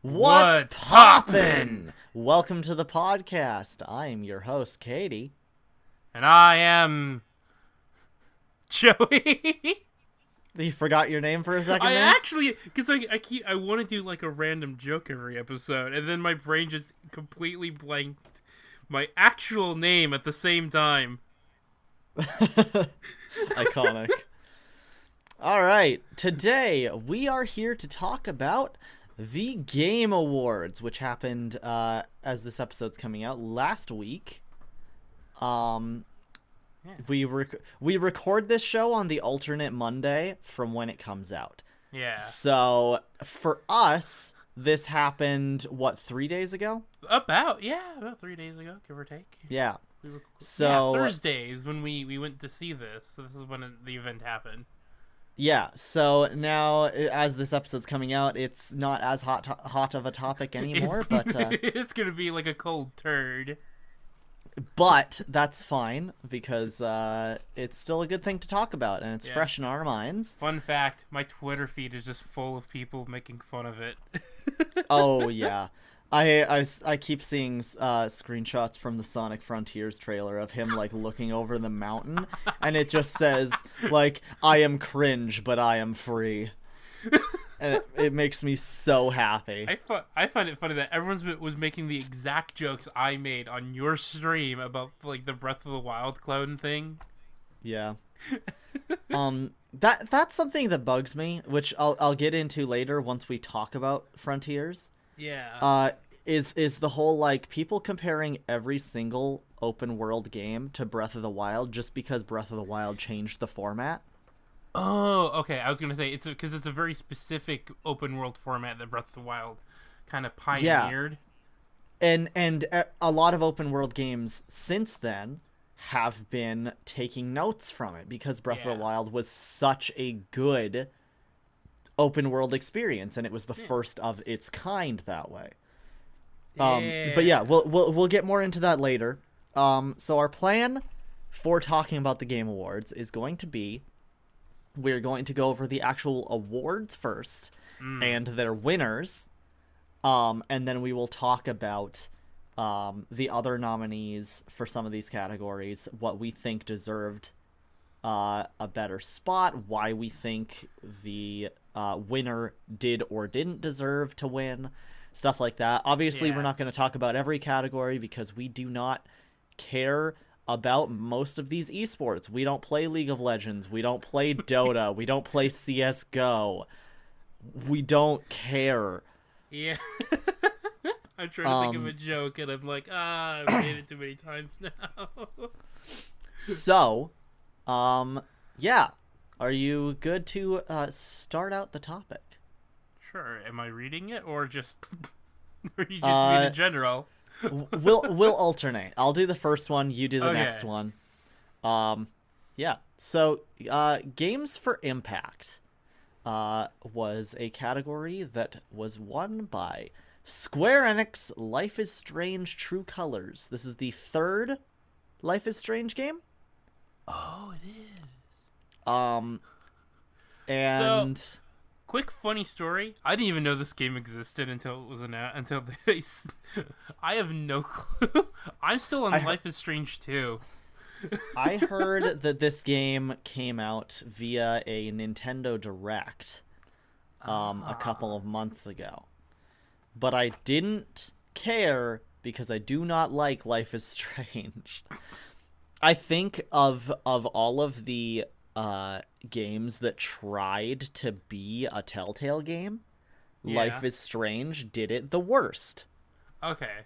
What's poppin'? Welcome to the podcast. I am your host, Katie. And I am Joey. You forgot your name for a second I there? actually, because I want to do like a random joke every episode, and then my brain just completely blanked my actual name at the same time. Iconic. All right, today we are here to talk about the Game Awards, which happened as this episode's coming out last week. We record this show on the alternate Monday from when it comes out. Yeah. So for us, this happened 3 days ago? About 3 days ago, give or take. Yeah. So Thursdays when we went to see this. So this is when the event happened. Yeah, so now as this episode's coming out, it's not as hot of a topic anymore, but it's gonna be like a cold turd. But that's fine because it's still a good thing to talk about, and it's fresh in our minds. Fun fact: my Twitter feed is just full of people making fun of it. Oh yeah. I keep seeing screenshots from the Sonic Frontiers trailer of him like looking over the mountain, and it just says like, "I am cringe, but I am free," and it makes me so happy. I find it funny that everyone was making the exact jokes I made on your stream about like the Breath of the Wild clone thing. Yeah. That's something that bugs me, which I'll get into later once we talk about Frontiers. Yeah. Is the whole like people comparing every single open world game to Breath of the Wild just because Breath of the Wild changed the format? Oh, okay. I was gonna say it's because it's a very specific open world format that Breath of the Wild kind of pioneered. Yeah. And a lot of open world games since then have been taking notes from it because Breath of the Wild was such a good open world experience, and it was the first of its kind that way. But yeah, we'll get more into that later. So our plan for talking about the Game Awards is going to be we're going to go over the actual awards first and their winners, and then we will talk about the other nominees for some of these categories, what we think deserved a better spot, why we think the winner did or didn't deserve to win, stuff like that. Obviously, we're not going to talk about every category because we do not care about most of these esports. We don't play League of Legends. We don't play Dota. We don't play CSGO. We don't care. Yeah. I'm trying to think of a joke, and I'm like, I've made it too many times now. So, yeah. Are you good to start out the topic? Sure. Am I reading it, or just or you just read in general? We'll alternate. I'll do the first one. You do the next one. Yeah. So, Games for Impact was a category that was won by Square Enix. Life is Strange: True Colors. This is the third Life is Strange game. Oh, it is. And so, quick funny story. I didn't even know this game existed until it was announced. Until they, I have no clue. I'm still on Life is Strange 2. I heard that this game came out via a Nintendo Direct, a couple of months ago, but I didn't care because I do not like Life is Strange. I think of all of the games that tried to be a Telltale game, Life is Strange did it the worst. Okay.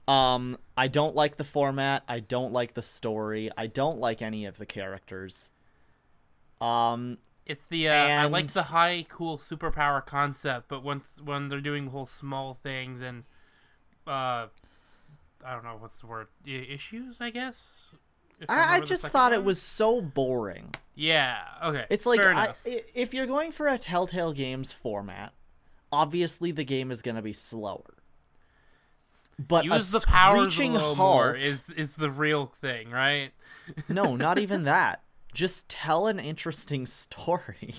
I don't like the format. I don't like the story. I don't like any of the characters. It's the I like the high cool superpower concept, but when they're doing the whole small things and I don't know what's the word, issues, I guess. I just thought it was so boring. Yeah, okay. It's like, if you're going for a Telltale Games format, obviously the game is going to be slower. But use the powers a little more is the real thing, right? No, not even that. Just tell an interesting story.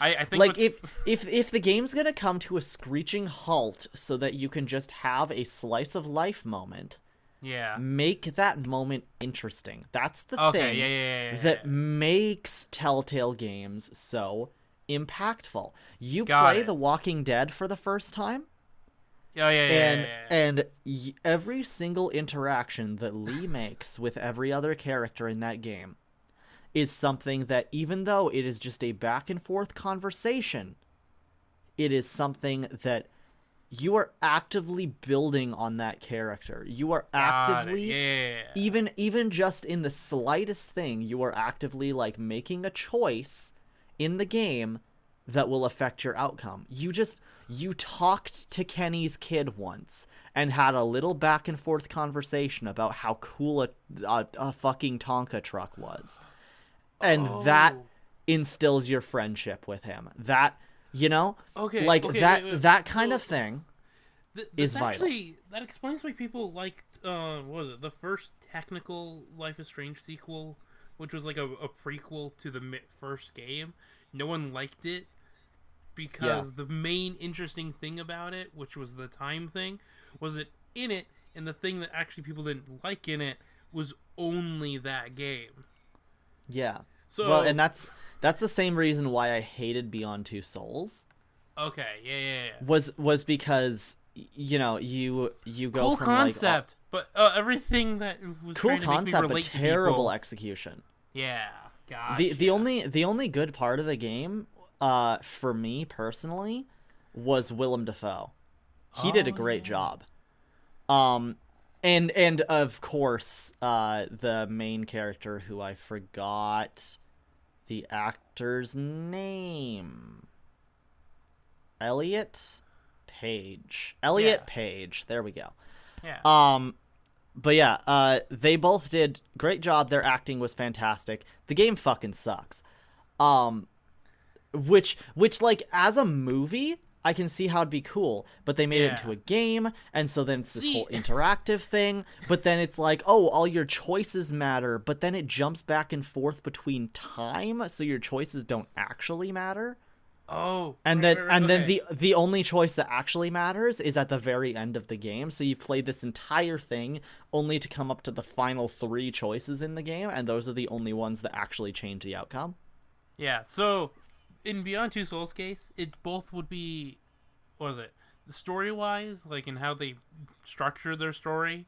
I think like if the game's gonna come to a screeching halt so that you can just have a slice of life moment, yeah, make that moment interesting. That's the okay, thing that makes Telltale games so impactful. You Got play it. The Walking Dead for the first time, Yeah. and every single interaction that Lee makes with every other character in that game is something that, even though it is just a back and forth conversation, it is something that you are actively building on that character. You are actively, even just in the slightest thing, you are actively like making a choice in the game that will affect your outcome. You talked to Kenny's kid once and had a little back and forth conversation about how cool a fucking Tonka truck was. And that instills your friendship with him. That, that kind of thing is vital. Actually, that explains why people liked, what was it, the first technical Life is Strange sequel, which was like a prequel to the first game. No one liked it because the main interesting thing about it, which was the time thing, was it in it, and the thing that actually people didn't like in it was only that game. Yeah. So, well, and that's the same reason why I hated Beyond Two Souls. Okay, yeah. Was because you go cool from concept, but everything that was cool trying to concept, make me relate but terrible to people. execution. Yeah, gosh. The only good part of the game, for me personally, was Willem Dafoe. He did a great job. And of course, the main character, who I forgot the actor's name. Elliot Page. There we go. Yeah. But yeah, they both did great job. Their acting was fantastic. The game fucking sucks. Which like as a movie, I can see how it'd be cool, but they made it into a game, and so then it's this whole interactive thing, but then it's like, oh, all your choices matter, but then it jumps back and forth between time, so your choices don't actually matter. Oh. And then the only choice that actually matters is at the very end of the game, so you've played this entire thing only to come up to the final 3 choices in the game, and those are the only ones that actually change the outcome. Yeah, so in Beyond Two Souls case, it both would be, what was it, story-wise, like in how they structure their story,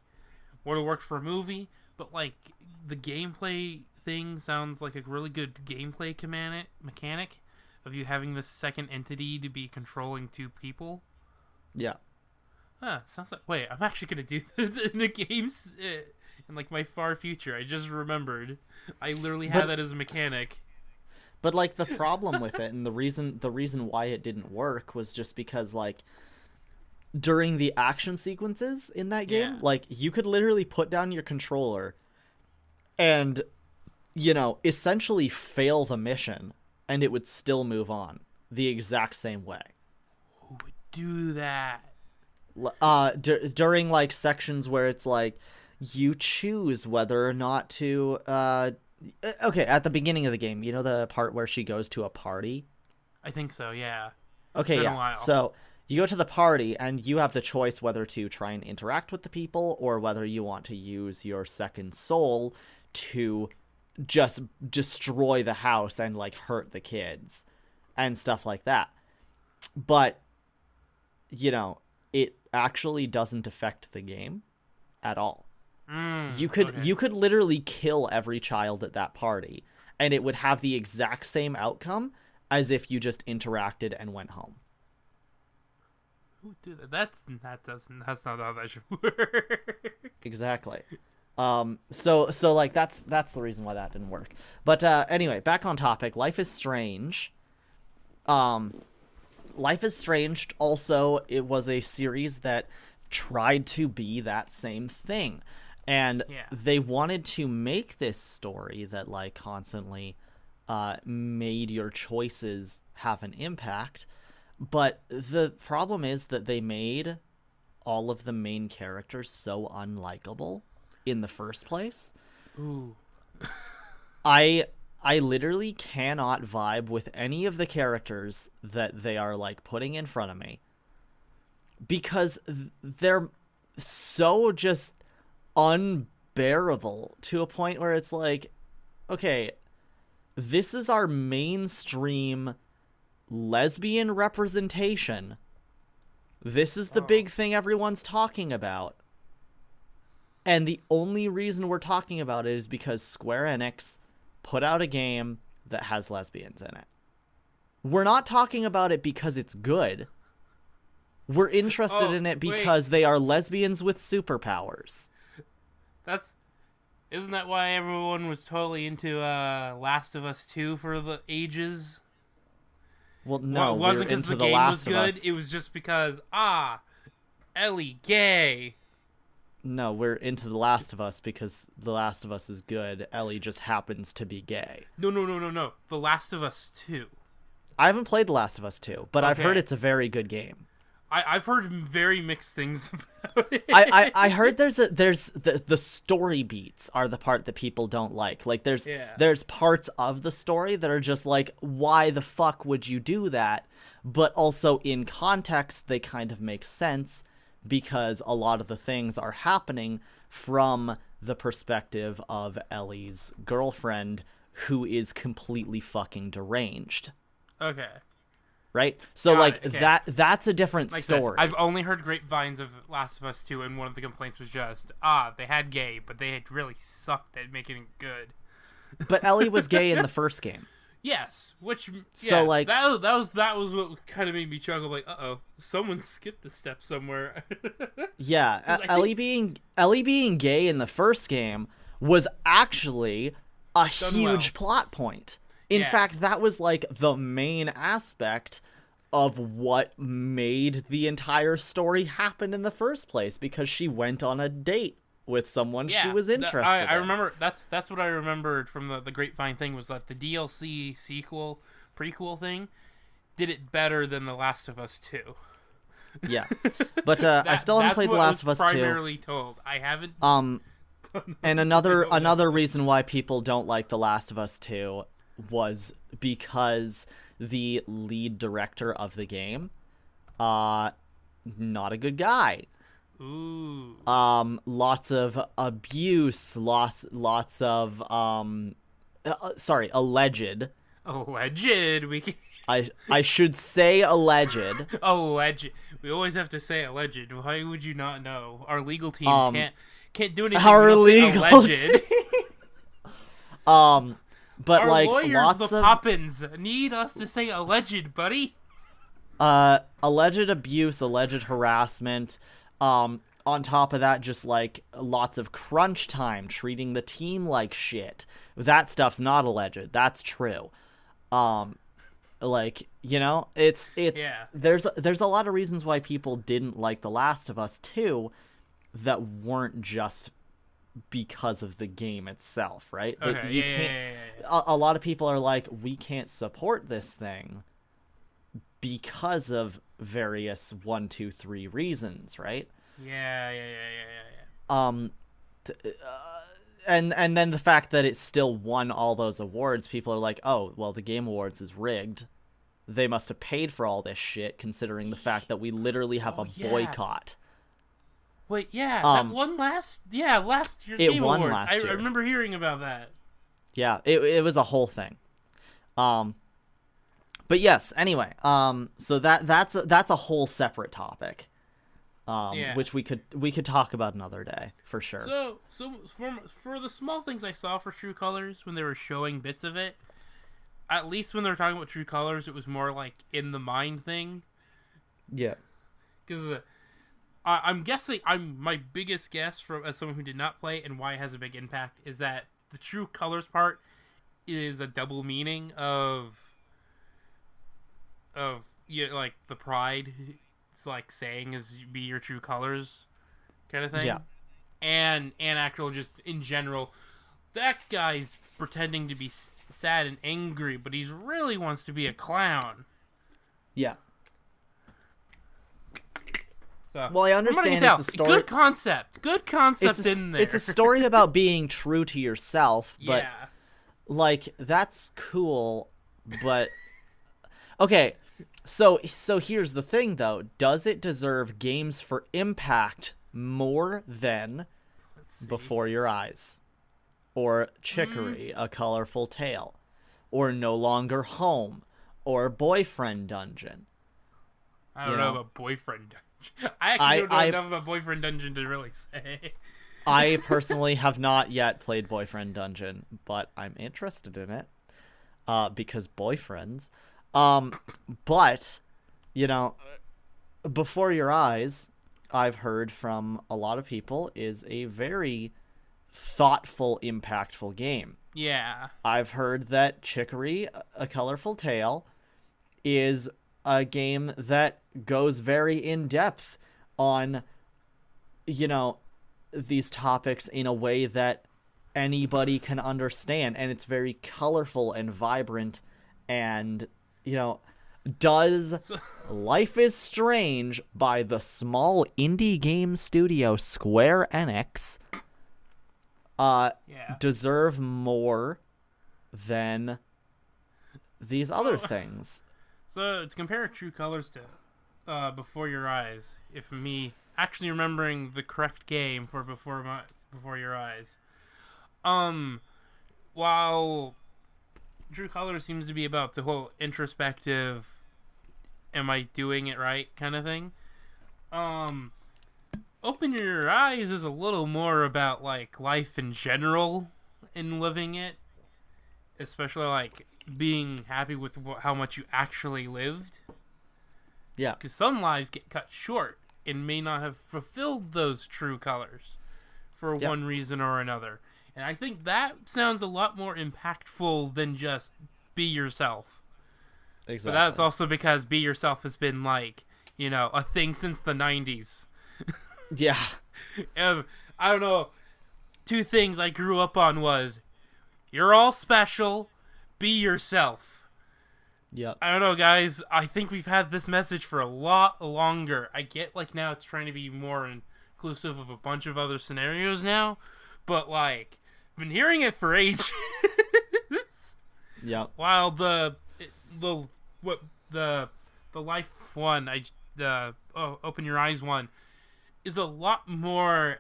would have worked for a movie, but like the gameplay thing sounds like a really good gameplay mechanic of you having this second entity to be controlling 2 people. Yeah. Sounds like, wait, I'm actually gonna do this in the games in like my far future. I just remembered. I literally had that as a mechanic. But like the problem with it, and the reason why it didn't work, was just because like during the action sequences in that game, like you could literally put down your controller and essentially fail the mission, and it would still move on the exact same way. Who would do that? During like sections where it's like you choose whether or not to okay, at the beginning of the game, the part where she goes to a party? I think so, yeah. Okay, yeah. So you go to the party, and you have the choice whether to try and interact with the people, or whether you want to use your second soul to just destroy the house and like hurt the kids and stuff like that. But it actually doesn't affect the game at all. You could literally kill every child at that party, and it would have the exact same outcome as if you just interacted and went home. Who would do that? That's not how that should work. Exactly. So like that's the reason why that didn't work. But anyway, back on topic. Life is Strange. Life is Strange also, it was a series that tried to be that same thing. And they wanted to make this story that like constantly made your choices have an impact. But the problem is that they made all of the main characters so unlikable in the first place. Ooh. I I literally cannot vibe with any of the characters that they are like putting in front of me because they're so just unbearable to a point where it's like, okay, this is our mainstream lesbian representation. This is the big thing everyone's talking about. And the only reason we're talking about it is because Square Enix put out a game that has lesbians in it. We're not talking about it because it's good. We're interested in it because they are lesbians with superpowers. Isn't that why everyone was totally into Last of Us 2 for the ages? Well, no, it wasn't because the game was good. It was just because, Ellie, gay. No, we're into The Last of Us because The Last of Us is good. Ellie just happens to be gay. No. The Last of Us 2. I haven't played The Last of Us 2, but I've heard it's a very good game. I've heard very mixed things about it. I heard there's the story beats are the part that people don't like. Like there's parts of the story that are just like, why the fuck would you do that? But also in context they kind of make sense because a lot of the things are happening from the perspective of Ellie's girlfriend who is completely fucking deranged. Okay. Right? So, that's a different story. I've only heard grapevines of Last of Us 2, and one of the complaints was just, they had gay, but they had really sucked at making it good. But Ellie was gay in the first game. Yes, so, like... That was what kind of made me chuckle, like, someone skipped a step somewhere. Yeah, Ellie being gay in the first game was actually a huge plot point. In fact, that was, like, the main aspect of what made the entire story happen in the first place, because she went on a date with someone she was interested in. I remember, that's what I remembered from the grapevine thing, was that the DLC prequel thing did it better than The Last of Us 2. Yeah. But I still haven't played The Last of Us 2. That's what I was primarily told. I haven't... And another reason why people don't like The Last of Us 2 was because the lead director of the game, not a good guy. Ooh. Lots of abuse, lots of alleged. Alleged. I should say alleged. Alleged. We always have to say alleged. Why would you not know? Our legal team can't do anything. Our legal team. But our like lawyers, lots the of Poppins, need us to say alleged, buddy. Alleged abuse, alleged harassment. On top of that, just like lots of crunch time, treating the team like shit. That stuff's not alleged. That's true. Like, you know, it's there's a lot of reasons why people didn't like The Last of Us 2 that weren't just because of the game itself, right? Okay, a lot of people are like, we can't support this thing because of various 1, 2, 3 reasons, right? Yeah. And then the fact that it still won all those awards, people are like, oh, well, the Game Awards is rigged. They must have paid for all this shit, considering the fact that we literally have a boycott. Wait, that won last year's Game Awards. Last year. I remember hearing about that. Yeah, it was a whole thing. But yes, anyway, so that's a whole separate topic. Which we could talk about another day for sure. So for the small things I saw for True Colors when they were showing bits of it, at least when they were talking about True Colors, it was more like in the mind thing. Yeah, because I'm guessing my biggest guess as someone who did not play and why it has a big impact is that the True Colors part is a double meaning of like the pride. It's like saying is be your true colors kind of thing. Yeah. And actual just in general, that guy's pretending to be sad and angry, but he really wants to be a clown. Yeah. So, well, I understand it's a story. Good concept in there. It's a story about being true to yourself, but like, that's cool, but okay. So here's the thing, though. Does it deserve Games for Impact more than Before Your Eyes, or Chicory, A Colorful Tale, or No Longer Home, or Boyfriend Dungeon? I don't know about Boyfriend Dungeon. I actually don't know enough about Boyfriend Dungeon to really say. I personally have not yet played Boyfriend Dungeon, but I'm interested in it because boyfriends. But, you know, Before Your Eyes, I've heard from a lot of people, is a very thoughtful, impactful game. Yeah. I've heard that Chicory, A Colorful Tale, is a game that goes very in-depth on, you know, these topics in a way that anybody can understand, and it's very colorful and vibrant, and, you know, does Life is Strange by the small indie game studio Square Enix deserve more than these other things? So, to compare True Colors to Before Your Eyes, if me actually remembering the correct game for Before Your Eyes, while True Colors seems to be about the whole introspective, am I doing it right kind of thing, Open Your Eyes is a little more about, like, life in general and living it, especially, like, being happy with how much you actually lived. Yeah. Because some lives get cut short and may not have fulfilled those true colors for one reason or another. And I think that sounds a lot more impactful than just be yourself. Exactly. But that's also because be yourself has been, like, you know, a thing since the 90s. Yeah. I don't know. Two things I grew up on was, you're all special, be yourself. Yep. I don't know, guys. I think we've had this message for a lot longer. I get, like, now it's trying to be more inclusive of a bunch of other scenarios now, but, like, I've been hearing it for ages. Yep. While the life one, Open Your Eyes one, is a lot more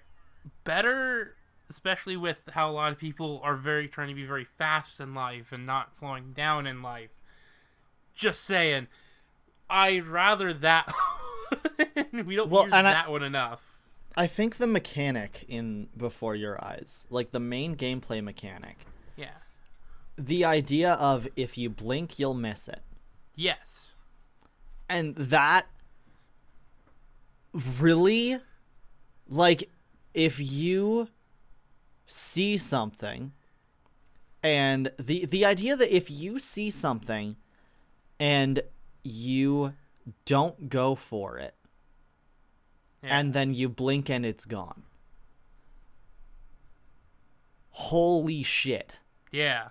better, especially with how a lot of people are trying to be very fast in life and not slowing down in life. Just saying, I'd rather that. We don't use that one enough. I think the mechanic in Before Your Eyes, like the main gameplay mechanic, the idea of if you blink, you'll miss it. Yes. And that really, like, if you see something, and the idea that if you see something and you don't go for it, and then you blink and it's gone. Holy shit. Yeah.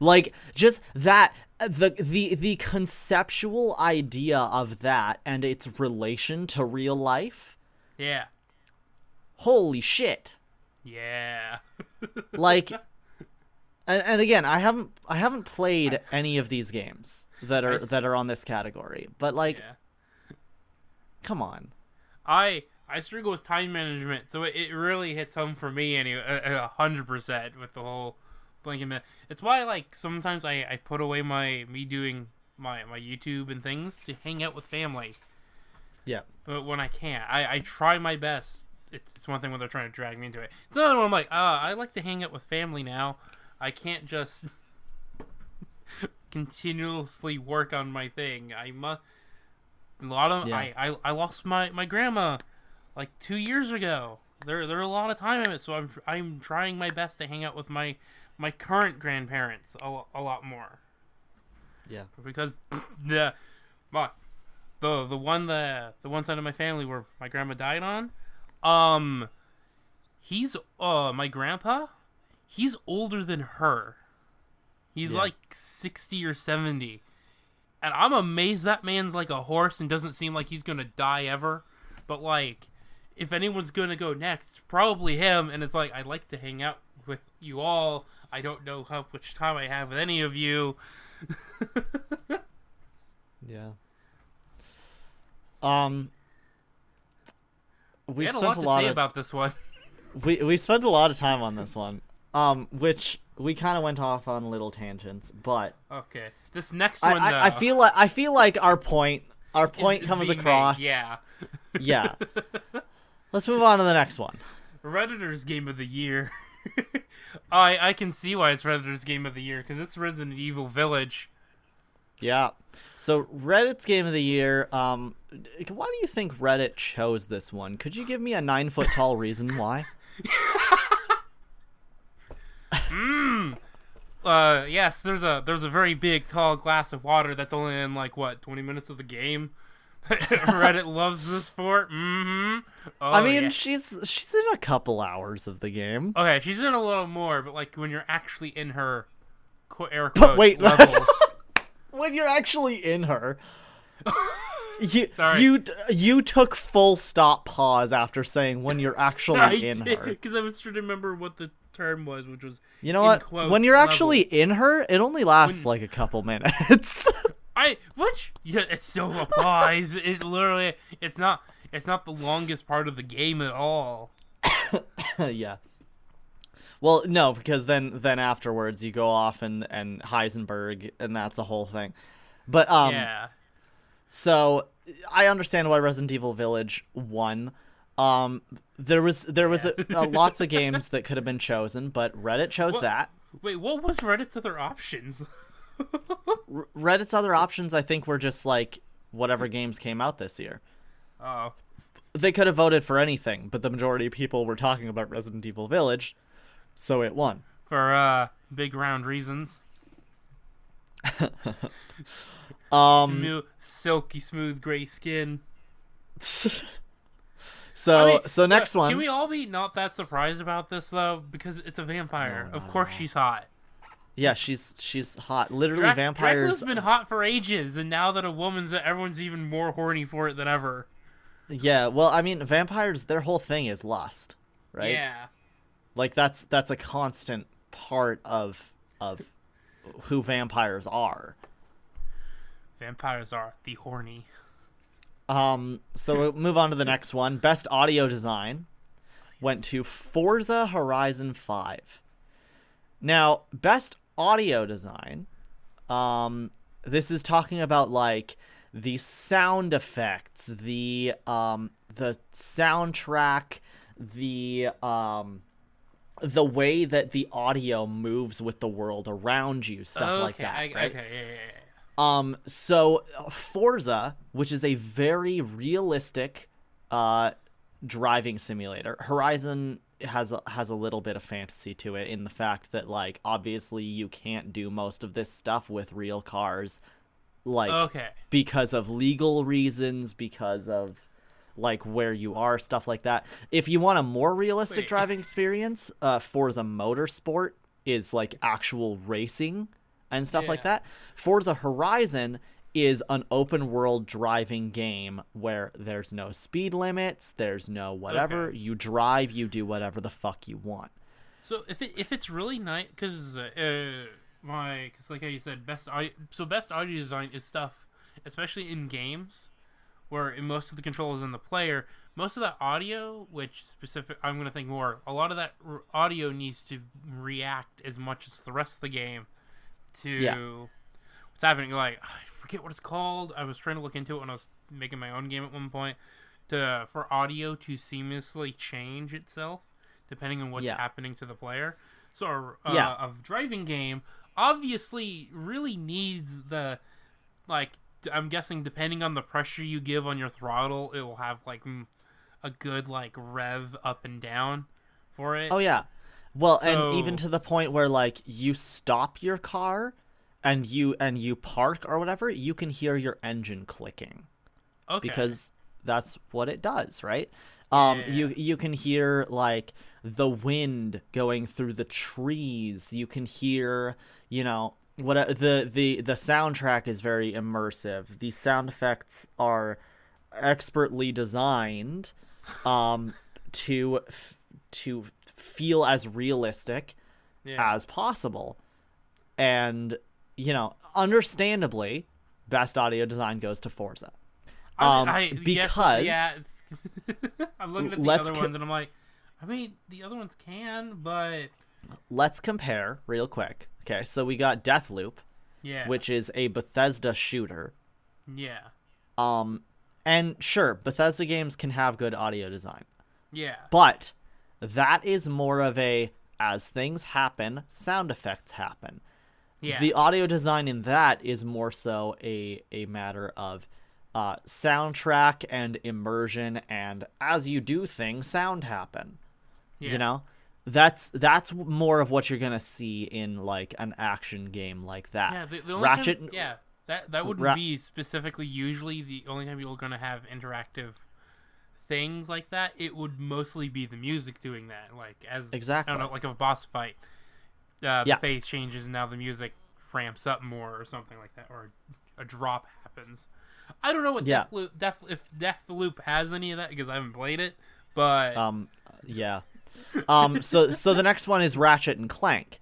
Like, just that, the conceptual idea of that and its relation to real life. Yeah. Holy shit. Yeah. Like, and again, I haven't played any of these games that are on this category, but, like, come on. I struggle with time management, so it really hits home for me 100% with the whole blinking. It's why, like, sometimes I put away me doing my YouTube and things to hang out with family. Yeah. But when I can't, I try my best. It's one thing when they're trying to drag me into it. It's another one I'm like, I like to hang out with family now. I can't just continuously work on my thing. I must. I lost my grandma like 2 years ago. There are a lot of time in it, so I'm trying my best to hang out with my current grandparents a lot more. Yeah. Because the one side of my family where my grandma died on, he's my grandpa, he's older than her. He's like 60 or 70. And I'm amazed that man's like a horse and doesn't seem like he's going to die ever. But, like, if anyone's going to go next, it's probably him. And it's like, I'd like to hang out with you all. I don't know how much time I have with any of you. Yeah. We had a lot to say about this one. We spent a lot of time on this one. Which we kind of went off on little tangents, but okay. This next one, though, I feel like our point comes across. Yeah. Yeah. Let's move on to the next one. Redditor's Game of the Year. I can see why it's Redditor's Game of the Year, because it's Resident Evil Village. Yeah. So Reddit's Game of the Year. Why do you think Reddit chose this one? Could you give me a 9-foot tall reason why? Yes, there's a very big tall glass of water that's only in 20 minutes of the game. Reddit loves this for. Oh, I mean, yeah. she's in a couple hours of the game. Okay, she's in a little more, but when you're actually in her air quotes but wait, level. When you're actually in her. Sorry. You took full stop pause after saying when you're actually in her. Because I was trying to remember what the term was, which was when you're actually in her, it only lasts a couple minutes. Yeah, it still applies. It's not the longest part of the game at all. Yeah. Well, no, because then afterwards you go off and Heisenberg, and that's a whole thing. But yeah. So I understand why Resident Evil Village won. There was lots of games that could have been chosen, but Reddit chose that. Wait, what was Reddit's other options? Reddit's other options, I think, were just whatever games came out this year. Oh. They could have voted for anything, but the majority of people were talking about Resident Evil Village, so it won. For big round reasons. Silky smooth gray skin. So next one. Can we all be not that surprised about this though? Because it's a vampire. Of course she's hot. Yeah, she's hot. Literally, vampires. Dracula's been hot for ages, and now that a woman's, everyone's even more horny for it than ever. Yeah, well, I mean, vampires, their whole thing is lust, right? Yeah. That's a constant part of who vampires are. Vampires are the horny. So we'll move on to the next one. Best audio design went to Forza Horizon 5. Now, best audio design, this is talking about the sound effects, the soundtrack, the way that the audio moves with the world around you, stuff like that. Right? Okay, yeah. So Forza, which is a very realistic driving simulator. Horizon has a little bit of fantasy to it in the fact that obviously you can't do most of this stuff with real cars, because of legal reasons, because of where you are, stuff like that. If you want a more realistic driving experience, Forza Motorsport is actual racing and stuff like that. Forza Horizon is an open world driving game where there's no speed limits, there's no whatever. Okay. You drive, you do whatever the fuck you want. So if it's really nice, because like how you said, best audio design is stuff, especially in games, where most of the control is in the player. Most of that audio, I'm going to think more, a lot of that audio needs to react as much as the rest of the game to what's happening. I forget what it's called. I was trying to look into it when I was making my own game at one point. For audio to seamlessly change itself depending on what's happening to the player. So a driving game obviously really needs the I'm guessing depending on the pressure you give on your throttle, it will have a good rev up and down for it. Oh yeah. Well, and even to the point where you stop your car and you park or whatever, you can hear your engine clicking. Okay. Because that's what it does, right? You can hear the wind going through the trees. You can hear, what the soundtrack is very immersive. The sound effects are expertly designed to feel as realistic as possible. And, understandably, best audio design goes to Forza. Because... I'm looking at the other ones, and I'm like, the other ones can, but... Let's compare real quick. Okay, so we got Deathloop, which is a Bethesda shooter. Yeah. And sure, Bethesda games can have good audio design. Yeah. But that is more of a, as things happen, sound effects happen. Yeah. The audio design in that is more so a matter of soundtrack and immersion, and as you do things, sound happen. Yeah. That's more of what you're gonna see in like an action game like that. Yeah, the only Ratchet. Time, that wouldn't be specifically. Usually, the only time you're gonna have interactive things like that, it would mostly be the music doing that. Like exactly. I don't know, like a boss fight, the phase changes and now the music ramps up more or something like that, or a drop happens. I don't know what if Deathloop has any of that because I haven't played it, but yeah. So the next one is Ratchet and Clank,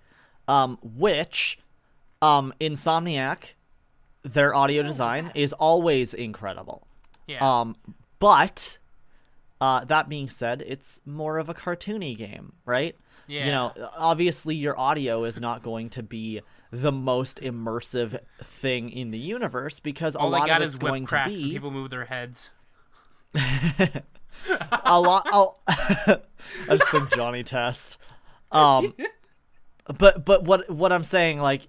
which Insomniac, their audio design is always incredible. Yeah. But that being said, it's more of a cartoony game, right? Yeah. Obviously your audio is not going to be the most immersive thing in the universe because all a lot of it's going to be people move their heads. a lot. I just think Johnny Test. But what I'm saying, like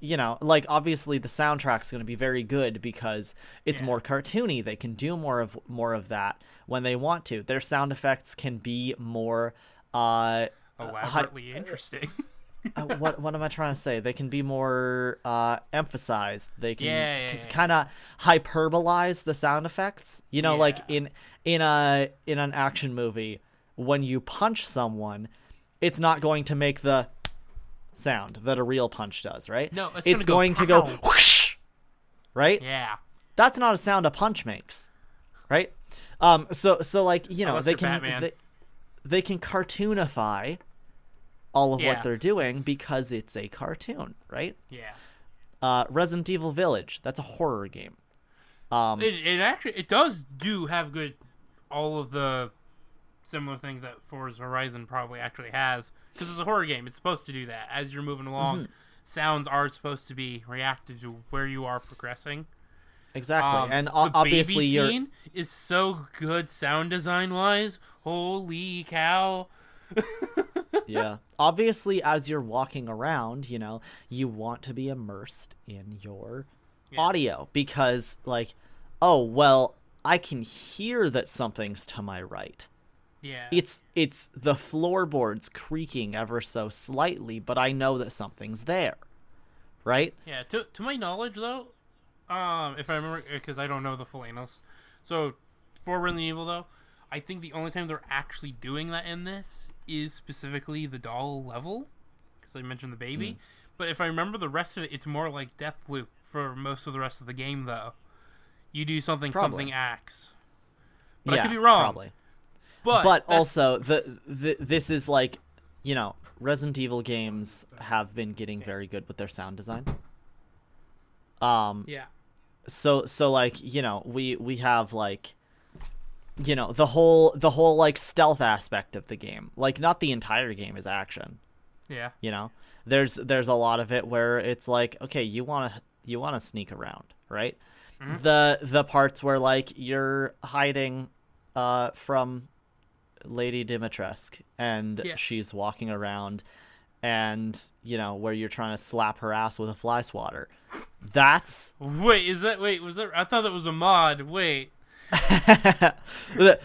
obviously the soundtrack's going to be very good because it's more cartoony. They can do more of that when they want to. Their sound effects can be more elaborately interesting. What am I trying to say? They can be more emphasized. They can kind of hyperbolize the sound effects. Like in an action movie, when you punch someone, it's not going to make the sound that a real punch does, right? No, it's going to go whoosh, right? Yeah. That's not a sound a punch makes, right? So like they can cartoonify all of what they're doing because it's a cartoon, right? Yeah. Resident Evil Village, that's a horror game. It does have good all of the similar things that Forza Horizon probably actually has because it's a horror game. It's supposed to do that as you're moving along. Sounds are supposed to be reactive to where you are progressing. Exactly, and the obviously baby scene is so good sound design wise. Holy cow! Yeah. Obviously, as you're walking around, you want to be immersed in your audio because, like, oh, well, I can hear that something's to my right. Yeah. It's the floorboards creaking ever so slightly, but I know that something's there. Right? Yeah. To my knowledge, though, if I remember, because I don't know the full annals. So, for Resident Evil, though, I think the only time they're actually doing that in this is specifically the doll level, because I mentioned the baby. But if I remember the rest of it, it's more like Deathloop for most of the rest of the game, though. You do something acts. But I could be wrong. Probably. But also, this is like, Resident Evil games have been getting very good with their sound design. Yeah. So like, we have like, the whole like stealth aspect of the game. Like, not the entire game is action. Yeah. There's a lot of it where it's like, okay, you want to sneak around, right? Mm-hmm. The parts where like you're hiding from Lady Dimitrescu and she's walking around and where you're trying to slap her ass with a fly swatter. That's was that I thought that was a mod. Wait.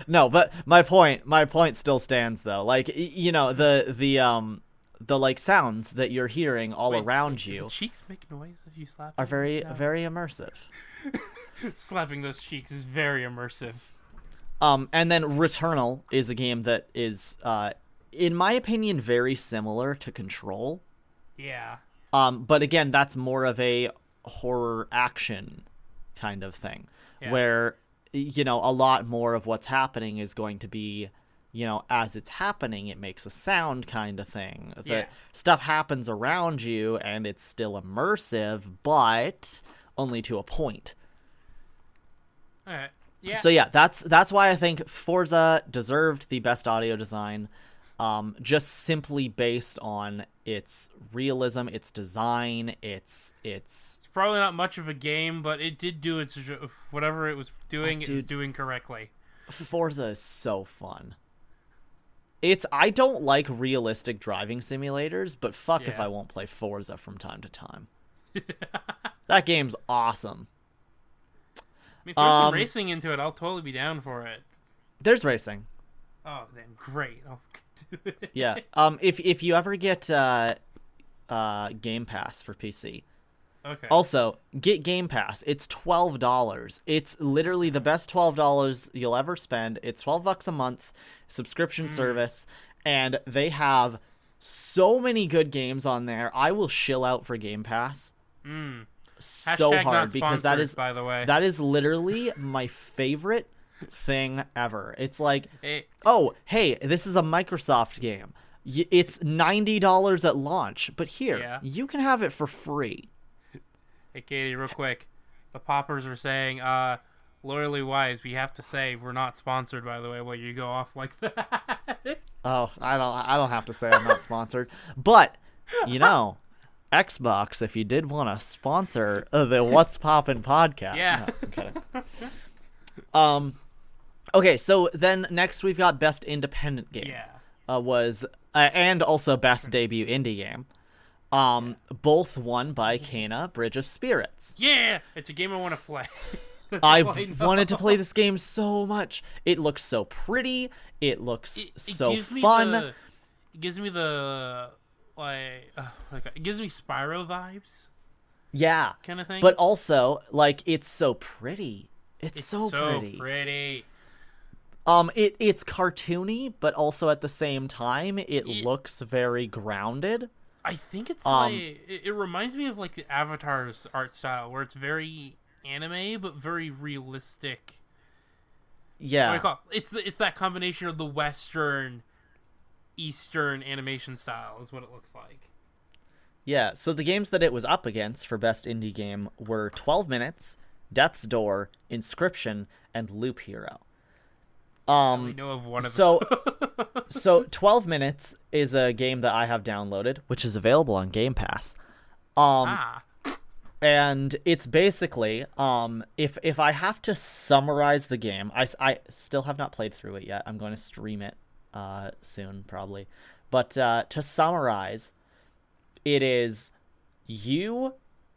No, but my point still stands though. Like, the like sounds that you're hearing all around you. Do the cheeks make noise if you slap are very very immersive. Slapping those cheeks is very immersive. And then Returnal is a game that is in my opinion very similar to Control. Yeah. But again, that's more of a horror action kind of thing where a lot more of what's happening is going to be as it's happening, it makes a sound kind of thing. The Yeah. stuff happens around you, and it's still immersive, but only to a point. All right. Yeah. So yeah, that's why I think Forza deserved the best audio design, just simply based on its realism, its design, its. It's probably not much of a game, but it did do its whatever it was doing. It was doing correctly. Forza is so fun. I don't like realistic driving simulators, but fuck if I won't play Forza from time to time. That game's awesome. I mean, throw some racing into it. I'll totally be down for it. There's racing. Oh, then great. I'll do it. Yeah. If you ever get Game Pass for PC. Okay. Also, get Game Pass. It's $12. It's literally the best $12 you'll ever spend. It's $12 a month, subscription service, and they have so many good games on there. I will shill out for Game Pass. So Hashtag hard not because sponsored, by the way. that is literally my favorite thing ever. It's like, Hey. oh, hey, this is a Microsoft game. It's $90 at launch, but here, you can have it for free. Hey, Katie, real quick. The poppers are saying, loyally wise, we have to say we're not sponsored, by the way, while you go off like that. Oh, I don't have to say I'm not sponsored. But, Xbox, if you did want to sponsor the What's Poppin' podcast. Yeah. No, I'm kidding. Okay, so then next we've got Best Independent Game. Yeah. And also Best Debut Indie Game. Both won by Kena, Bridge of Spirits. Yeah! It's a game I want to play. I've wanted to play this game so much. It looks so pretty. It looks so fun. It gives me the it gives me Spyro vibes. Yeah. Kind of thing. But also, it's so pretty. It's so pretty. It's cartoony, but also at the same time, it looks very grounded. I think it's it reminds me of the Avatar's art style, where it's very anime but very realistic. Yeah. What do you call it? It's that combination of the Western, Eastern animation style is what it looks like. Yeah. So the games that it was up against for Best Indie Game were 12 Minutes, Death's Door, Inscription, and Loop Hero. I only know of one of them. So 12 Minutes is a game that I have downloaded, which is available on Game Pass. And it's basically, if I have to summarize the game, I still have not played through it yet. I'm going to stream it soon, probably. But to summarize, it is you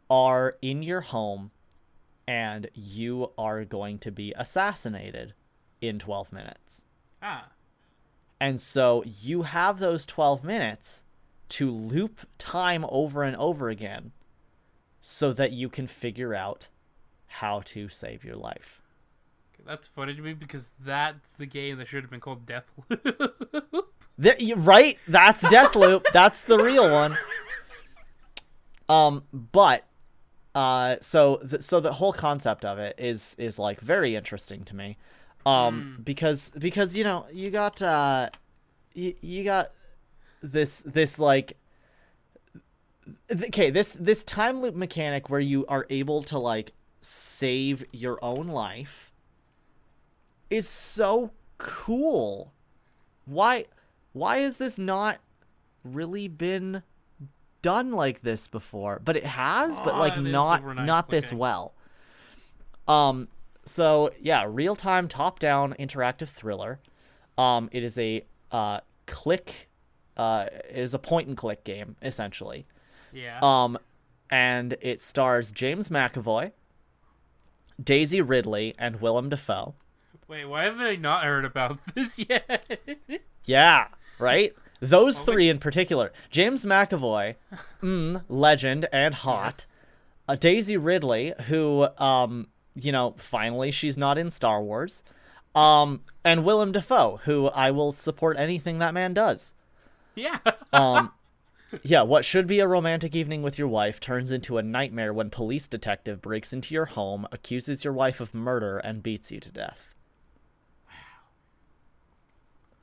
are in your home and you are going to be assassinated in 12 minutes. And so you have those 12 minutes to loop time over and over again so that you can figure out how to save your life. That's funny to me because that's the game that should have been called Deathloop. Right? That's Deathloop. That's the real one. So the whole concept of it is very interesting to me. Because you got you got this this time loop mechanic where you are able to save your own life is so cool. Why has this not really been done like this before? But it has, but not this well. So yeah, real-time top-down interactive thriller. It is a point-and-click game essentially. Yeah. And it stars James McAvoy, Daisy Ridley, and Willem Dafoe. Wait, why haven't I not heard about this yet? Yeah, right? Those three in particular. James McAvoy, legend and hot. Yes. Daisy Ridley, who finally she's not in Star Wars. And Willem Dafoe, who I will support anything that man does. Yeah. Yeah, what should be a romantic evening with your wife turns into a nightmare when police detective breaks into your home, accuses your wife of murder, and beats you to death.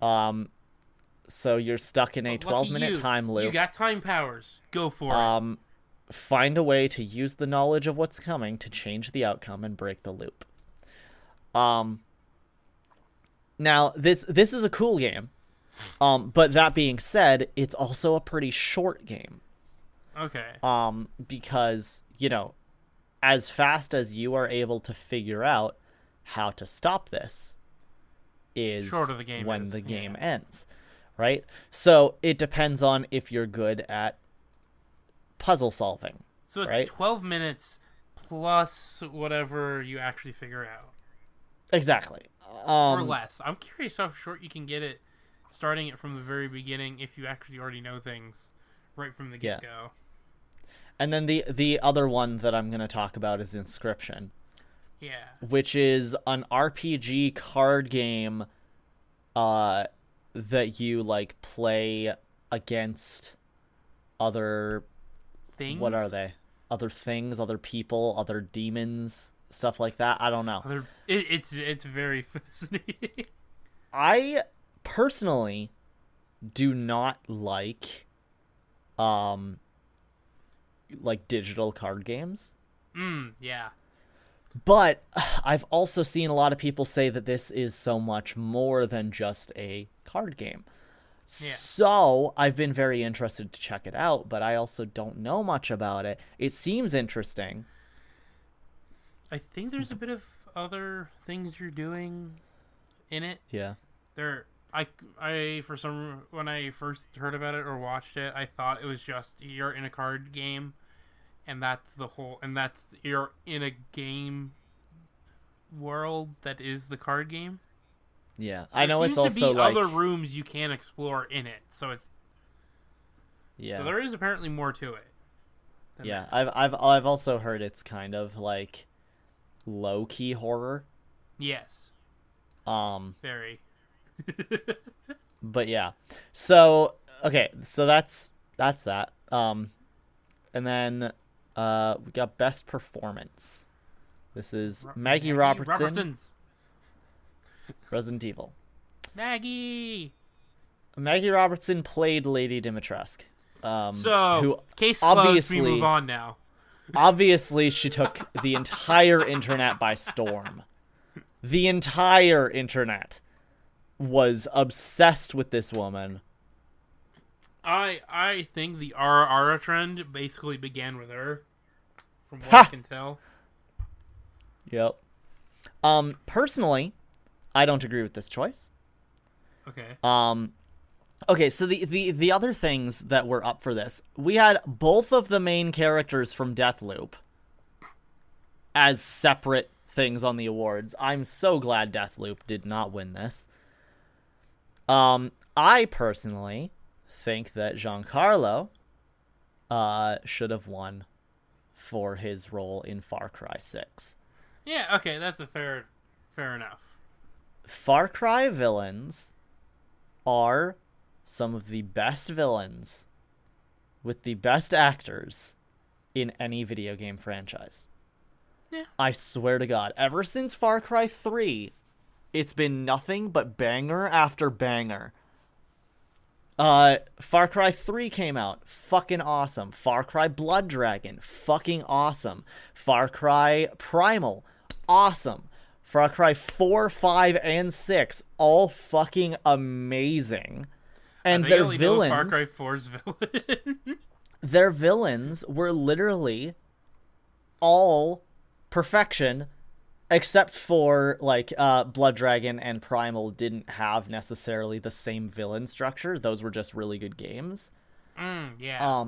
So you're stuck in a 12-minute time loop. You got time powers. Go for it. Find a way to use the knowledge of what's coming to change the outcome and break the loop. Now this is a cool game. But that being said, it's also a pretty short game. Okay. Because, as fast as you are able to figure out how to stop this is when the game ends, right? So it depends on if you're good at puzzle solving. So it's right? 12 minutes plus whatever you actually figure out. Exactly. Or less. I'm curious how short you can get it, starting it from the very beginning, if you actually already know things right from the get-go. Yeah. And then the other one that I'm going to talk about is Inscription. Yeah. Which is an RPG card game that you, like, play against other... Things? What are they? Other things, other people, other demons, stuff like that. I don't know. It's very fascinating. I personally do not like digital card games. Yeah. But I've also seen a lot of people say that this is so much more than just a card game. Yeah. So I've been very interested to check it out, but I also don't know much about it. It seems interesting. I think there's a bit of other things you're doing in it. Yeah. I for some, when I first heard about it or watched it, I thought it was just you're in a card game, and you're in a game world that is the card game. Yeah, I know it's also like other rooms you can explore in it, so it's so there is apparently more to it. Yeah, I've also heard it's kind of like low key horror. Yes. Very. But yeah, so okay, so that's that. And then we got best performance. This is Maggie Robertson's Resident Evil. Maggie Robertson played Lady Dimitrescu. So case closed. We move on now. Obviously, she took the entire internet by storm. The entire internet was obsessed with this woman. I think the RR trend basically began with her, from what I can tell. Yep. Personally, I don't agree with this choice. Okay. Okay, so the other things that were up for this, we had both of the main characters from Deathloop as separate things on the awards. I'm so glad Deathloop did not win this. I personally think that Giancarlo should have won for his role in Far Cry 6. Yeah, okay, that's a fair enough. Far Cry villains are some of the best villains with the best actors in any video game franchise. Yeah. I swear to God, ever since Far Cry 3, it's been nothing but banger after banger. Far Cry 3 came out. Fucking awesome. Far Cry Blood Dragon. Fucking awesome. Far Cry Primal. Awesome. Far Cry 4, 5, and 6. All fucking amazing. And their villains... Far Cry 4's villain. Their villains were literally all perfection, except for, like, Blood Dragon and Primal didn't have necessarily the same villain structure. Those were just really good games. Yeah.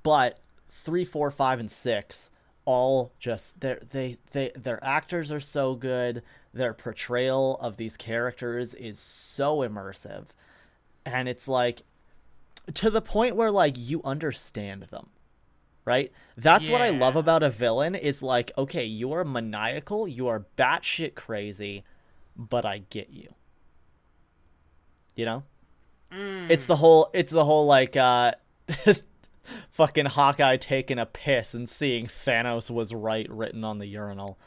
But 3, 4, 5, and 6, all just... Their actors are so good. Their portrayal of these characters is so immersive. And it's, like, to the point where, like, you understand them. Right? That's what I love about a villain is like, okay, you are maniacal, you are batshit crazy, but I get you. You know? It's the whole like fucking Hawkeye taking a piss and seeing Thanos was right written on the urinal.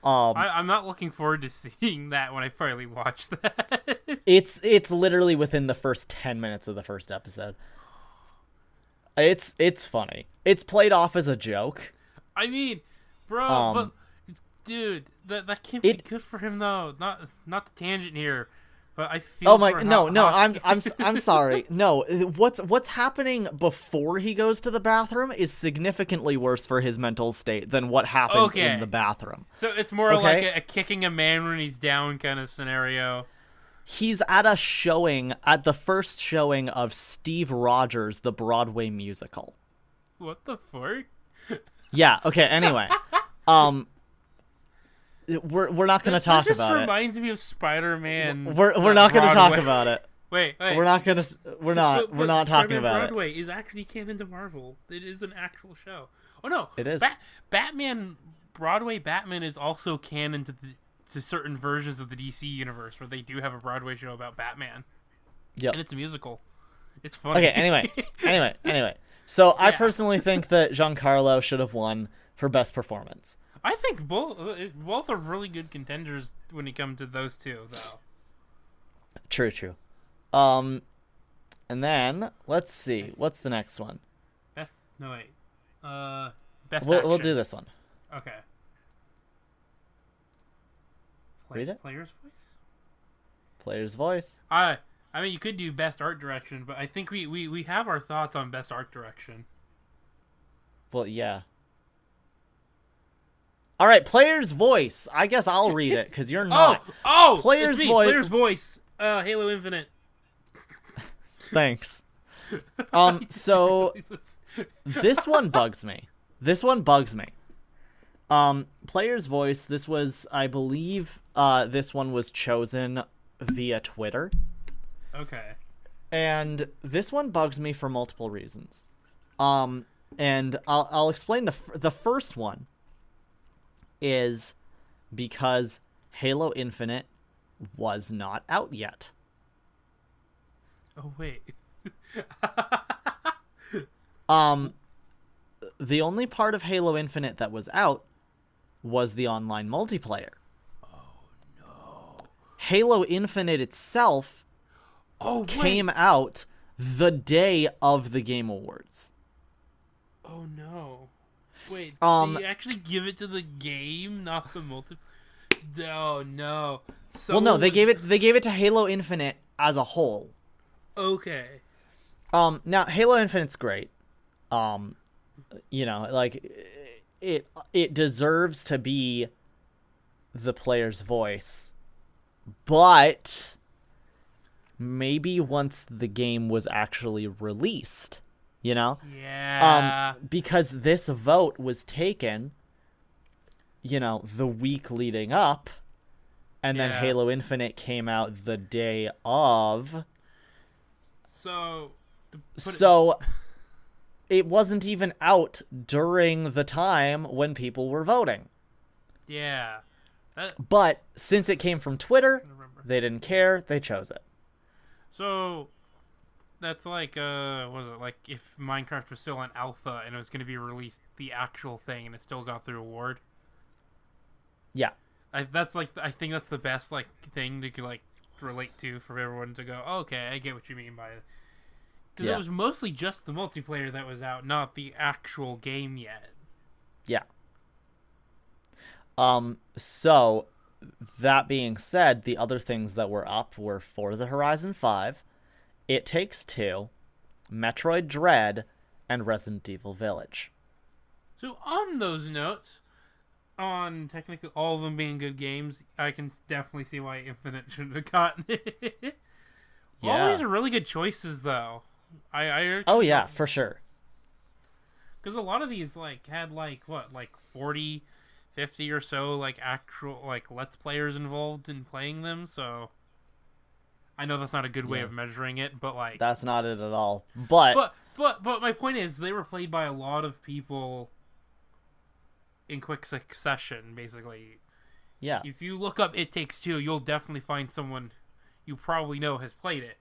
I'm not looking forward to seeing that when I finally watch that. It's literally within the first 10 minutes of the first episode. It's funny. It's played off as a joke. I mean, bro, but dude, that can't be good for him though. Not the tangent here, but I feel. Oh my, I'm sorry. No, what's happening before he goes to the bathroom is significantly worse for his mental state than what happens in the bathroom. So it's more like a kicking a man when he's down kind of scenario. He's at the first showing of Steve Rogers, the Broadway musical. What the fuck? Yeah. Okay. Anyway, we're not going to talk about it. This just reminds me of Spider-Man. We're not going to talk about it. Wait. We're not talking about Broadway is actually canon to Marvel. It is an actual show. Oh no, it is. Broadway Batman is also canon to certain versions of the DC universe where they do have a Broadway show about Batman. Yep. And it's a musical. It's funny. Okay, anyway. So I personally think that Giancarlo should have won for best performance. I think both are really good contenders when it comes to those two, though. True. And then let's see, what's the next one? Best action. We'll do this one. Okay. Read it. Player's voice. Player's voice. I mean, you could do best art direction, but I think we have our thoughts on best art direction. Well, yeah. All right, player's voice. I guess I'll read it because you're not. Player's voice. Player's voice. Halo Infinite. Thanks. So this one bugs me. Player's voice. This was, I believe, this one was chosen via Twitter. Okay. And this one bugs me for multiple reasons. And I'll explain the first one is because Halo Infinite was not out yet. Oh wait. The only part of Halo Infinite that was out was the online multiplayer. Oh no. Halo Infinite itself came out the day of the Game Awards. Oh no. Wait, did you actually give it to the game, not the multiplayer? Oh no. They gave it to Halo Infinite as a whole. Okay. Now Halo Infinite's great. Like it deserves to be the player's voice. But maybe once the game was actually released, Yeah. Because this vote was taken, the week leading up, and then Halo Infinite came out the day of. So it wasn't even out during the time when people were voting. Yeah. But since it came from Twitter, they didn't care. They chose it. So that's like, what was it, like if Minecraft was still in alpha and it was going to be released, the actual thing, and it still got the award? Yeah. I think that's the best, thing to, relate to for everyone to go, okay, I get what you mean by it. Because it was mostly just the multiplayer that was out, not the actual game yet. Yeah. So, that being said, the other things that were up were Forza Horizon 5, It Takes Two, Metroid Dread, and Resident Evil Village. So, on those notes, on technically all of them being good games, I can definitely see why Infinite should have gotten it. All these are really good choices, though. For sure. Because a lot of these had 40, 50 or so actual Let's Players involved in playing them. So I know that's not a good way of measuring it, but that's not it at all. But my point is they were played by a lot of people in quick succession, basically. Yeah. If you look up It Takes Two, you'll definitely find someone you probably know has played it.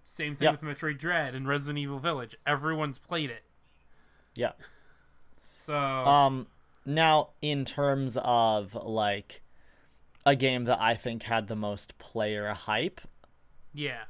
Same thing with Metroid Dread and Resident Evil Village. Everyone's played it. Yeah. So Now, in terms of, like, a game that I think had the most player hype, Yeah.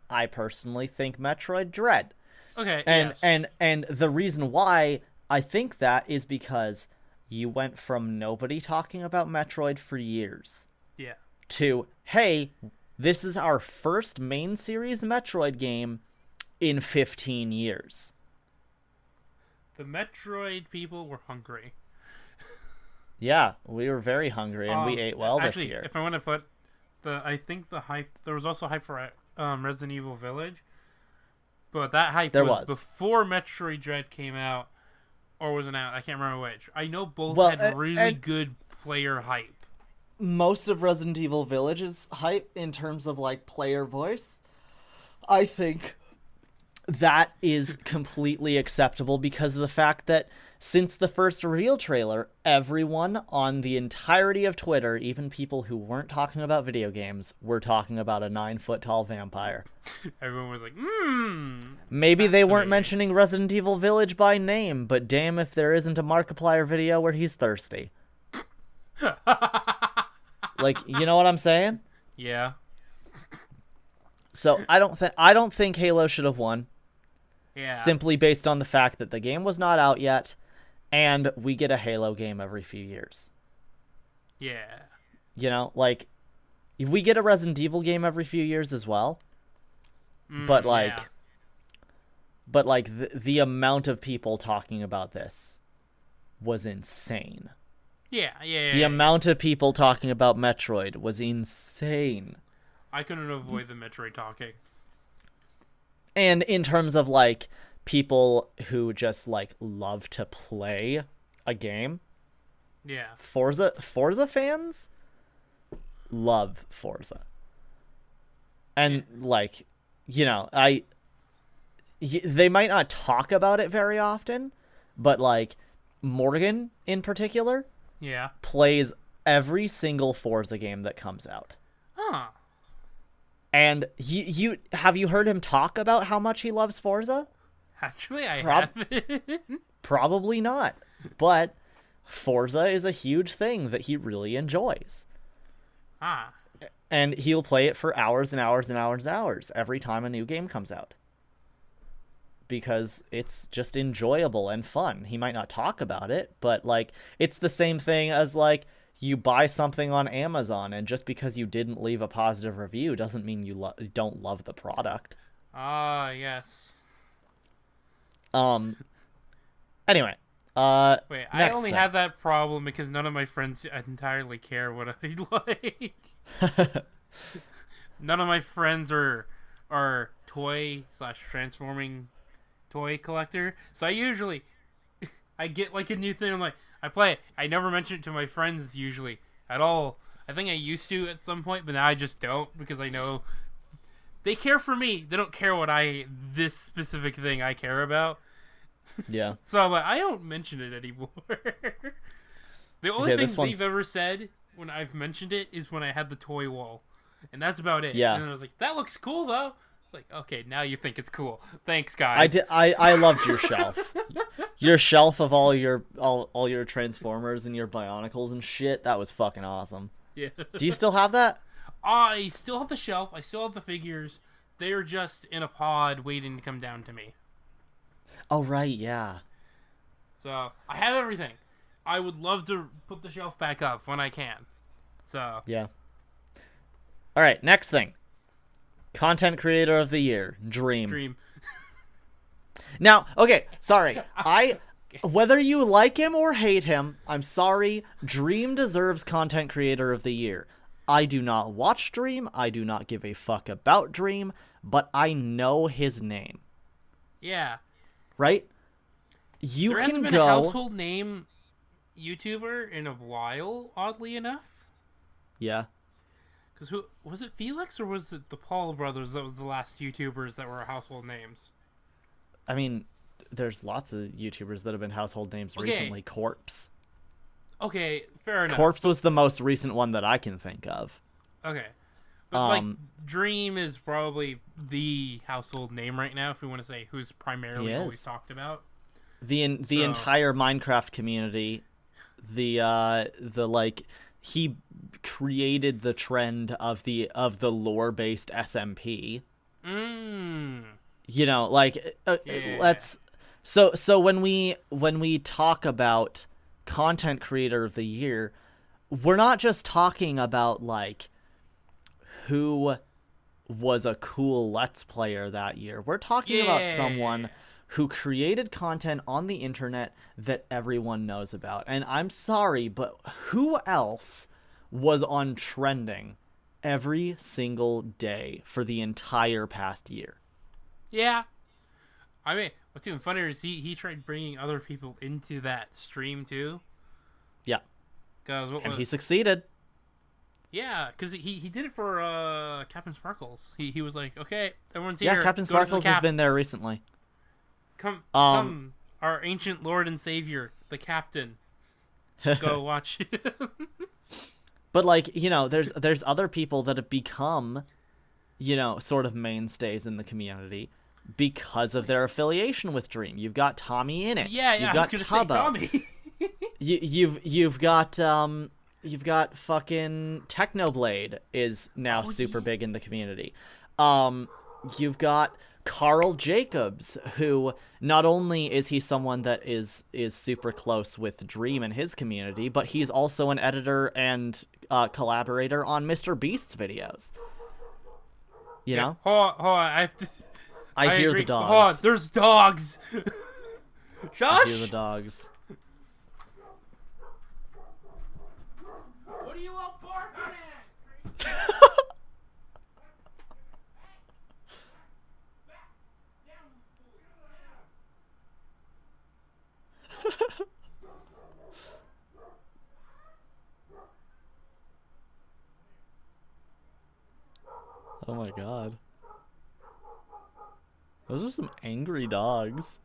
I personally think Metroid Dread. Okay, And yes. and the reason why I think that is because you went from nobody talking about Metroid for years Yeah. to, hey, this is our first main series Metroid game in 15 years. The Metroid people were hungry. Yeah, we were very hungry and we ate well actually, this year. if I want to put I think the hype, there was also hype for Resident Evil Village, but that hype was before Metroid Dread came out, or wasn't out. I can't remember which. I know both had really good player hype. Most of Resident Evil Village's hype in terms of, like, player voice, I think that is completely acceptable because of the fact that since the first reveal trailer, everyone on the entirety of Twitter, even people who weren't talking about video games, were talking about a 9-foot-tall vampire. Everyone was like, Maybe they weren't mentioning Resident Evil Village by name, but damn if there isn't a Markiplier video where he's thirsty. Like, you know what I'm saying? Yeah. So I don't think Halo should have won. Yeah. Simply based on the fact that the game was not out yet, and we get a Halo game every few years. Yeah. You know, like, we get a Resident Evil game every few years as well. But the amount of people talking about this was insane. Yeah. The amount of people talking about Metroid was insane. I couldn't avoid the Metroid talking. And in terms of, like, people who just, like, love to play a game. Yeah. Forza fans love Forza. And, like, you know, they might not talk about it very often, but, like, Morgan in particular plays every single Forza game that comes out. Huh. And you have you heard him talk about how much he loves Forza? Actually, I haven't. Probably not. But Forza is a huge thing that he really enjoys. And he'll play it for hours and hours and hours and hours every time a new game comes out. Because it's just enjoyable and fun. He might not talk about it, but, like, it's the same thing as, like, you buy something on Amazon, and just because you didn't leave a positive review doesn't mean you don't love the product. Yes. Anyway. Wait, I only have that problem because none of my friends entirely care what I like. None of my friends are toy/transforming toy collector, so I get, like, a new thing, I'm like, I play it. I never mention it to my friends usually at all. I think I used to at some point, but now I just don't because I know they care for me. They don't care what this specific thing I care about. Yeah. So I'm like, I don't mention it anymore. The only thing they've ever said when I've mentioned it is when I had the toy wall, and that's about it. Yeah. And I was like, that looks cool though. Like, okay, now you think it's cool. Thanks, guys. I loved your shelf. Your shelf of all your Transformers and your Bionicles and shit. That was fucking awesome. Yeah. Do you still have that? I still have the shelf. I still have the figures. They are just in a pod waiting to come down to me. Oh, right, yeah. So, I have everything. I would love to put the shelf back up when I can. So. Yeah. All right, next thing. Content Creator of the Year, Dream. Now, okay, sorry. Whether you like him or hate him, I'm sorry, Dream deserves Content Creator of the Year. I do not watch Dream, I do not give a fuck about Dream, but I know his name. Yeah. Right? There hasn't been a household name YouTuber in a while, oddly enough. Yeah. Because who was it, Felix, or was it the Paul brothers that was the last YouTubers that were household names? I mean, there's lots of YouTubers that have been household names recently. Corpse. Okay, fair enough. Corpse was the most recent one that I can think of. Okay. But, like, Dream is probably the household name right now, if we want to say who's primarily always talked about. The entire Minecraft community the like he created the trend of the lore based SMP. You know, like let's so when we talk about content creator of the year, we're not just talking about like who was a cool Let's Player that year. We're talking about someone who created content on the internet that everyone knows about. And I'm sorry, but who else was on trending every single day for the entire past year? Yeah. I mean, what's even funnier is he tried bringing other people into that stream too. Yeah. And he succeeded. Yeah, because he did it for Captain Sparkles. He was like, okay, everyone's here. Yeah, Captain Sparkles has been there recently. Come, our ancient Lord and Savior, the Captain. Go watch it. But like, you know, there's other people that have become, you know, sort of mainstays in the community because of their affiliation with Dream. You've got Tommy in it. Yeah, You've got Tubbo. Tommy. You've got fucking Technoblade is now super big in the community. You've got Carl Jacobs, who not only is he someone that is super close with Dream and his community, but he's also an editor and collaborator on Mr. Beast's videos. You know? Hold on. I hear agree. the dogs. Hold on, there's dogs. Josh? I hear the dogs. What are you all barking at? Oh my god. Those are some angry dogs.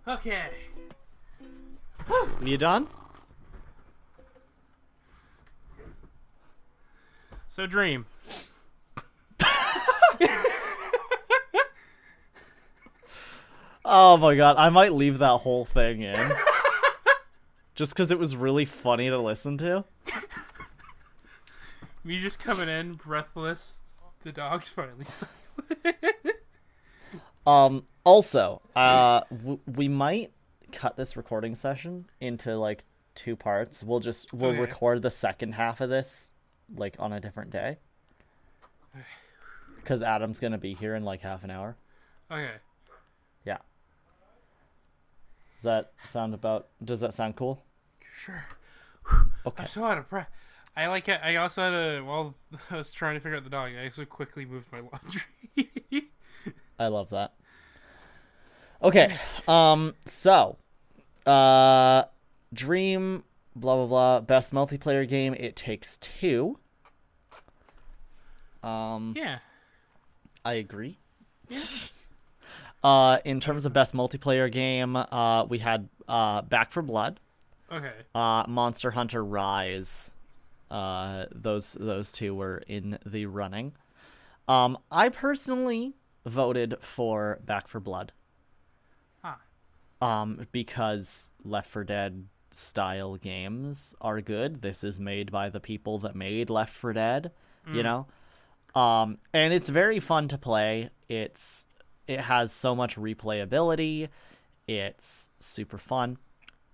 Okay. You done? So, Dream. Oh my god, I might leave that whole thing in. Just because it was really funny to listen to. Me just coming in, breathless. The dog's finally silent. Also, we might cut this recording session into like 2 parts. We'll record the second half of this like on a different day. Because Adam's gonna be here in like half an hour. Okay. Yeah. Does that sound cool? Sure. Okay. I'm so out of breath. I like it. I also had to, while I was trying to figure out the dog, I also quickly moved my laundry. I love that. Okay. So, Dream, blah, blah, blah. Best multiplayer game, It Takes Two. Yeah. I agree. Yeah. In terms of best multiplayer game, we had Back 4 Blood. Okay. Monster Hunter Rise. Those 2 were in the running. I personally voted for Back 4 Blood. Huh. Because Left 4 Dead style games are good. This is made by the people that made Left 4 Dead, you know? And it's very fun to play. It has so much replayability. It's super fun.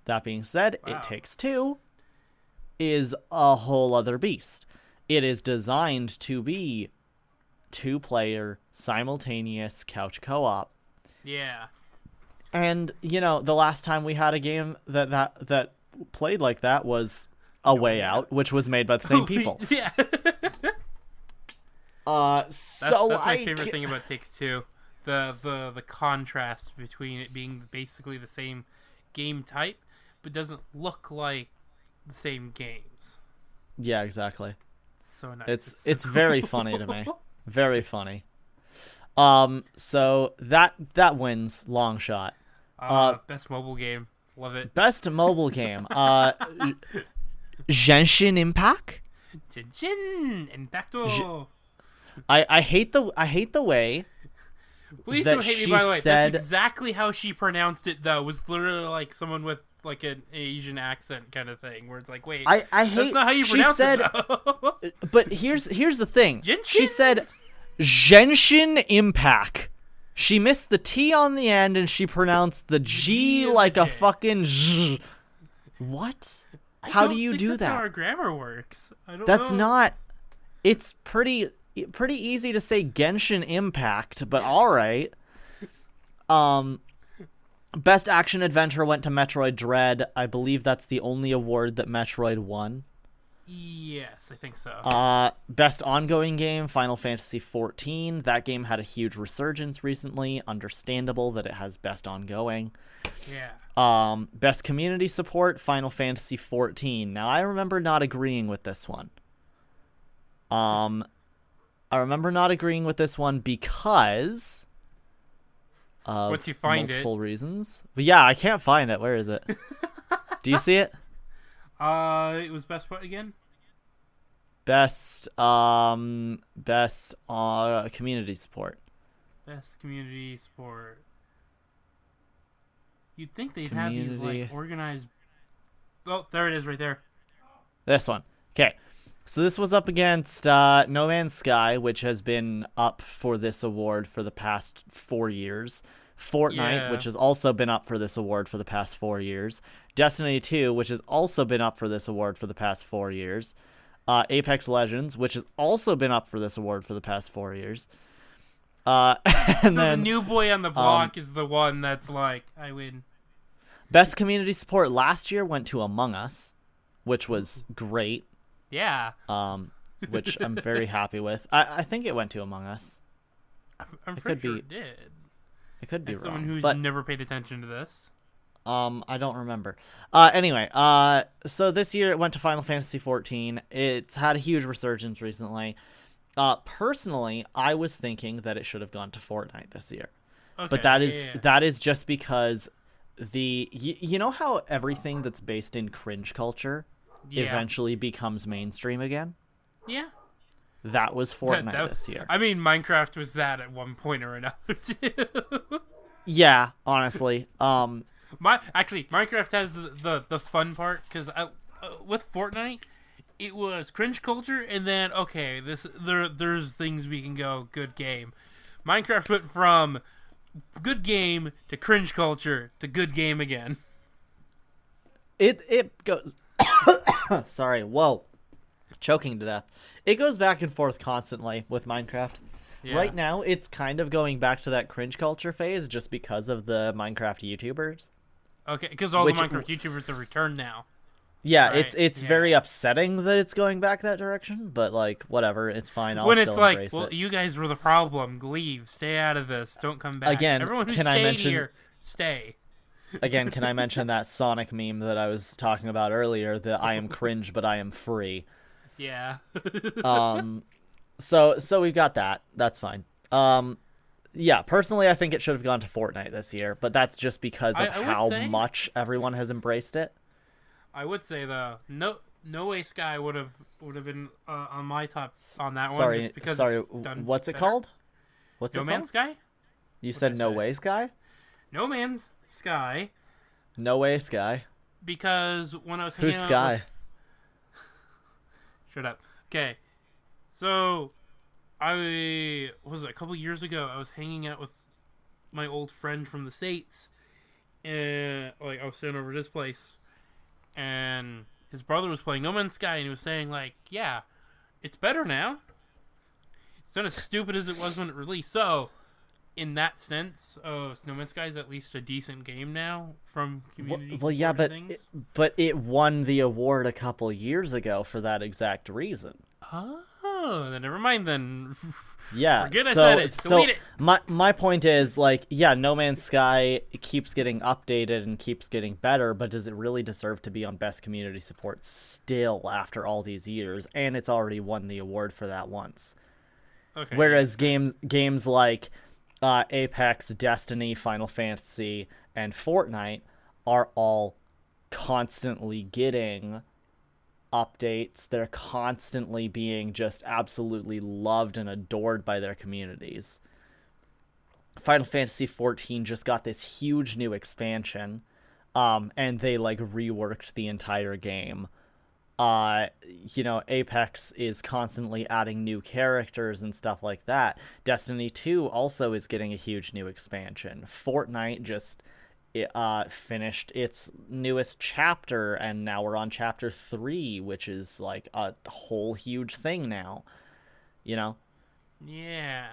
That being said, Wow. It Takes Two is a whole other beast. It is designed to be 2-player simultaneous couch co-op. Yeah. And the last time we had a game that played like that was A Way Out, which was made by the same people. Yeah. That's my favorite thing about Takes-Two. The contrast between it being basically the same game type, but doesn't look like the same games. Yeah, exactly. So nice. It's very funny to me. Very funny. So that wins long shot. Best mobile game. Love it. Best mobile game. Genshin Impact. Genshin Impacto. I hate the way. Please don't hate me, by the way. Said, That's exactly how she pronounced it, though. It was literally like someone with like an Asian accent kind of thing, where it's like, wait, I hate. That's not how you pronounce it, though. But here's the thing. Genshin? She said Genshin Impact. She missed the T on the end, and she pronounced the G like a fucking Z. What? How do you do that? That's how our grammar works. I don't That's know. not. It's pretty easy to say Genshin Impact, but all right. Best action adventure went to Metroid Dread. I believe that's the only award that Metroid won. Yes, I think so. Best ongoing game, Final Fantasy XIV. That game had a huge resurgence recently. Understandable that it has best ongoing. Yeah. Best community support, Final Fantasy XIV. Now, I remember not agreeing with this one. I remember not agreeing with this one because of once you find multiple reasons. But yeah, I can't find it. Where is it? Do you see it? It was best what again? Best community support. Best community support. You'd think they'd have these like organized. Oh, there it is, right there. This one. Okay. So this was up against No Man's Sky, which has been up for this award for the past 4 years. Fortnite, which has also been up for this award for the past 4 years. Destiny 2, which has also been up for this award for the past 4 years. Apex Legends, which has also been up for this award for the past 4 years. And so then the new boy on the block is the one that's like, I win. Best community support last year went to Among Us, which was great. Yeah. Which I'm very happy with. I think it went to Among Us. I'm pretty sure it did. It could be As wrong. someone who's but, never paid attention to this. I don't remember. Anyway, so this year it went to Final Fantasy XIV. It's had a huge resurgence recently. Personally, I was thinking that it should have gone to Fortnite this year. Okay, But that is just because you know how everything that's based in cringe culture eventually becomes mainstream again? Yeah. That was Fortnite this year. I mean, Minecraft was that at one point or another, too. Yeah, honestly. Minecraft has the fun part, because with Fortnite, it was cringe culture, and then, okay, there's things we can go, good game. Minecraft went from good game to cringe culture to good game again. It goes... Sorry, whoa. Choking to death. It goes back and forth constantly with Minecraft. Yeah. Right now, it's kind of going back to that cringe culture phase just because of the Minecraft YouTubers. Okay, because all the Minecraft YouTubers have returned now. Yeah, right? it's very upsetting that it's going back that direction, but, like, whatever, it's fine. I'll still embrace it. You guys were the problem. Leave. Stay out of this. Don't come back. Again, everyone who stayed here, stay. Again, can I mention that Sonic meme that I was talking about earlier, that I am cringe, but I am free? Yeah. So we've got that. That's fine. Yeah, personally, I think it should have gone to Fortnite this year, but that's just because of how much everyone has embraced it. I would say though, No Way Sky would have been on my top on that one. Sorry, just because what's it called? What's it called? No Man's Sky. You said No Way Sky? No Man's Sky. No Way Sky. Because when I was hanging Who's out Sky? Shut up. Okay, so a couple years ago, I was hanging out with my old friend from the States, and like I was staying over at his place, and his brother was playing No Man's Sky, and he was saying like, yeah, it's better now. It's not as stupid as it was when it released. So in that sense, No Man's Sky is at least a decent game now from community. Well, yeah, but it won the award a couple years ago for that exact reason. Oh, then never mind then. Yeah, forget I said it. Delete it. My point is, like, yeah, No Man's Sky keeps getting updated and keeps getting better, but does it really deserve to be on best community support still after all these years? And it's already won the award for that once. Okay. Whereas games like Apex, Destiny, Final Fantasy, and Fortnite are all constantly getting updates. They're constantly being just absolutely loved and adored by their communities. Final Fantasy XIV just got this huge new expansion, and they like reworked the entire game. Apex is constantly adding new characters and stuff like that. Destiny 2 also is getting a huge new expansion. Fortnite just finished its newest chapter, and now we're on chapter 3, which is like a whole huge thing now. Yeah.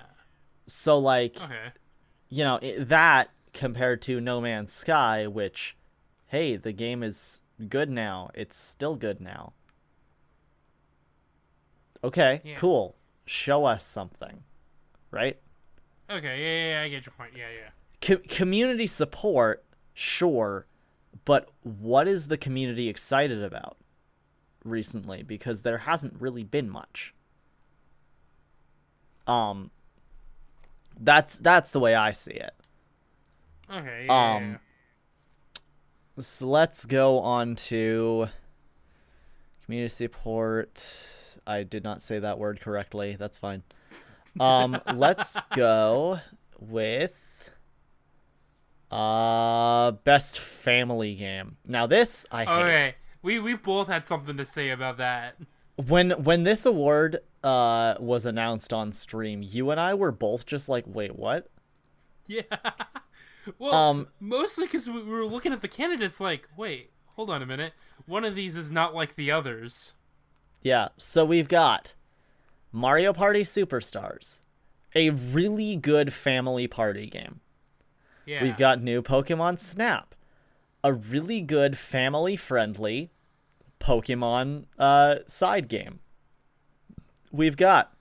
So like, okay. That compared to No Man's Sky, which, hey, the game is good now. It's still good now. Okay, yeah. Cool. Show us something, right? Okay, yeah, I get your point. Yeah. Community support, sure, but what is the community excited about recently? Because there hasn't really been much. That's the way I see it. Okay. Yeah. So let's go on to community support. I did not say that word correctly. That's fine. Let's go with best family game. Now this I hate. Okay. We both had something to say about that. When this award was announced on stream, you and I were both just like, wait, what? Yeah. Well, mostly because we were looking at the candidates like, wait, hold on a minute. One of these is not like the others. Yeah, so we've got Mario Party Superstars, a really good family party game. Yeah. We've got new Pokemon Snap, a really good family-friendly Pokemon side game. We've got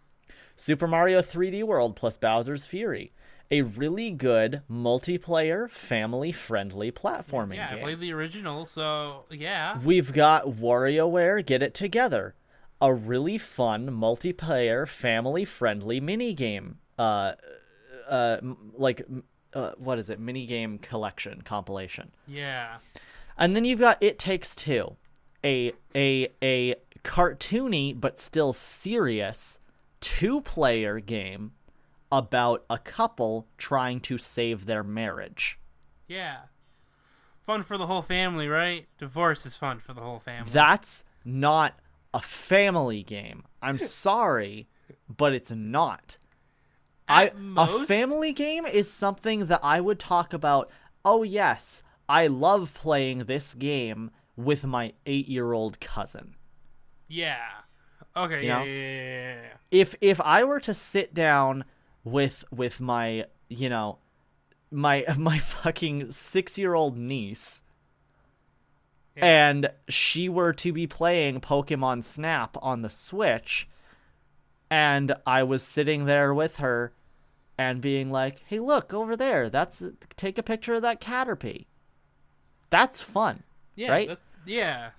Super Mario 3D World plus Bowser's Fury, a really good multiplayer, family-friendly platforming game. Yeah, I played the original, so yeah. We've got WarioWare Get It Together, a really fun multiplayer, family-friendly minigame. What is it? Minigame collection compilation. Yeah. And then you've got It Takes Two, a cartoony but still serious 2-player game about a couple trying to save their marriage. Yeah. Fun for the whole family, right? Divorce is fun for the whole family. That's not a family game. I'm sorry, but it's not. A family game is something that I would talk about. Oh yes, I love playing this game with my 8-year-old cousin. Yeah. Okay. Yeah. If I were to sit down with my my fucking 6-year-old niece, and she were to be playing Pokemon Snap on the Switch, and I was sitting there with her and being like, hey, look over there, take a picture of that Caterpie. That's fun. Yeah, right? Yeah.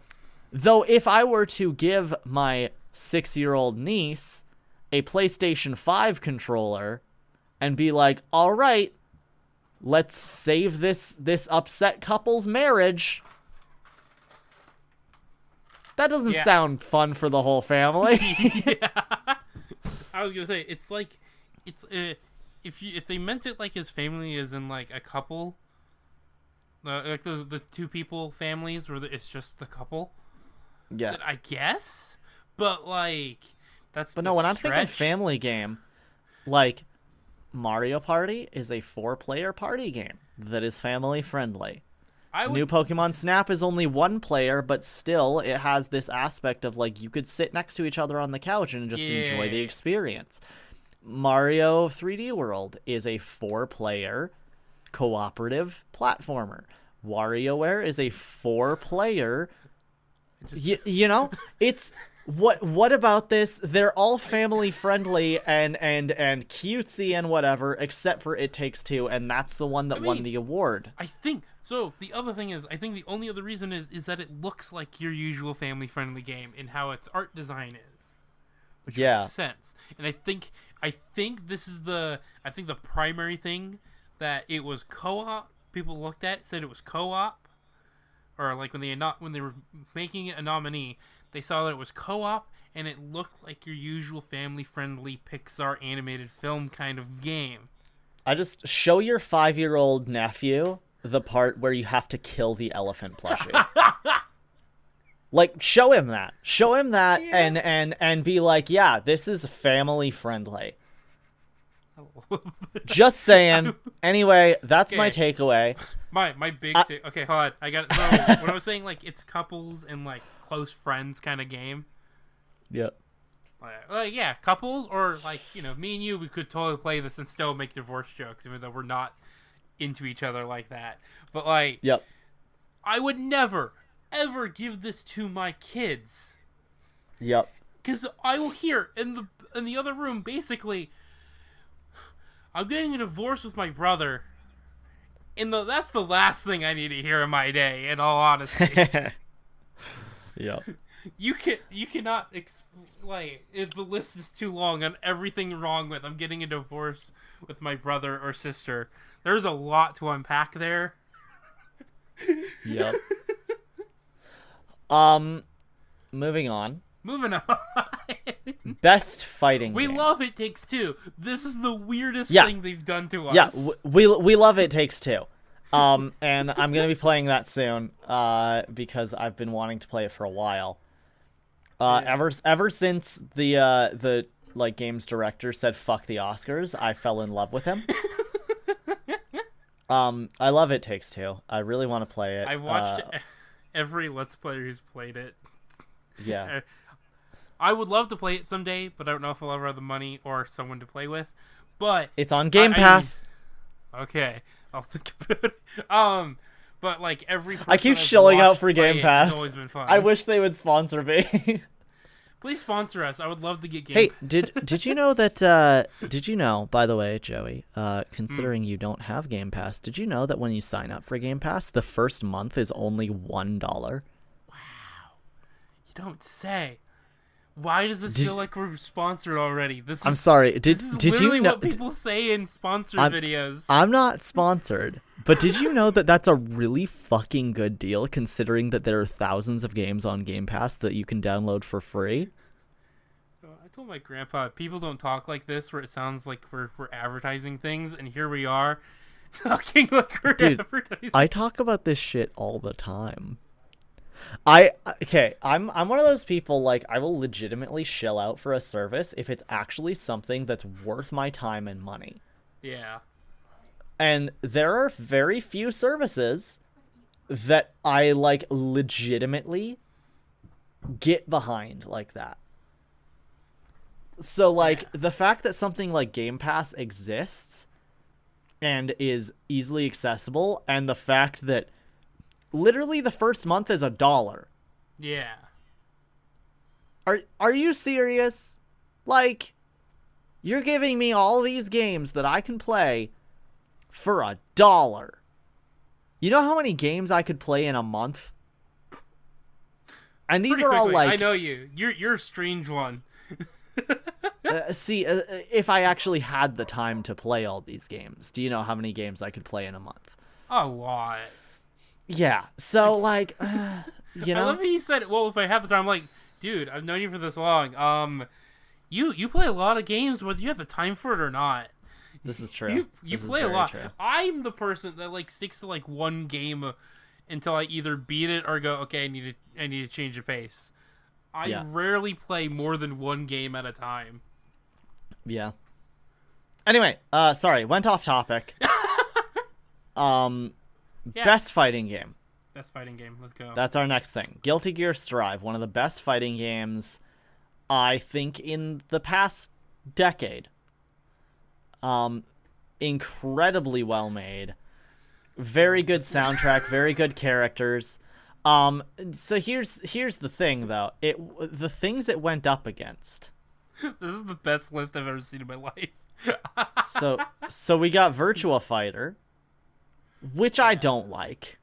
Though if I were to give my 6-year-old niece a PlayStation 5 controller and be like, all right, let's save this upset couple's marriage, that doesn't sound fun for the whole family. Yeah. I was gonna say, it's like, if they meant it like his family is in like a couple, like the two people families where it's just the couple. Yeah. I guess, but like that's. But no, when I'm thinking family game, like Mario Party is a 4-player party game that is family friendly. New Pokemon Snap is only 1 player, but still it has this aspect of like you could sit next to each other on the couch and just enjoy the experience. Mario 3D World is a 4-player cooperative platformer. WarioWare is a 4-player. You know, it's what about this? They're all family friendly and cutesy and whatever, except for It Takes Two, and that's the one that won the award. I think so. The other thing is, I think the only other reason is that it looks like your usual family friendly game in how its art design is, which makes sense. And I think this is the primary thing that it was co-op. People looked at said it was co-op, or like when they were making it a nominee, they saw that it was co-op and it looked like your usual family-friendly Pixar animated film kind of game. I just show your 5-year-old nephew the part where you have to kill the elephant plushie. Like, show him that, yeah. and be like, yeah, this is family friendly. Just saying. Anyway, that's my takeaway. My big okay, hold on. I got it. So when I was saying like it's couples and like close friends kind of game. Yep. Yeah, couples or like, you know, me and you, we could totally play this and still make divorce jokes, even though we're not into each other like that. But like, yep. I would never ever give this to my kids. Yep. Because I will hear in the other room basically, I'm getting a divorce with my brother, and that's the last thing I need to hear in my day. In all honesty. Yep. You cannot like if the list is too long on everything wrong with I'm getting a divorce with my brother or sister. There's a lot to unpack there. Yep. Moving on. Best fighting We game. love It Takes Two. This is the weirdest thing they've done to us. Yeah, we love It Takes Two. And I'm going to be playing that soon because I've been wanting to play it for a while. Ever since the like games director said fuck the Oscars, I fell in love with him. I love It Takes Two. I really want to play it. I've watched every Let's Player who's played it. Yeah. I would love to play it someday, but I don't know if I'll ever have the money or someone to play with. But it's on Game Pass. Okay, I'll think about it. But like every person I keep I've shilling out for play Game Pass. It's always been fun. I wish they would sponsor me. Please sponsor us. I would love to get Game Hey, Pass. did you know that did you know, by the way, Joey, considering you don't have Game Pass, did you know that when you sign up for Game Pass, the first month is only $1? Wow. You don't say. Why does this feel like we're sponsored already? I'm sorry. Did you know what people say in sponsored videos? I'm not sponsored, but did you know that that's a really fucking good deal considering that there are thousands of games on Game Pass that you can download for free? I told my grandpa, people don't talk like this where it sounds like we're advertising things, and here we are talking like we're advertising. I talk about this shit all the time. I'm one of those people, like, I will legitimately shell out for a service if it's actually something that's worth my time and money. Yeah. And there are very few services that I, like, legitimately get behind like that. So, like, the fact that something like Game Pass exists and is easily accessible, and the fact that literally the first month is $1. Yeah. Are you serious? Like, you're giving me all these games that I can play for $1. You know how many games I could play in a month? And these Pretty are all quickly. like, I know you. You're a strange one. if I actually had the time to play all these games, do you know how many games I could play in a month? A lot. Yeah, so, like, you know? I love how you said, well, if I have the time, I'm like, dude, I've known you for this long. You play a lot of games whether you have the time for it or not. This is true. You play a lot. True. I'm the person that, like, sticks to, like, one game until I either beat it or go, okay, I need to change the pace. I rarely play more than one game at a time. Yeah. Anyway, sorry, went off topic. Best fighting game. Best fighting game. Let's go. That's our next thing. Guilty Gear Strive, one of the best fighting games, I think, in the past decade. Incredibly well made. Very good soundtrack, very good characters. So here's the thing though. The things it went up against. This is the best list I've ever seen in my life. So we got Virtua Fighter, which I don't like.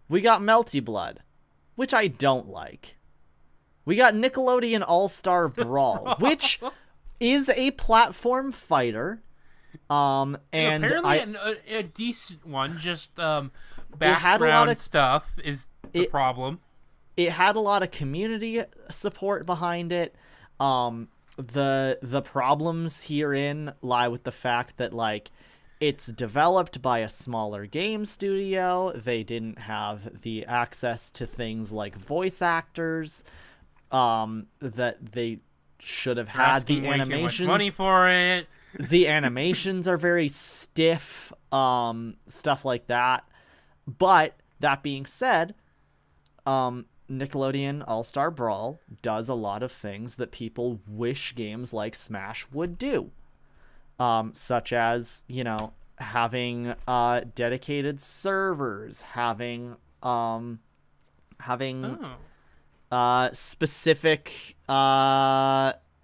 We got Melty Blood, which I don't like. We got Nickelodeon All-Star Brawl, which is a platform fighter. And apparently a decent one, just background stuff is the problem. It had a lot of community support behind it. The problems herein lie with the fact that like it's developed by a smaller game studio. They didn't have the access to things like voice actors that they should have had. The animations, money for it. The animations are very stiff, stuff like that. But that being said, Nickelodeon All-Star Brawl does a lot of things that people wish games like Smash would do. Such as, having dedicated servers, having specific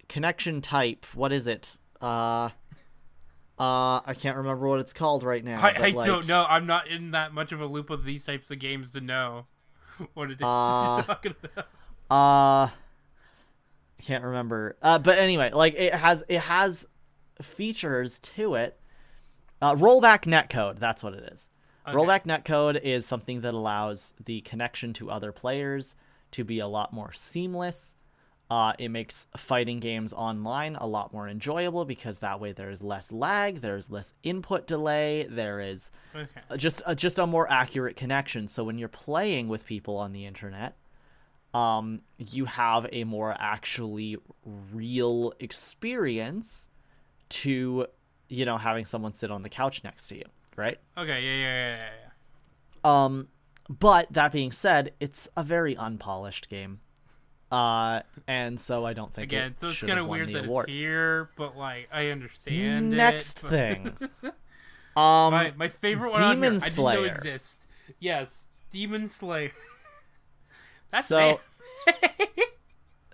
connection type. What is it? I can't remember what it's called right now. I don't know. I'm not in that much of a loop of these types of games to know what it is you're talking about. I can't remember. But anyway, like it has features to it. Rollback netcode, that's what it is. Okay. Rollback netcode is something that allows the connection to other players to be a lot more seamless. It makes fighting games online a lot more enjoyable because that way there's less lag, there's less input delay, there is just a more accurate connection. So when you're playing with people on the internet, you have a more actually real experience to, having someone sit on the couch next to you, right? Okay, yeah. But that being said, it's a very unpolished game. And so I don't think so it's kind of weird that award. It's here, but like I understand Next it. thing. My favorite one Demon on here, Slayer. I didn't know exist. Yes, Demon Slayer. That's so.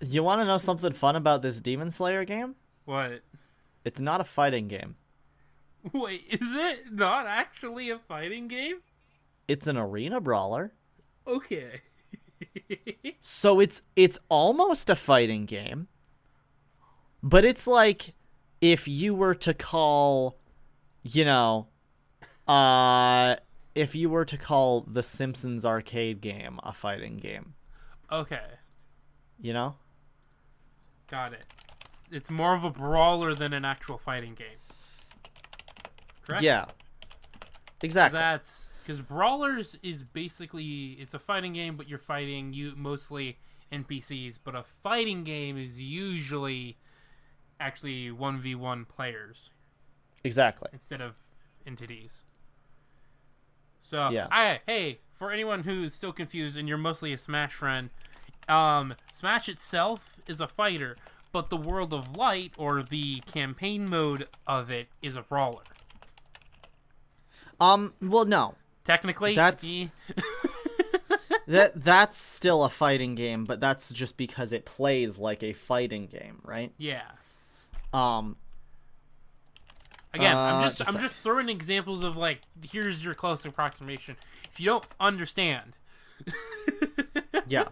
You want to know something fun about this Demon Slayer game? What? It's not a fighting game. Wait, is it not actually a fighting game? It's an arena brawler. Okay. So it's almost a fighting game, but it's like if you were to call, if you were to call the Simpsons arcade game a fighting game. Okay. Got it. It's more of a brawler than an actual fighting game. Correct? Yeah. Exactly. Because Brawlers is basically, it's a fighting game, but you're fighting mostly NPCs, but a fighting game is usually actually 1v1 players. Exactly. Instead of entities. So, yeah. Hey, for anyone who's still confused and you're mostly a Smash friend, Smash itself is a fighter, but the World of Light, or the campaign mode of it, is a brawler. Well, no. Technically, that's still a fighting game, but that's just because it plays like a fighting game, right? Yeah. Again, I'm just throwing examples of like, here's your close approximation. If you don't understand, yeah.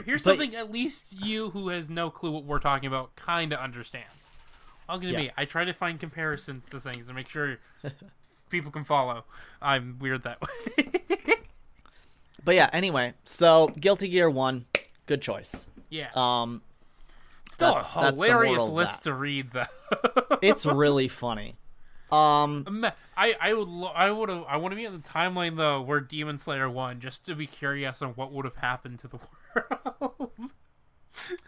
Here's something at least you who has no clue what we're talking about kind of understands. Me. I try to find comparisons to things and make sure people can follow. I'm weird that way. But yeah, anyway, so Guilty Gear 1, good choice. Yeah. Still a hilarious list to read, though. It's really funny. I want to be on the timeline though where Demon Slayer won, just to be curious on what would have happened to the world.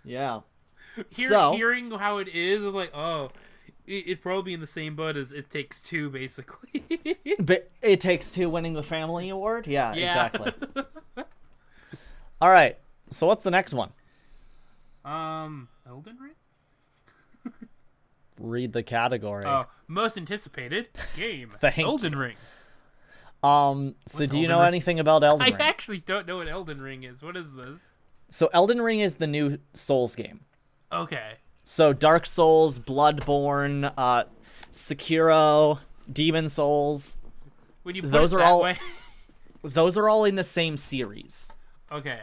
Yeah. Hearing how it is, I'm like, oh, it'd probably be in the same boat as It Takes Two, basically. But It Takes Two winning the Family Award? Yeah. Exactly. All right. So what's the next one? Elden Ring? read the category. Most anticipated game. Thank Elden Ring. So do you know anything about Elden Ring? I actually don't know what Elden Ring is. What is this? So Elden Ring is the new Souls game. Okay. So Dark Souls, Bloodborne, Sekiro, Demon Souls. When you put those it are that all way... those are all in the same series. Okay.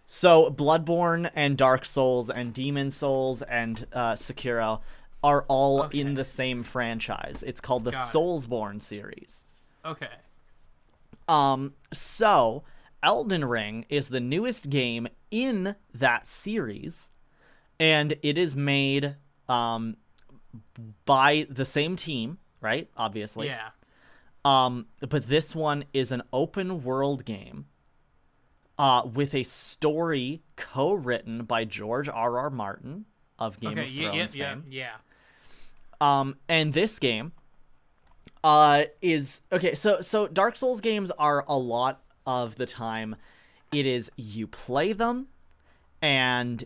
So Bloodborne and Dark Souls and Demon Souls and Sekiro are all in the same franchise. It's called the Soulsborne series. Okay. So Elden Ring is the newest game in that series, and it is made by the same team, right? Obviously. Yeah. But this one is an open world game with a story co-written by George R.R. Martin of Game of Thrones fame. Yeah. And this game is okay. So Dark Souls games are a lot of the time, it is you play them, and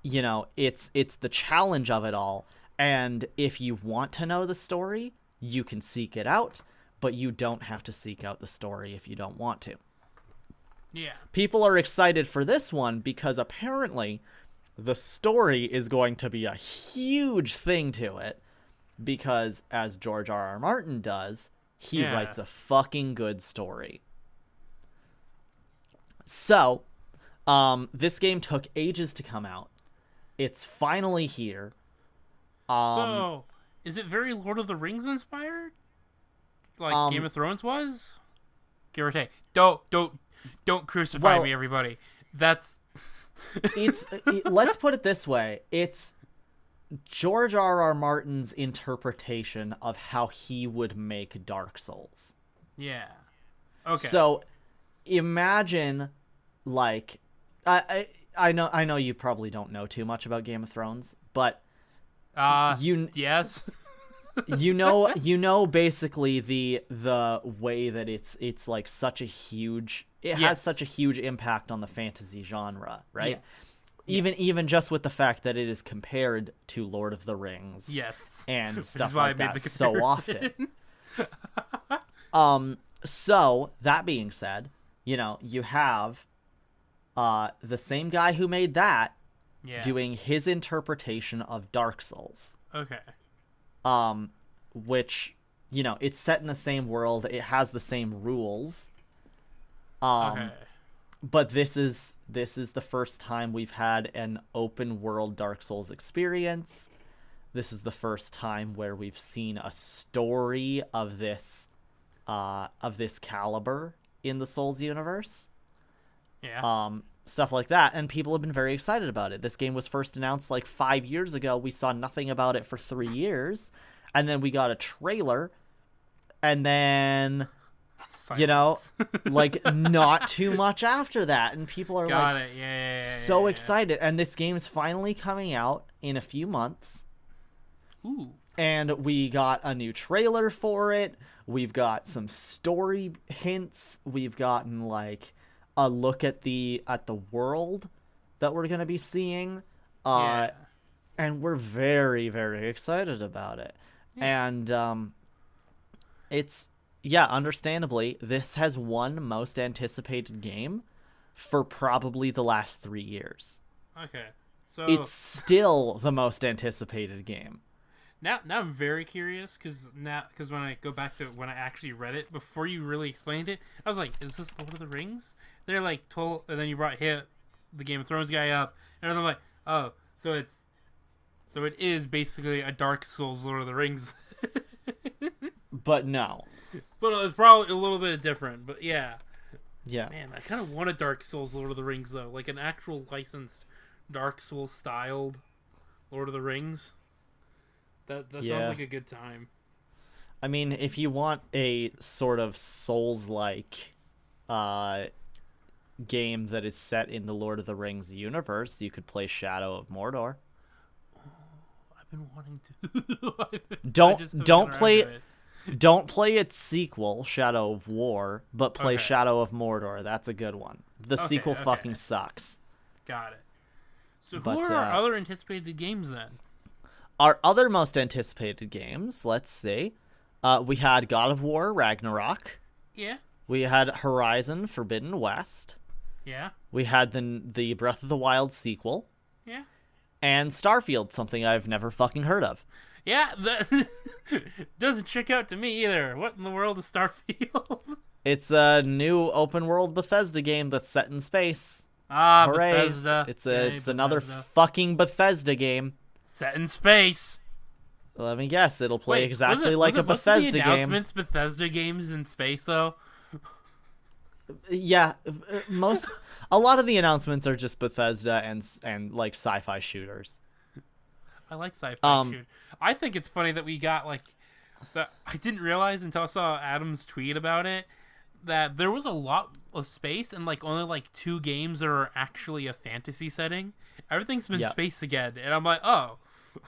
you know it's the challenge of it all. And if you want to know the story, you can seek it out, but you don't have to seek out the story if you don't want to. Yeah. People are excited for this one because apparently the story is going to be a huge thing to it, because as George R.R. Martin does, he writes a fucking good story. So, this game took ages to come out. It's finally here. So, is it very Lord of the Rings inspired? Like Game of Thrones was? Give or take. Don't crucify me, everybody. That's... Let's put it this way. It's George R.R. Martin's interpretation of how he would make Dark Souls. Yeah. Okay. So, imagine, like... I know you probably don't know too much about Game of Thrones, but... yes. you know basically the way that it's like such a huge has such a huge impact on the fantasy genre, right? Yes. Even just with the fact that it is compared to Lord of the Rings, and stuff like that so often. So that being said, you know, you have the same guy who made that doing his interpretation of Dark Souls. Okay. Which, you know, it's set in the same world. It has the same rules. But this is the first time we've had an open world Dark Souls experience. This is the first time where we've seen a story of this caliber in the Souls universe. Yeah. Stuff like that, and people have been very excited about it. This game was first announced like 5 years ago. We saw nothing about it for 3 years, and then we got a trailer, and then silence. You know, like not too much after that, and people are so excited. And this game's finally coming out in a few months. Ooh. And we got a new trailer for it. We've got some story hints. We've gotten like a look at the world that we're gonna be seeing, and we're very, very excited about it. And it's understandably, this has won most anticipated game for probably the last 3 years. Okay, so it's still the most anticipated game. Now I'm very curious, because when I go back to when I actually read it, before you really explained it, I was like, is this Lord of the Rings? They're like 12, and then you brought the Game of Thrones guy up, and I'm like, oh, so it is basically a Dark Souls Lord of the Rings. But no. But it's probably a little bit different, but yeah. Yeah. Man, I kind of want a Dark Souls Lord of the Rings, though. Like an actual licensed Dark Souls styled Lord of the Rings. That sounds like a good time. I mean, if you want a sort of Souls-like game that is set in the Lord of the Rings universe, you could play Shadow of Mordor. I've been wanting to. Don't play its sequel, Shadow of War, but play Shadow of Mordor. That's a good one. The sequel fucking sucks. Got it. So who are our other anticipated games then? our other most anticipated games, let's see. We had God of War Ragnarok. Yeah. We had Horizon Forbidden West. Yeah. We had the Breath of the Wild sequel. Yeah. And Starfield, something I've never fucking heard of. Yeah, that doesn't check out to me either. What in the world is Starfield? It's a new open world Bethesda game that's set in space. Ah, Hooray. Bethesda. It's another fucking Bethesda game. Set in space. Let me guess, it'll play Wait, exactly like a Bethesda game. Announcements Bethesda games in space though? Yeah, a lot of the announcements are just Bethesda and like sci-fi shooters. I like sci-fi shooters. I think it's funny that we got like that. I didn't realize until I saw Adam's tweet about it that there was a lot of space and like only like 2 games that are actually a fantasy setting. Everything's been space again, and I'm like, oh,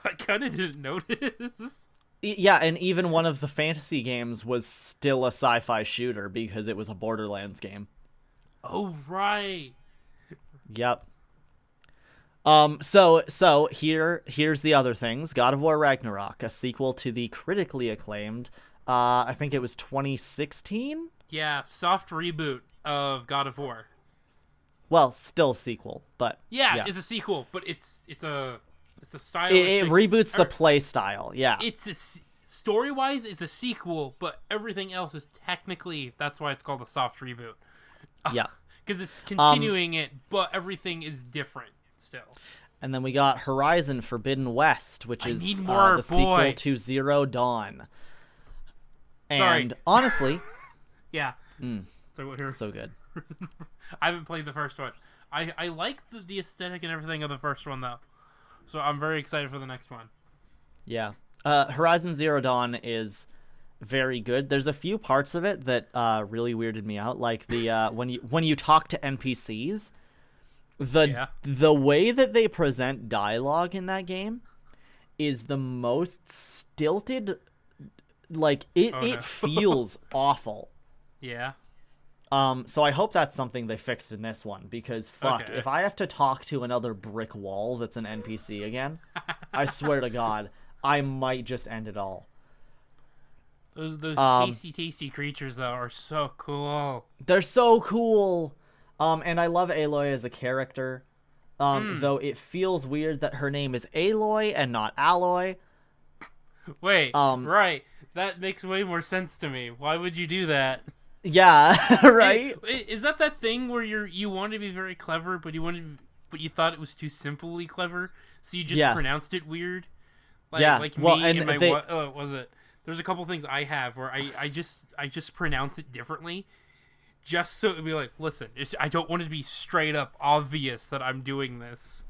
I kind of didn't notice. Yeah, and even one of the fantasy games was still a sci-fi shooter because it was a Borderlands game. Oh right. Yep. So here's the other things. God of War Ragnarok, a sequel to the critically acclaimed, I think it was 2016? Yeah, soft reboot of God of War. Well, still a sequel, but yeah, it's a sequel, but it's a style. It reboots the play style. Yeah, it's story-wise, it's a sequel, but everything else is technically, that's why it's called a soft reboot. Yeah, because it's continuing it, but everything is different still. And then we got Horizon Forbidden West, which is the sequel to Zero Dawn. And Sorry. honestly, yeah, so good. I haven't played the first one. I like the aesthetic and everything of the first one though, so I'm very excited for the next one. Yeah, Horizon Zero Dawn is very good. There's a few parts of it that really weirded me out, like the when you talk to NPCs, the way that they present dialogue in that game is the most stilted. Like it feels awful. Yeah. So I hope that's something they fixed in this one, because if I have to talk to another brick wall that's an NPC again, I swear to God, I might just end it all. Those tasty creatures though are so cool. They're so cool. And I love Aloy as a character. Though it feels weird that her name is Aloy and not Alloy. Wait, right. That makes way more sense to me. Why would you do that? Yeah, right? Is that thing where you want to be very clever, but you thought it was too simply clever, so you just pronounced it weird? Like me and my what was it? There's a couple things I have where I just pronounce it differently, just so it'd be like, listen, I don't want it to be straight up obvious that I'm doing this.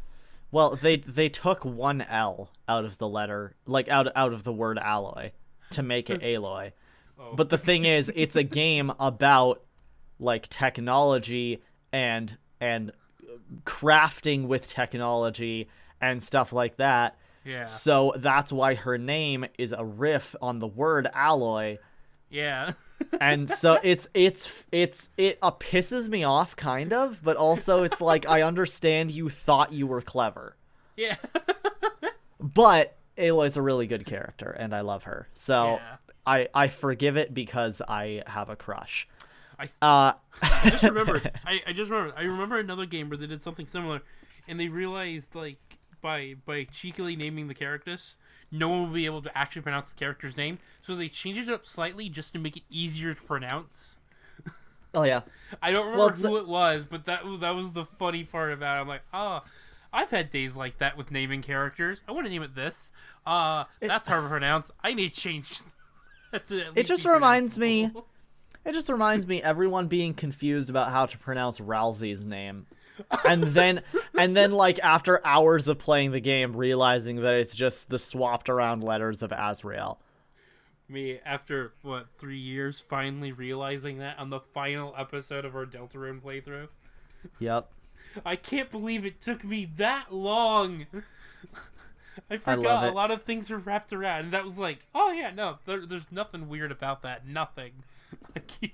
Well, they took one L out of the letter, like out of the word alloy, to make it Aloy. Oh. But the thing is, it's a game about like technology and crafting with technology and stuff like that. Yeah. So that's why her name is a riff on the word alloy. Yeah. And so it pisses me off kind of, but also it's like, I understand you thought you were clever. Yeah. But Aloy's a really good character and I love her. So I forgive it because I have a crush. I just remembered. I remember another game where they did something similar, and they realized like by cheekily naming the characters, no one will be able to actually pronounce the character's name, so they changed it up slightly just to make it easier to pronounce. Oh yeah. I don't remember who it was, but that was the funny part about it. I'm like, I've had days like that with naming characters. I want to name it this. That's hard to pronounce. I need to change. It just reminds me. It just reminds me everyone being confused about how to pronounce Ralsei's name. And then like after hours of playing the game realizing that it's just the swapped around letters of Azrael. Me, after 3 years, finally realizing that on the final episode of our Deltarune playthrough. Yep. I can't believe it took me that long. I forgot a lot of things were wrapped around, and that was like, oh yeah, no, there's nothing weird about that. Nothing.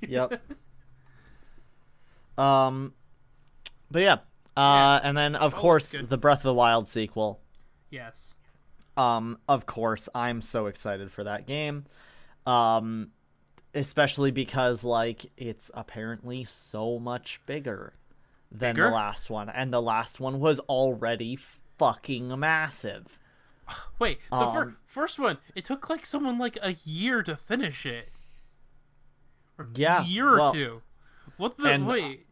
Yep. But yeah. And then of course the Breath of the Wild sequel. Yes. Of course, I'm so excited for that game. Especially because, like, it's apparently so much bigger than the last one. And the last one was already fucking massive. Wait, the first one, it took, like, someone, like, a year to finish it. Or a year or two. What the... Wait...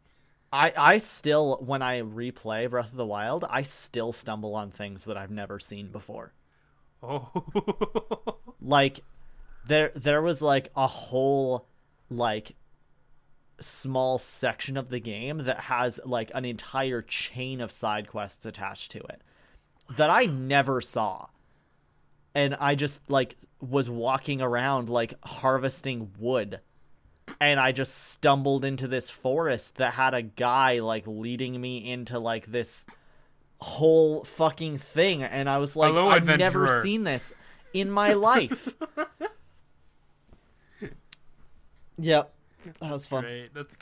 I still, when I replay Breath of the Wild, I still stumble on things that I've never seen before. Oh. Like, there was, like, a whole, like, small section of the game that has, like, an entire chain of side quests attached to it that I never saw. And I just, like, was walking around, like, harvesting wood. And I just stumbled into this forest that had a guy, like, leading me into, like, this whole fucking thing. And I was like, hello, I've adventurer. never seen this in my life. Yep. That was fun. Great, that's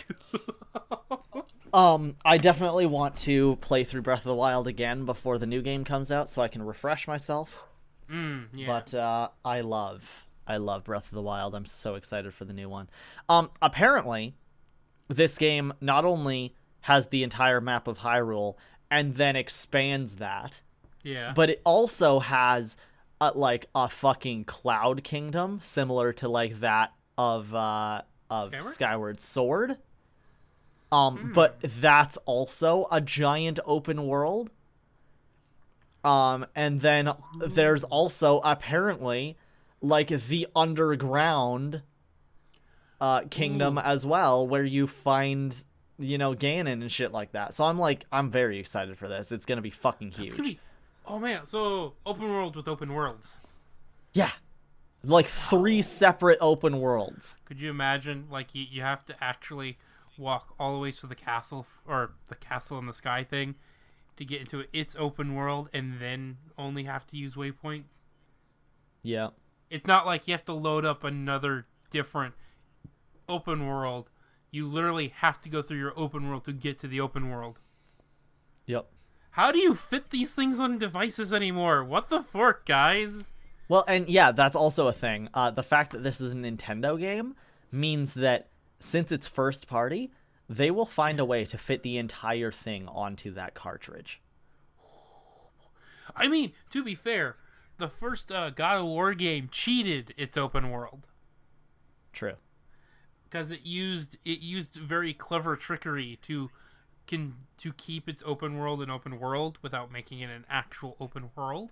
cool. I definitely want to play through Breath of the Wild again before the new game comes out so I can refresh myself. Yeah. But I love Breath of the Wild. I'm so excited for the new one. Apparently, this game not only has the entire map of Hyrule and then expands that, but it also has like a fucking cloud kingdom similar to like that of Skyward Sword. But that's also a giant open world. And then there's also apparently like the underground kingdom as well, where you find, you know, Ganon and shit like that. So I'm very excited for this. It's gonna be fucking huge. Oh man, so open world with open worlds. Yeah. Like 3 separate open worlds. Could you imagine, like, you have to actually walk all the way to the castle, or the castle in the sky thing, to get into its open world, and then only have to use waypoints? Yeah. It's not like you have to load up another different open world. You literally have to go through your open world to get to the open world. Yep. How do you fit these things on devices anymore? What the fork, guys? Well, and yeah, that's also a thing. The fact that this is a Nintendo game means that since it's first party, they will find a way to fit the entire thing onto that cartridge. I mean, to be fair, the first God of War game cheated its open world. True. Because it used very clever trickery to keep its open world an open world without making it an actual open world.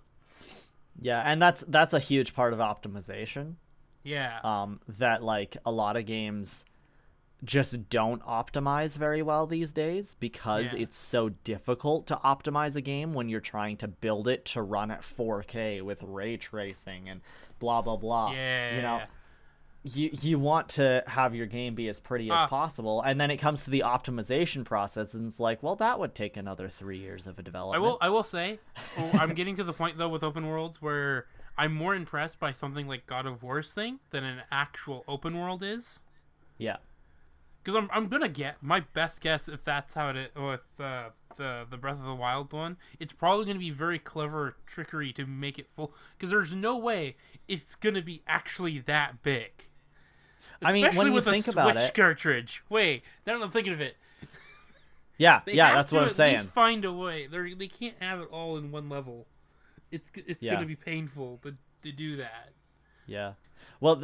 Yeah, and that's a huge part of optimization. Yeah. That like a lot of games just don't optimize very well these days because it's so difficult to optimize a game when you're trying to build it to run at 4K with ray tracing and blah blah blah. Yeah. You know, you want to have your game be as pretty as possible, and then it comes to the optimization process, and it's like, well, that would take another 3 years of a development. I will say, I'm getting to the point though with open worlds where I'm more impressed by something like God of War's thing than an actual open world is. Yeah. Because I'm gonna get my best guess if that's how it is with the Breath of the Wild one. It's probably gonna be very clever trickery to make it full. Because there's no way it's gonna be actually that big. Especially I mean, when you with think a about Switch it, cartridge. Wait, now I'm thinking of it. Yeah, They yeah, have that's to what I'm at saying. least find a way. They can't have it all in one level. It's gonna be painful to do that. Yeah. Well,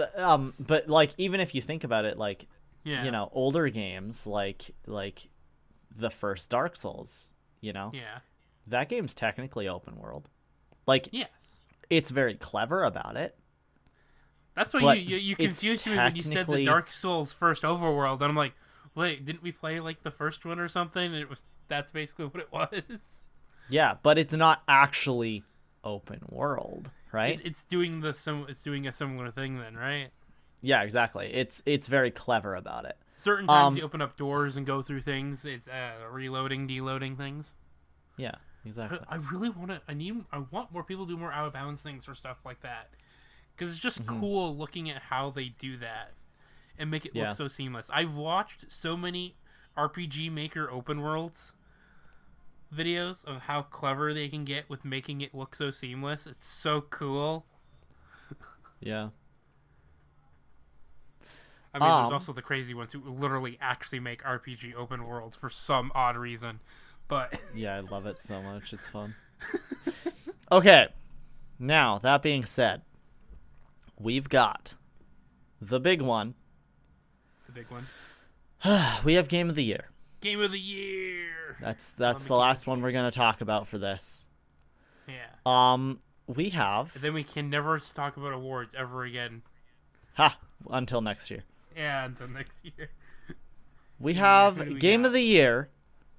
but like even if you think about it, like you know, older games like the first Dark Souls, you know, that game's technically open world. Like, yes, it's very clever about it. That's why you confused me when you said the Dark Souls first overworld, and I'm like, wait, didn't we play like the first one or something? And that's basically what it was. Yeah, but it's not actually open world, right? It's doing a similar thing then, right? Yeah, exactly. It's very clever about it. Certain times you open up doors and go through things. It's reloading, deloading things. Yeah, exactly. I really want to. I want more people to do more out of bounds things for stuff like that. Because it's just cool looking at how they do that and make it look so seamless. I've watched so many RPG Maker open worlds videos of how clever they can get with making it look so seamless. It's so cool. Yeah. I mean, there's also the crazy ones who literally actually make RPG open worlds for some odd reason. But yeah, I love it so much. It's fun. Okay. Now, that being said, we've got the big one. The big one. We have Game of the Year. Game of the Year. That's the last one we're going to talk about for this. Yeah. We have... And then we can never talk about awards ever again. Ha! Until next year. Yeah, until next year. We have Game of the Year.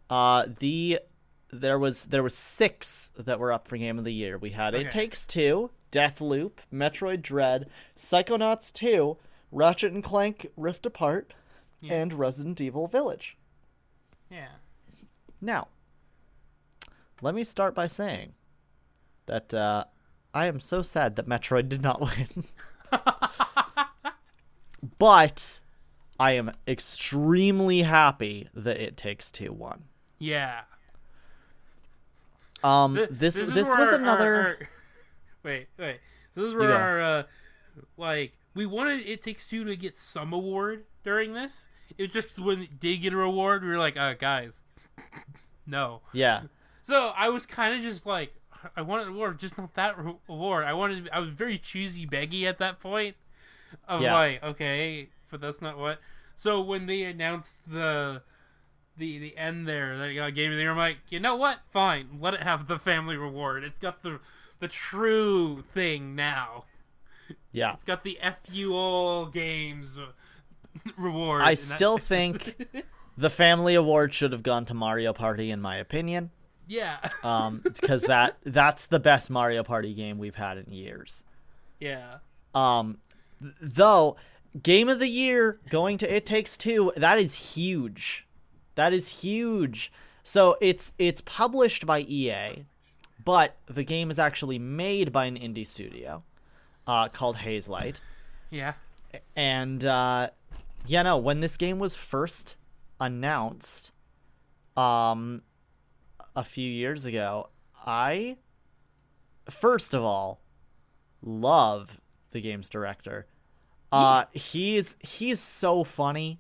There was 6 that were up for Game of the Year. We had It Takes Two, Deathloop, Metroid Dread, Psychonauts 2, Ratchet and Clank Rift Apart, and Resident Evil Village. Yeah. Now, let me start by saying that I am so sad that Metroid did not win. But I am extremely happy that It Takes Two won. Yeah. This was another. Wait. This is where our we wanted It Takes Two to get some award during this. It was just when it did get a award, we were like, guys, no. Yeah. So I was kind of just like, I wanted an award, just not that award. I was very choosy beggy at that point. Like, okay, but that's not what. So when they announced the end there that it got Game of the Year, I'm like, you know what? Fine, let it have the family reward. It's got the true thing now. Yeah, it's got the FU all games reward. I still think the family award should have gone to Mario Party, in my opinion. Yeah. Because that's the best Mario Party game we've had in years. Yeah. Though, Game of the Year going to It Takes Two, that is huge. That is huge. So it's published by EA, but the game is actually made by an indie studio called Hazelight. Yeah. And, when this game was first announced a few years ago, I, first of all, love the game's director. He's so funny,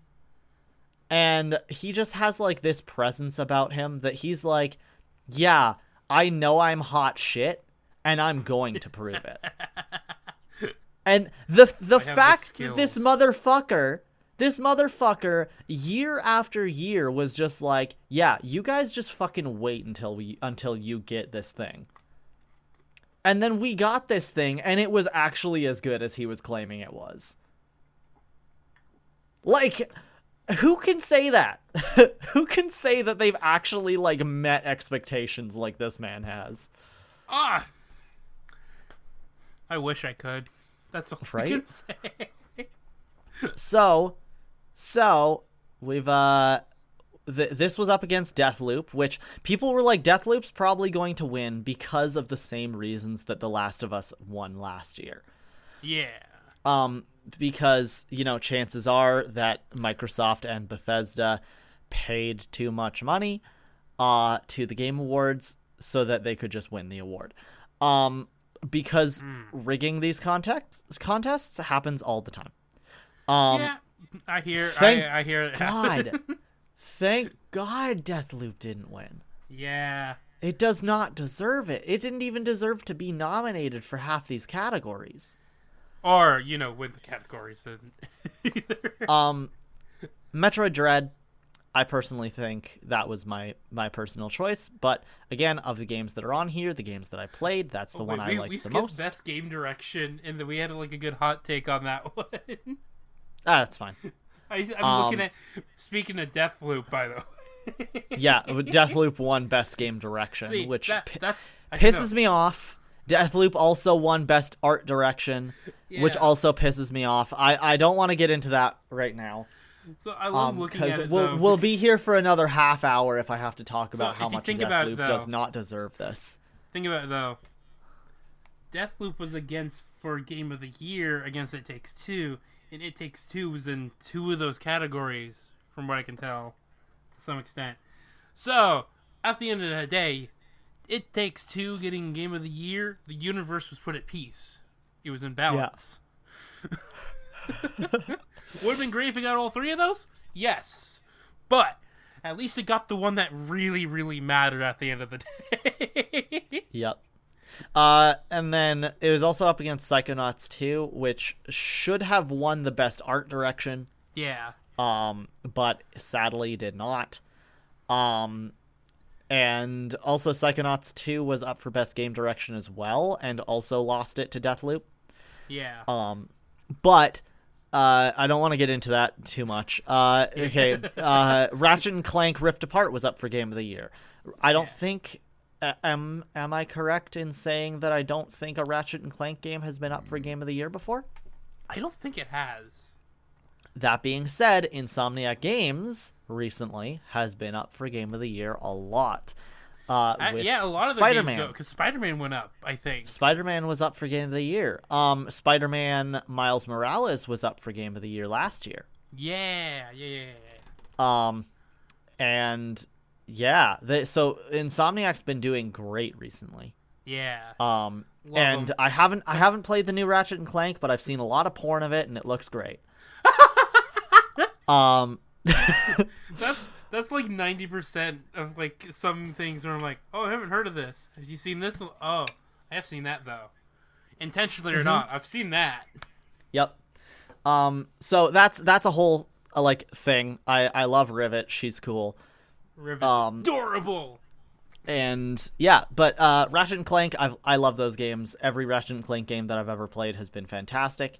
and he just has like this presence about him that he's like, yeah, I know I'm hot shit, and I'm going to prove it. And the fact that this motherfucker year after year was just like, yeah, you guys just fucking wait until you get this thing. And then we got this thing, and it was actually as good as he was claiming it was. Like, who can say that? Who can say that they've actually, like, met expectations like this man has? I wish I could. That's all I can say. So, we've, this was up against Deathloop, which people were like, Deathloop's probably going to win because of the same reasons that The Last of Us won last year. Yeah. Because, chances are that Microsoft and Bethesda paid too much money to the Game Awards so that they could just win the award. Because rigging these contests happens all the time. Yeah, I hear it. God. Thank God Deathloop didn't win. Yeah. It does not deserve it. It didn't even deserve to be nominated for half these categories. Or, win the categories. Metroid Dread, I personally think that was my personal choice. But, again, of the games that are on here, the games that I played, that's the one I liked the most. We skipped best game direction, and then we had, a good hot take on that one. That's fine. I'm looking at... Speaking of Deathloop, by the way. Yeah, Deathloop won best game direction, which that's pisses me off. Deathloop also won best art direction, which also pisses me off. I don't want to get into that right now. So I love looking at it, because we'll be here for another half hour if I have to talk about how much Deathloop does not deserve this. Think about it, though. Deathloop was for Game of the Year against It Takes Two, and It Takes Two was in 2 of those categories, from what I can tell, to some extent. So, at the end of the day, It Takes Two getting Game of the Year, the universe was put at peace. It was in balance. Yeah. Would have been great if it got all three of those? Yes. But at least it got the one that really, really mattered at the end of the day. Yep. And then it was also up against Psychonauts 2, which should have won the best art direction. Yeah. But sadly did not. And also Psychonauts 2 was up for best game direction as well, and also lost it to Deathloop. Yeah. But I don't want to get into that too much. Okay. Ratchet and Clank Rift Apart was up for Game of the Year. I don't think. Am I correct in saying that I don't think a Ratchet and Clank game has been up for Game of the Year before? I don't think it has. That being said, Insomniac Games recently has been up for Game of the Year a lot. Yeah, a lot of Spider-Man. The games because Spider-Man went up, I think. Spider-Man was up for Game of the Year. Spider-Man Miles Morales was up for Game of the Year last year. Yeah. And yeah, so Insomniac's been doing great recently. Yeah. And them. I haven't played the new Ratchet and Clank, but I've seen a lot of porn of it, and it looks great. That's like 90% of like some things where I'm like, oh, I haven't heard of this. Have you seen this? Oh, I have seen that though. Intentionally or not, I've seen that. Yep. So that's a whole like thing. I love Rivet. She's cool. Rivet's adorable. And yeah, but Ratchet and Clank, I love those games. Every Ratchet and Clank game that I've ever played has been fantastic.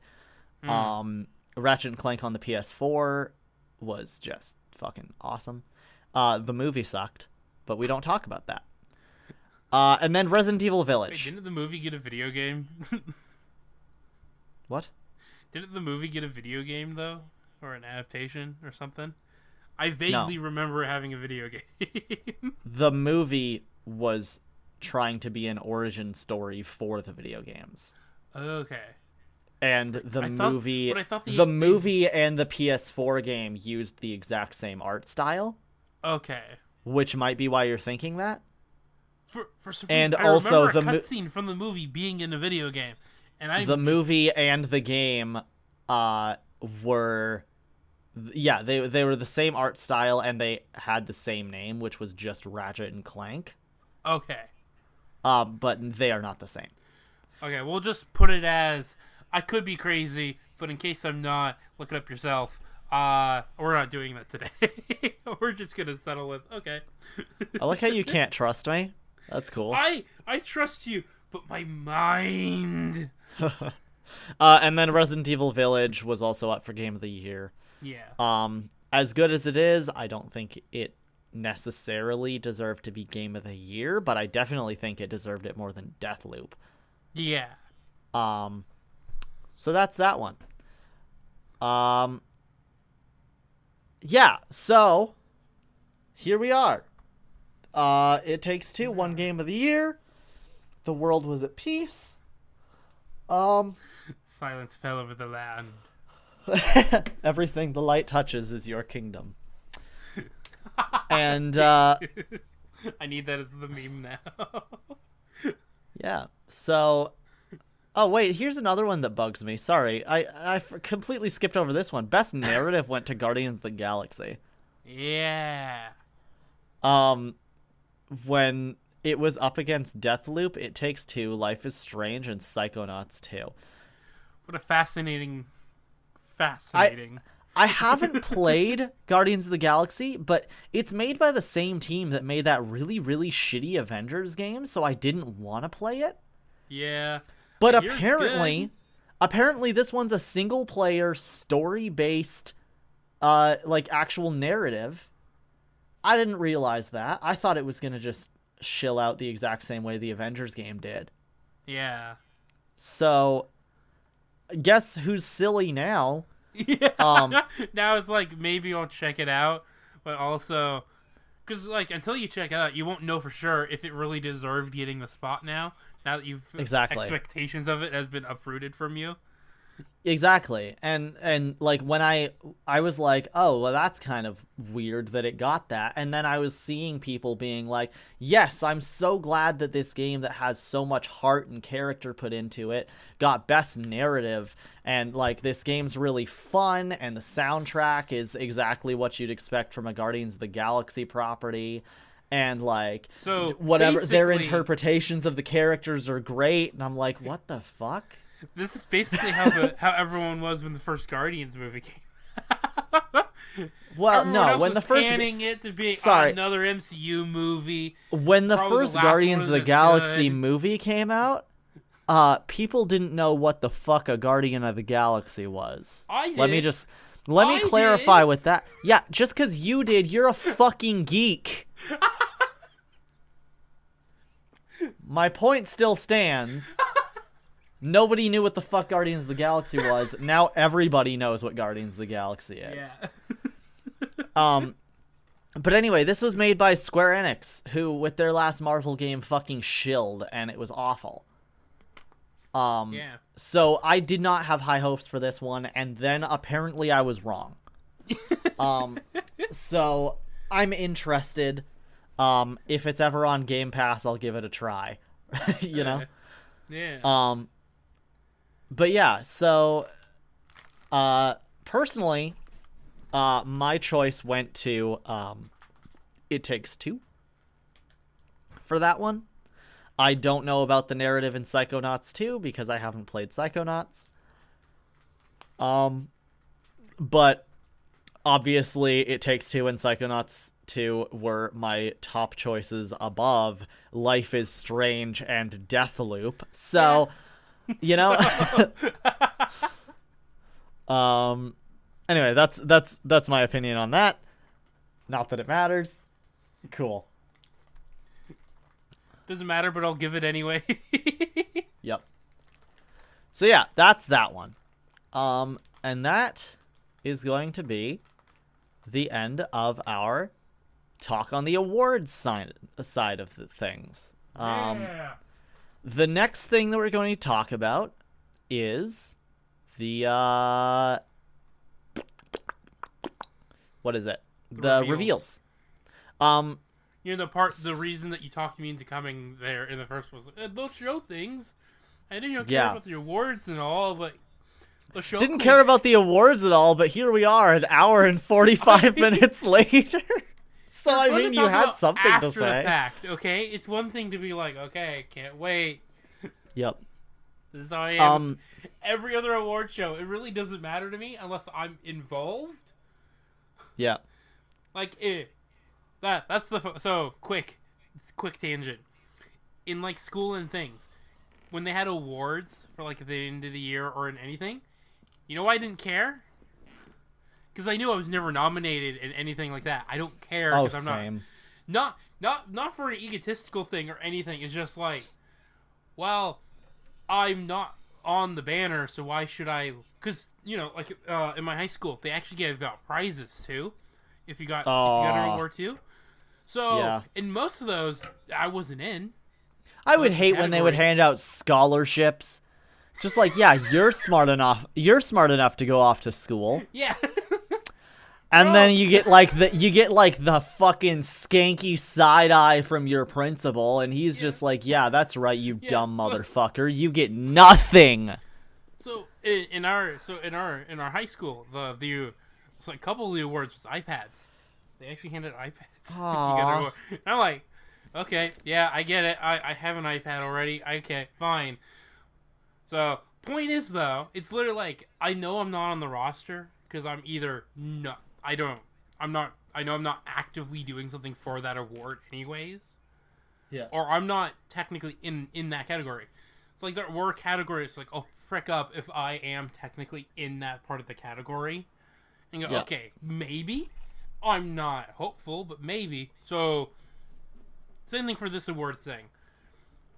Ratchet and Clank on the PS4 was just fucking awesome. The movie sucked, but we don't talk about that. And then Resident Evil Village. Wait, didn't the movie get a video game? What? Didn't the movie get a video game, though? Or an adaptation or something? I vaguely remember having a video game. The movie was trying to be an origin story for the video games. Okay. And the movie and the PS4 game used the exact same art style. Okay. Which might be why you're thinking that. For some and reason, also I remember a cutscene from the movie being in a video game, and movie and the game were they were the same art style, and they had the same name, which was just Ratchet and Clank. Okay. But they are not the same. Okay, we'll just put it as. I could be crazy, but in case I'm not, look it up yourself. We're not doing that today. We're just gonna settle with okay. I like how you can't trust me. That's cool. I trust you, but my mind. And then Resident Evil Village was also up for Game of the Year. Yeah. As good as it is, I don't think it necessarily deserved to be Game of the Year, but I definitely think it deserved it more than Deathloop. Yeah. So that's that one. Yeah, so here we are. It Takes Two, one Game of the Year. The world was at peace. Silence fell over the land. Everything the light touches is your kingdom. And I need that as the meme now. Yeah. So oh wait, here's another one that bugs me. Sorry, I completely skipped over this one. Best narrative went to Guardians of the Galaxy. Yeah. When it was up against Deathloop, It Takes Two, Life is Strange, and Psychonauts 2. What a fascinating. I haven't played Guardians of the Galaxy, but it's made by the same team that made that really, really shitty Avengers game, so I didn't want to play it. Yeah. But apparently this one's a single-player, story-based, like, actual narrative. I didn't realize that. I thought it was going to just shill out the exact same way the Avengers game did. Yeah. So, guess who's silly now? Yeah. Now it's like, maybe I'll check it out, but also... Because, like, until you check it out, you won't know for sure if it really deserved getting the spot now that you've... Exactly. Expectations of it has been uprooted from you. Exactly. And like when I was like, "Oh, well that's kind of weird that it got that." And then I was seeing people being like, "Yes, I'm so glad that this game that has so much heart and character put into it got best narrative, and like this game's really fun and the soundtrack is exactly what you'd expect from a Guardians of the Galaxy property." And like So whatever their basically, interpretations of the characters are great, and I'm like, "What the fuck?" this is basically how everyone was when the first Guardians movie came. Well, Everyone no, else when was the first panning it to be Sorry. another MCU movie. when the Probably first last Guardians one of the that's Galaxy good. movie came out, people didn't know what the fuck a Guardian of the Galaxy was. I Let me did. just let me I clarify did. with that. Yeah, just because you did, you're a fucking geek. My point still stands. Nobody knew what the fuck Guardians of the Galaxy was. Now everybody knows what Guardians of the Galaxy is. Yeah. But anyway, this was made by Square Enix, who with their last Marvel game fucking shilled, and it was awful. Yeah. So I did not have high hopes for this one, and then apparently I was wrong. So I'm interested. If it's ever on Game Pass, I'll give it a try. You know? Yeah. But yeah, so personally, my choice went to It Takes Two for that one. I don't know about the narrative in Psychonauts 2 because I haven't played Psychonauts. But obviously It Takes Two and Psychonauts 2 were my top choices above Life is Strange and Deathloop. So, you know, anyway, that's my opinion on that. Not that it matters. Cool. Doesn't matter, but I'll give it anyway. Yep. So yeah, that's that one. And that is going to be the end of our talk on the awards side of the things. Yeah. The next thing that we're going to talk about is the what is it? The reveals. You know, the reason that you talked me into coming there in the first was they'll show things. I didn't care about the awards and all, but they'll show. Didn't care about the awards at all, but here we are, an hour and 45 minutes later. So I mean, you had something to say. After the fact, okay? It's one thing to be like, okay, can't wait. Yep. This is how I am. Every other award show, it really doesn't matter to me unless I'm involved. Yeah. Like, that's the so quick tangent. In like school and things, when they had awards for like at the end of the year or in anything, you know why I didn't care? Because I knew I was never nominated in anything like that. I don't care. Oh, I'm same. Not for an egotistical thing or anything. It's just like, well, I'm not on the banner, so why should I? Because you know, like in my high school, they actually gave out prizes too. If you got an award too. So Yeah. in most of those, I wasn't in. I would hate when they would hand out scholarships. Just like, yeah, you're smart enough to go off to school. Yeah. And then you get like the fucking skanky side eye from your principal, and he's just like, yeah, that's right, you dumb motherfucker. You get nothing. So in our high school, the like couple of the awards was iPads. They actually handed iPads. If you got an award. And I'm like, okay, yeah, I get it. I have an iPad already. Okay, fine. So point is though, it's literally like I know I'm not on the roster because I'm either not. I know I'm not actively doing something for that award anyways. Yeah. Or I'm not technically in that category. It's like there were categories like, oh, frick up if I am technically in that part of the category. And go, okay, maybe. I'm not hopeful, but maybe. So, same thing for this award thing.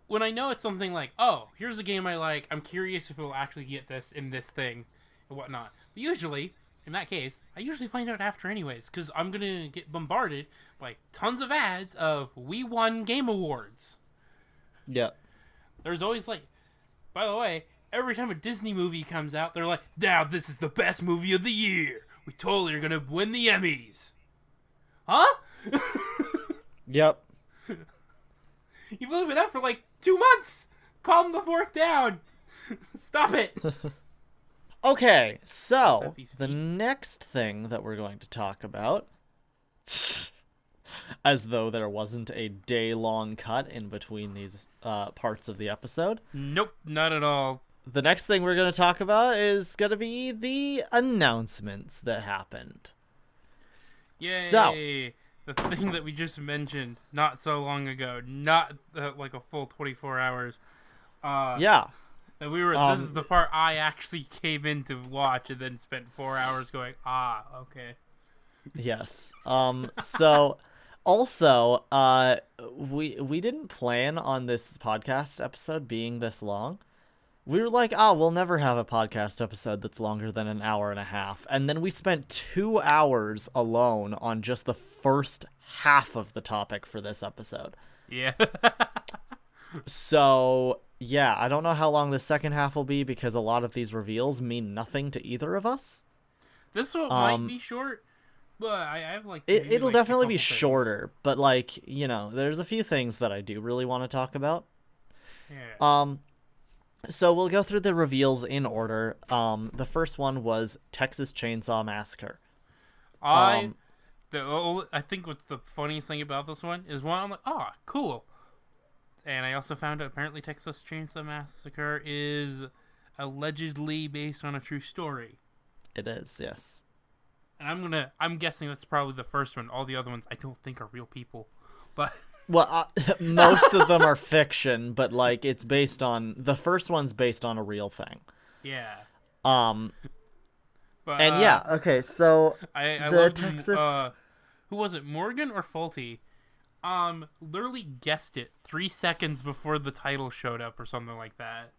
When I know it's something like, oh, here's a game I like, I'm curious if it will actually get this in this thing and whatnot. But usually, in that case, I usually find out after anyways, because I'm going to get bombarded by tons of ads of we won game awards. Yeah. There's always like, by the way, every time a Disney movie comes out, they're like, now this is the best movie of the year. We totally are going to win the Emmys. Huh? Yep. You've only been out for like 2 months. Calm the fork down. Stop it. Okay, so the next thing that we're going to talk about, as though there wasn't a day-long cut in between these parts of the episode. Nope, not at all. The next thing we're going to talk about is going to be the announcements that happened. Yay! So, the thing that we just mentioned not so long ago, not like a full 24 hours. Yeah. And we were. This is the part I actually came in to watch, and then spent 4 hours going. Okay. Yes. So, also, we didn't plan on this podcast episode being this long. We were like, we'll never have a podcast episode that's longer than an hour and a half. And then we spent 2 hours alone on just the first half of the topic for this episode. Yeah. So, yeah, I don't know how long the second half will be because a lot of these reveals mean nothing to either of us. This one might be short, but I have like... It'll like definitely be things. shorter, but like, there's a few things that I do really want to talk about. Yeah. So we'll go through the reveals in order. The first one was Texas Chainsaw Massacre. I think what's the funniest thing about this one is I'm like, cool. And I also found out apparently Texas Chainsaw Massacre is allegedly based on a true story. It is, yes. And I'm guessing that's probably the first one. All the other ones I don't think are real people. But well, most of them are fiction, but like it's based on the first one's based on a real thing. Yeah. But, and yeah, okay, so I the loved Texas who was it, Morgan or Faulty? Literally guessed it 3 seconds before the title showed up or something like that.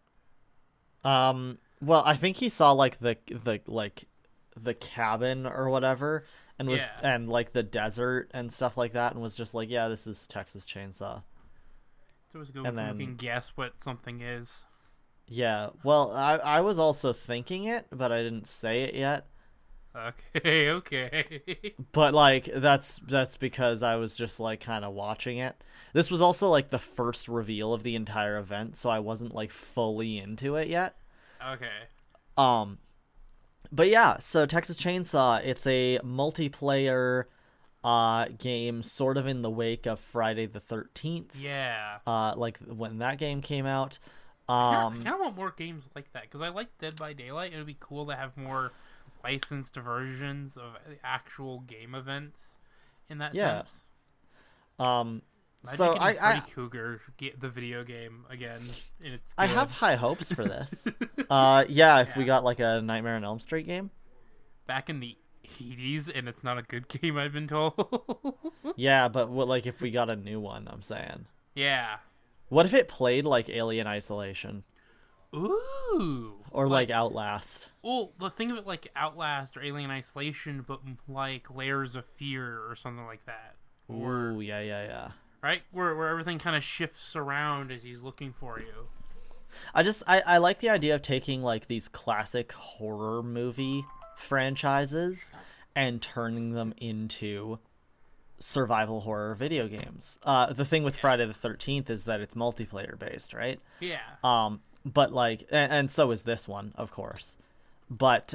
Well, I think he saw like the cabin or whatever and was and like the desert and stuff like that and was just like, yeah, this is Texas Chainsaw. So let's go with you can guess what something is. Yeah, well, I was also thinking it, but I didn't say it yet. Okay. But like that's because I was just like kind of watching it. This was also like the first reveal of the entire event, so I wasn't like fully into it yet. Okay. But yeah, so Texas Chainsaw, it's a multiplayer game sort of in the wake of Friday the 13th. Yeah. Like when that game came out. I kind of want more games like that because I like Dead by Daylight. It would be cool to have more licensed versions of actual game events in that sense. So Freddy Cougar the video game again. And it's I have high hopes for this. If we got like a Nightmare on Elm Street game back in the 80s, and it's not a good game, I've been told. Yeah, but like if we got a new one, I'm saying. Yeah. What if it played like Alien Isolation? Ooh. Or like Outlast. Well, the thing of it like Outlast or Alien Isolation, but like Layers of Fear or something like that. Ooh, yeah. Right? Where everything kind of shifts around as he's looking for you. I like the idea of taking like these classic horror movie franchises and turning them into survival horror video games. The thing with Friday the 13th is that it's multiplayer based, right? Yeah. But like, and so is this one, of course. But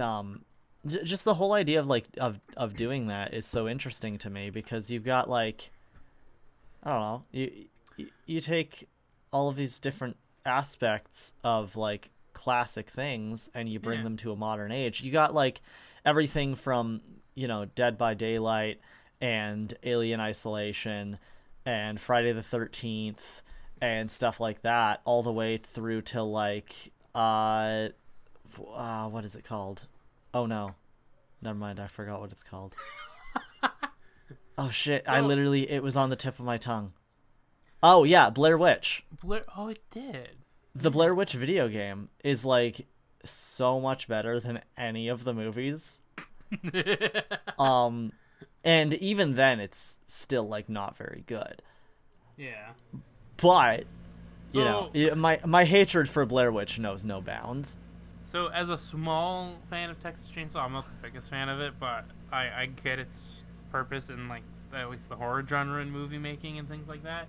just the whole idea of like of doing that is so interesting to me because you've got like, I don't know, you take all of these different aspects of like classic things and you bring them to a modern age. You got like everything from, Dead by Daylight and Alien Isolation and Friday the 13th and stuff like that, all the way through to like what is it called? Oh no, never mind, I forgot what it's called. Oh shit, so, it was on the tip of my tongue. Oh yeah, Blair Witch. Oh, it did. The Blair Witch video game is like so much better than any of the movies. And even then it's still like not very good. Yeah. But you know, my hatred for Blair Witch knows no bounds. So, as a small fan of Texas Chainsaw, I'm not the biggest fan of it, but I get its purpose in, like, at least the horror genre and movie making and things like that.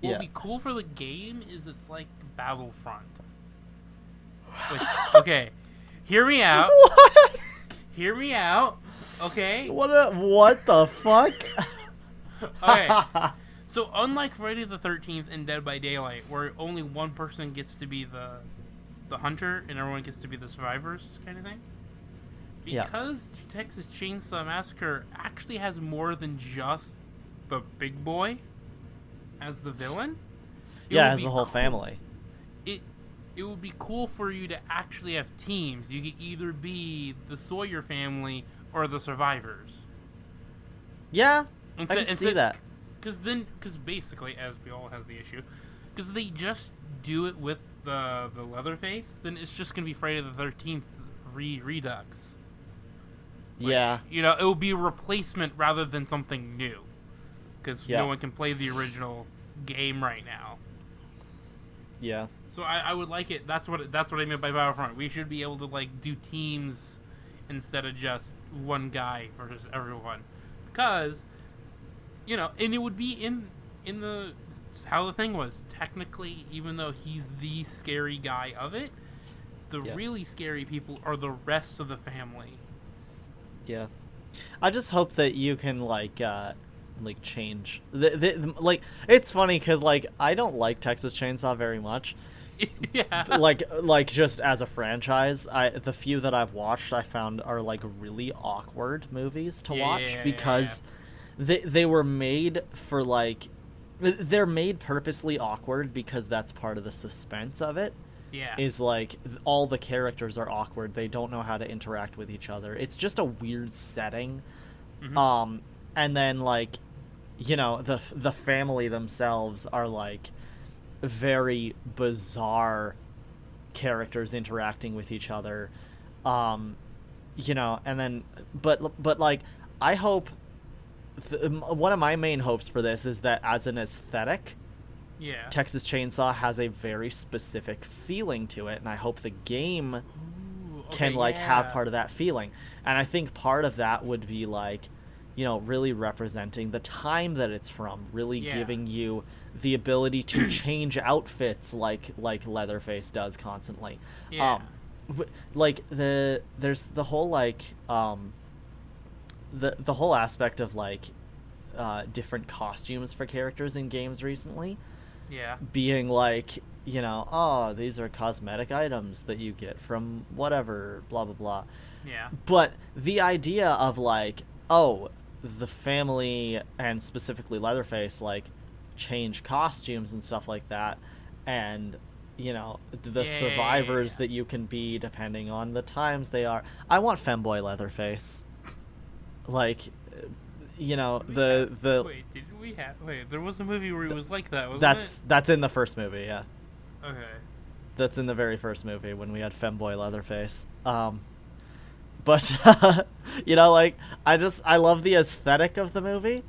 What would be cool for the game is it's like Battlefront. Which, okay, hear me out. What? Hear me out, okay? What the fuck? Okay, so unlike Friday the 13th and Dead by Daylight, where only one person gets to be the hunter and everyone gets to be the survivors kind of thing, because Texas Chainsaw Massacre actually has more than just the big boy as the villain. As the whole family. It would be cool for you to actually have teams. You could either be the Sawyer family or the survivors. Yeah, I can see that. Because basically, as we all have the issue, because they just do it with the Leatherface, then it's just going to be Friday the 13th Redux. Which, you know, it will be a replacement rather than something new. Because no one can play the original game right now. Yeah. So I would like it. That's what I meant by Battlefront. We should be able to, like, do teams instead of just one guy versus everyone. Because, you know, and it would be in the how the thing was. Technically, even though he's the scary guy of it, the really scary people are the rest of the family. Yeah. I just hope that you can, like change. Like, it's funny because, like, I don't like Texas Chainsaw very much. Yeah. Like just as a franchise, the few that I've watched I found are, like, really awkward movies to watch because they were made for, like, they're made purposely awkward because that's part of the suspense of it. Yeah. Is, like, all the characters are awkward. They don't know how to interact with each other. It's just a weird setting. Mm-hmm. And then, like, you know, the family themselves are, like, very bizarre characters interacting with each other. You know, and then but like, I hope one of my main hopes for this is that as an aesthetic, Texas Chainsaw has a very specific feeling to it, and I hope the game can have part of that feeling. And I think part of that would be, like, you know, really representing the time that it's from, really giving you the ability to change outfits like Leatherface does constantly. Like there's the whole, like, the whole aspect of, like, different costumes for characters in games recently. Being like, you know, oh, these are cosmetic items that you get from whatever, blah blah blah. But the idea of, like, oh, the family and specifically Leatherface, like, change costumes and stuff like that, and, you know, the survivors that you can be depending on the times they are. I want femboy Leatherface. Like, you know, Wait, didn't we have... Wait, there was a movie where he was like that, wasn't it? That's in the first movie, yeah. Okay. That's in the very first movie when we had femboy Leatherface. But, you know, like, I love the aesthetic of the movie.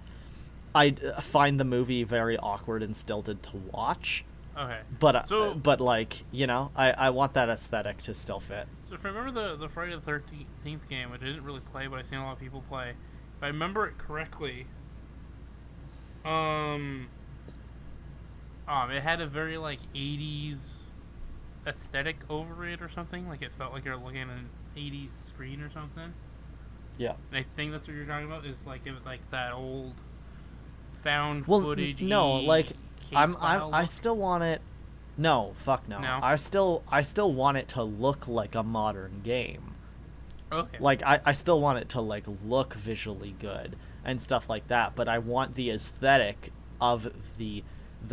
I find the movie very awkward and stilted to watch. Okay. But like, you know, I want that aesthetic to still fit. So if I remember the Friday the 13th game, which I didn't really play, but I've seen a lot of people play, if I remember it correctly, it had a very, like, 80s aesthetic over it or something. Like, it felt like you're looking at an 80s screen or something. Yeah. And I think that's what you're talking about, is, like, that old found footage. No, like, I still want it. No, fuck no. I still want it to look like a modern game. Okay. Like, I still want it to, like, look visually good and stuff like that, but I want the aesthetic of the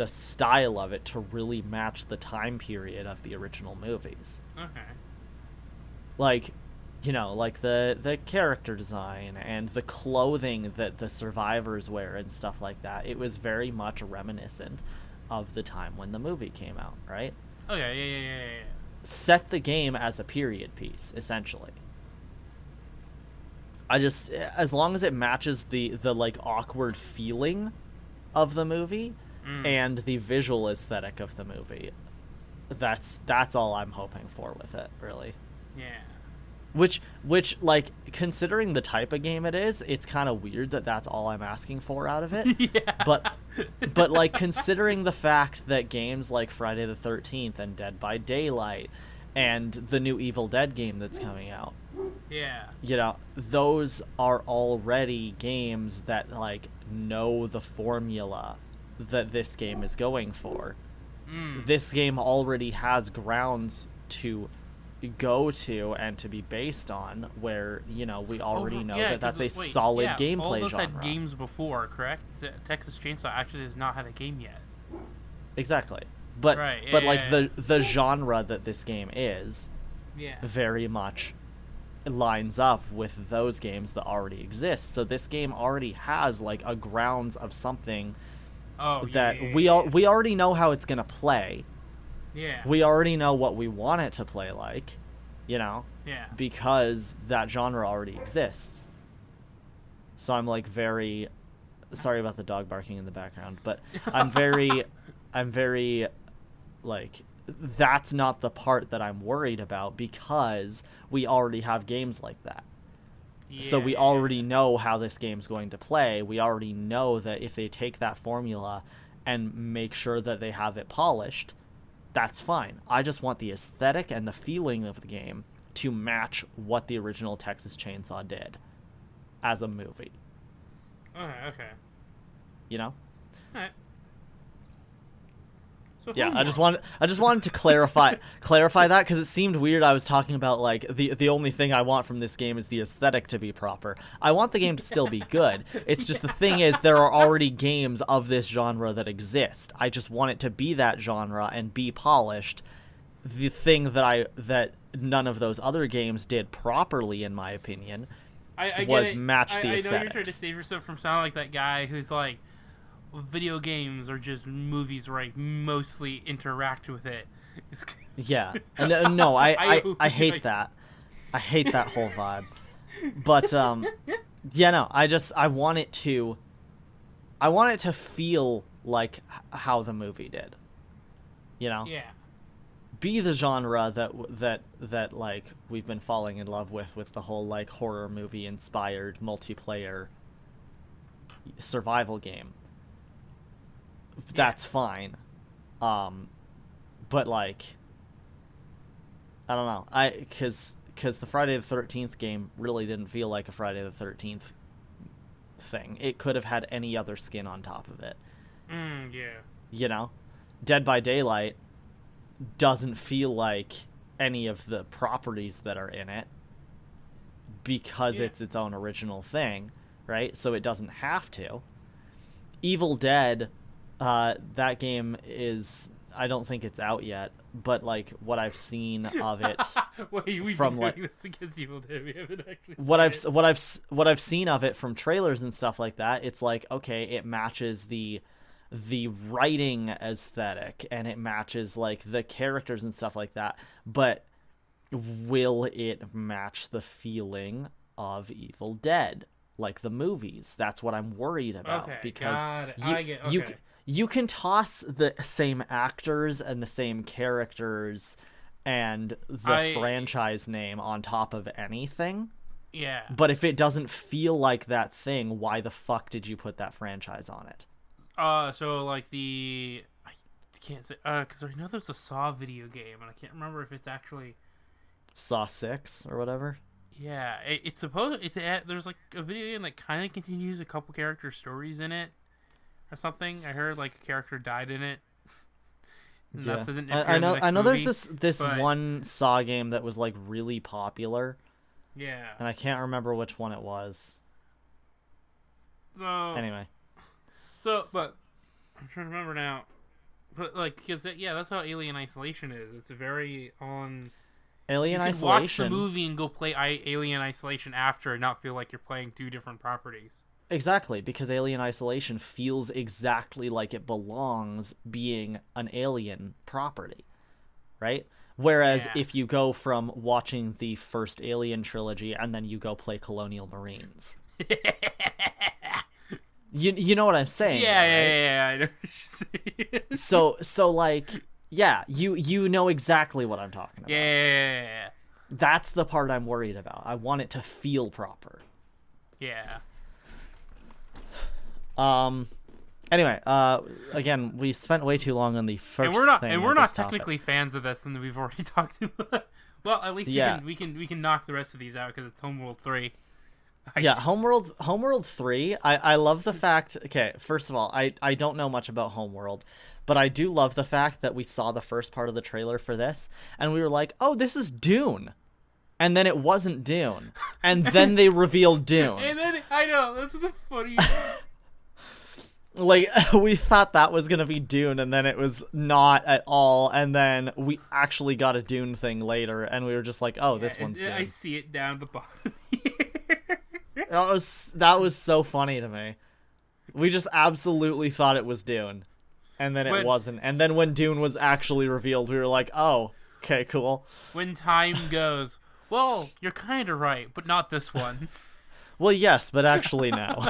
style of it to really match the time period of the original movies. Okay. Like, you know, like the character design and the clothing that the survivors wear and stuff like that. It was very much reminiscent of the time when the movie came out, right? Okay, yeah. Set the game as a period piece, essentially. As long as it matches the like, awkward feeling of the movie, and the visual aesthetic of the movie. That's all I'm hoping for with it, really. Yeah. Which like, considering the type of game it is, it's kind of weird that that's all I'm asking for out of it. Yeah. But like, considering the fact that games like Friday the 13th and Dead by Daylight and the new Evil Dead game that's coming out, Yeah. you know, those are already games that like know the formula that this game is going for. This game already has grounds to go to and to be based on, where, you know, we already know that that's a solid gameplay all those genre. had games before, correct? Texas Chainsaw actually has not had a game yet. Exactly. But Right, but yeah, like yeah. the genre that this game is very much lines up with those games that already exist. So this game already has like a grounds of something that we already know how it's going to play. Yeah. We already know what we want it to play like, you know? Yeah. Because that genre already exists. So I'm like very sorry about the dog barking in the background, but I'm very like, that's not the part that I'm worried about, because we already have games like that. So we already know how this game's going to play. We already know that if they take that formula and make sure that they have it polished, that's fine. I just want the aesthetic and the feeling of the game to match what the original Texas Chainsaw did as a movie. Okay. You know? Alright. So Yeah, I just wanted to clarify that, because it seemed weird. I was talking about like the only thing I want from this game is the aesthetic to be proper. I want the game to still be good. It's just, the thing is, there are already games of this genre that exist. I just want it to be that genre and be polished. The thing that none of those other games did properly, in my opinion, was match the aesthetics. I know you're trying to save yourself from sounding like that guy who's like, video games are just movies where I mostly interact with it. Yeah. No, I hate that. I hate that whole vibe. But yeah, no, I want it to feel like how the movie did. You know? Yeah. Be the genre that like we've been falling in love with the whole like horror movie inspired multiplayer survival game. That's fine. But like, I don't know. Cause the Friday the 13th game really didn't feel like a Friday the 13th thing. It could have had any other skin on top of it. Yeah. You know? Dead by Daylight doesn't feel like any of the properties that are in it, because it's its own original thing, right? So it doesn't have to. Evil Dead, that game is, I don't think it's out yet, but like what I've seen of it from like what I've seen of it from trailers and stuff like that, it's like, okay, it matches the writing aesthetic and it matches like the characters and stuff like that, but will it match the feeling of Evil Dead, like the movies? That's what I'm worried about. Because you can toss the same actors and the same characters and the franchise name on top of anything. Yeah. But if it doesn't feel like that thing, why the fuck did you put that franchise on it? So like I can't say, because I know there's a Saw video game, and I can't remember if it's actually Saw 6 or whatever. Yeah, it's supposed. There's like a video game that kind of continues a couple character stories in it, or something. I heard like a character died in it. Yeah. I know. There's this one Saw game that was like really popular. Yeah. And I can't remember which one it was. So anyway. But I'm trying to remember now. But like, because that's how Alien Isolation is. It's a very on. Alien Isolation. You can watch the movie and go play Alien Isolation after, and not feel like you're playing two different properties. Exactly, because Alien Isolation feels exactly like it belongs being an Alien property, right? Whereas if you go from watching the first Alien trilogy and then you go play Colonial Marines. You know what I'm saying? Yeah, though, right? yeah. I know what you're saying. So like, yeah, you know exactly what I'm talking about. Yeah. That's the part I'm worried about. I want it to feel proper. Yeah. Anyway, again, we spent way too long on the first thing. And we're not technically fans of this, and we've already talked about. Well, at least we can knock the rest of these out because it's Homeworld 3. Homeworld 3. I love the fact. Okay, first of all, I don't know much about Homeworld, but I do love the fact that we saw the first part of the trailer for this, and we were like, oh, this is Dune. And then it wasn't Dune. And then they revealed Dune. And then, I know, that's the funny. Like, we thought that was going to be Dune, and then it was not at all. And then we actually got a Dune thing later, and we were just like, oh, this one's Dune. I see it down at the bottom here. That was so funny to me. We just absolutely thought it was Dune. And then it wasn't. And then when Dune was actually revealed, we were like, oh, okay, cool. When time goes, well, you're kind of right, but not this one. Well, yes, but actually no.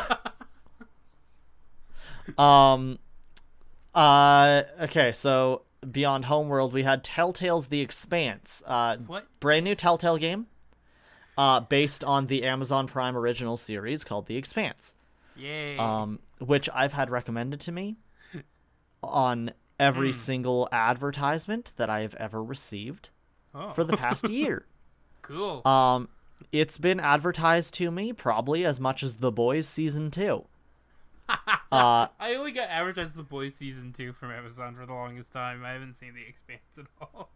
Okay, so beyond Homeworld, we had Telltale's The Expanse. What? Brand new Telltale game. Based on the Amazon Prime original series called The Expanse. Yay. Which I've had recommended to me on every single advertisement that I have ever received for the past year. Cool. It's been advertised to me probably as much as The Boys Season 2. I only got advertised The Boys Season 2 from Amazon for the longest time. I haven't seen The Expanse at all.